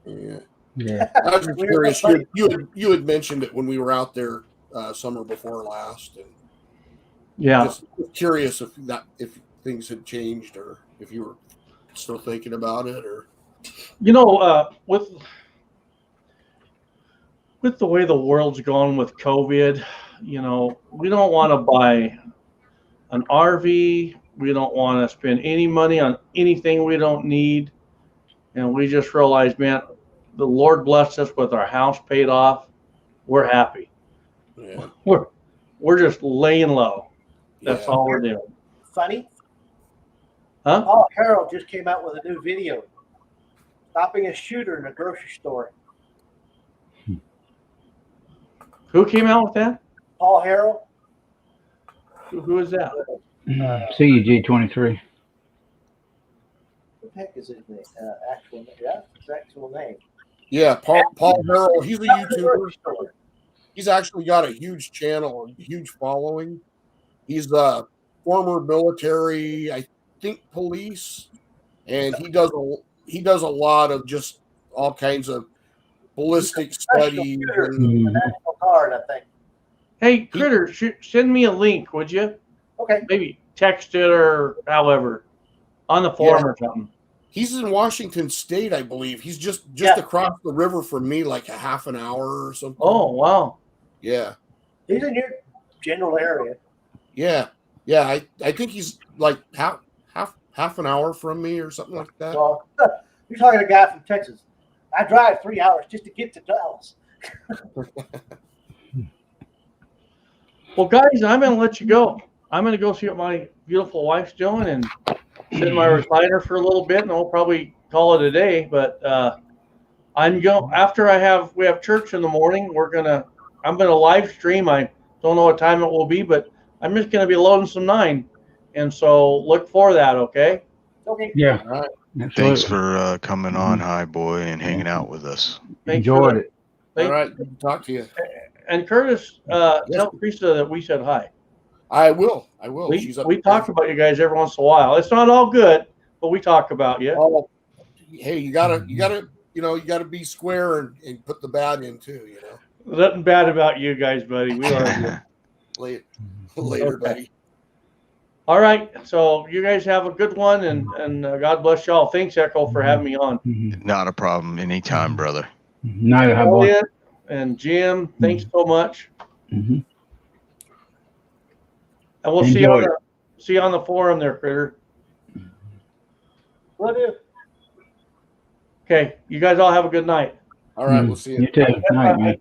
I was just curious. You had mentioned it when we were out there summer before last, and just curious if things had changed or if you were still thinking about it, or with the way the world's gone with COVID. We don't want to buy an RV. We don't want to spend any money on anything we don't need. And we just realized, man, the Lord blessed us with our house paid off. We're happy. Yeah. We're just laying low. That's all we're doing. Funny. Huh? Paul Harrell just came out with a new video stopping a shooter in a grocery store. Who came out with that? Paul Harrell. Who is that? CUG23. What the heck is his name? Actual name? Yeah, his actual name. Yeah, Paul Harrell. He's a YouTuber. He's actually got a huge channel, a huge following. He's a former military, I think, police, and he does a lot of just all kinds of ballistic studies. National Guard, I think. Hey, Critter, send me a link, would you? Okay. Maybe text it or however on the forum or something. He's in Washington State, I believe. He's just across the river from me, like a half an hour or something. Oh, wow. Yeah. He's in your general area. Yeah. I think he's like half an hour from me or something like that. So, you're talking to a guy from Texas. I drive 3 hours just to get to Dallas. Well, guys, I'm going to let you go. I'm going to go see what my beautiful wife's doing, and sit in my recliner for a little bit, and I'll probably call it a day. But I'm going after we have church in the morning. I'm gonna live stream. I don't know what time it will be, but I'm just gonna be loading some 9, and so look for that. Okay. Okay. Yeah. All right. Thanks Absolutely. for coming on, High Boy, and hanging out with us. Thanks Enjoyed it. All right. Good to talk to you. And Curtis, Yes. tell Teresa that we said hi. I will. We talk about you guys every once in a while. It's not all good, but we talk about you. Oh, hey, you gotta, you gotta be square and put the bad in too. Nothing bad about you guys, buddy. We love you. Later, Okay. buddy. All right. So you guys have a good one, and God bless y'all. Thanks, Echo, for having me on. Not a problem. Anytime, brother. Night, High Boy. Elliot and Jim, thanks so much. Mhm. And we'll Enjoy it. see you on the forum there, Critter. Will do. Okay. You guys all have a good night. All right, we'll see you. You too. Night, man.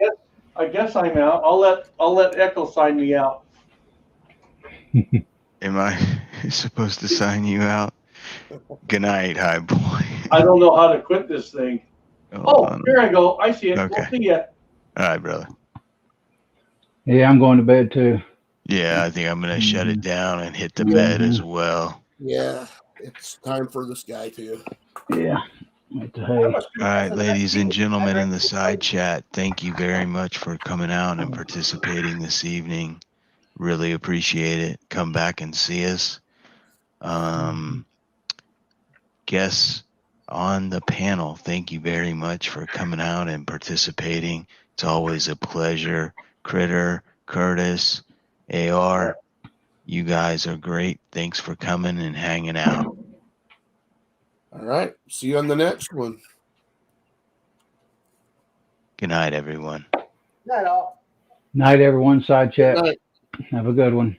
I guess I'm out. I'll let Echo sign me out. Am I supposed to sign you out? Good night, High Boy. I don't know how to quit this thing. Hold on. Here I go. I see it. Okay. We'll see ya. All right, brother. Yeah, I'm going to bed too. Yeah, I think I'm going to shut it down and hit the bed as well. Yeah, it's time for this guy too. Yeah. What the hey. All right, ladies and gentlemen in the side chat, thank you very much for coming out and participating this evening. Really appreciate it. Come back and see us. Guests on the panel, thank you very much for coming out and participating. It's always a pleasure. Critter, Curtis, AR, you guys are great. Thanks for coming and hanging out. All right, see you on the next one. Good night, everyone. Night all. Night, everyone. Side chat. Good night. Have a good one.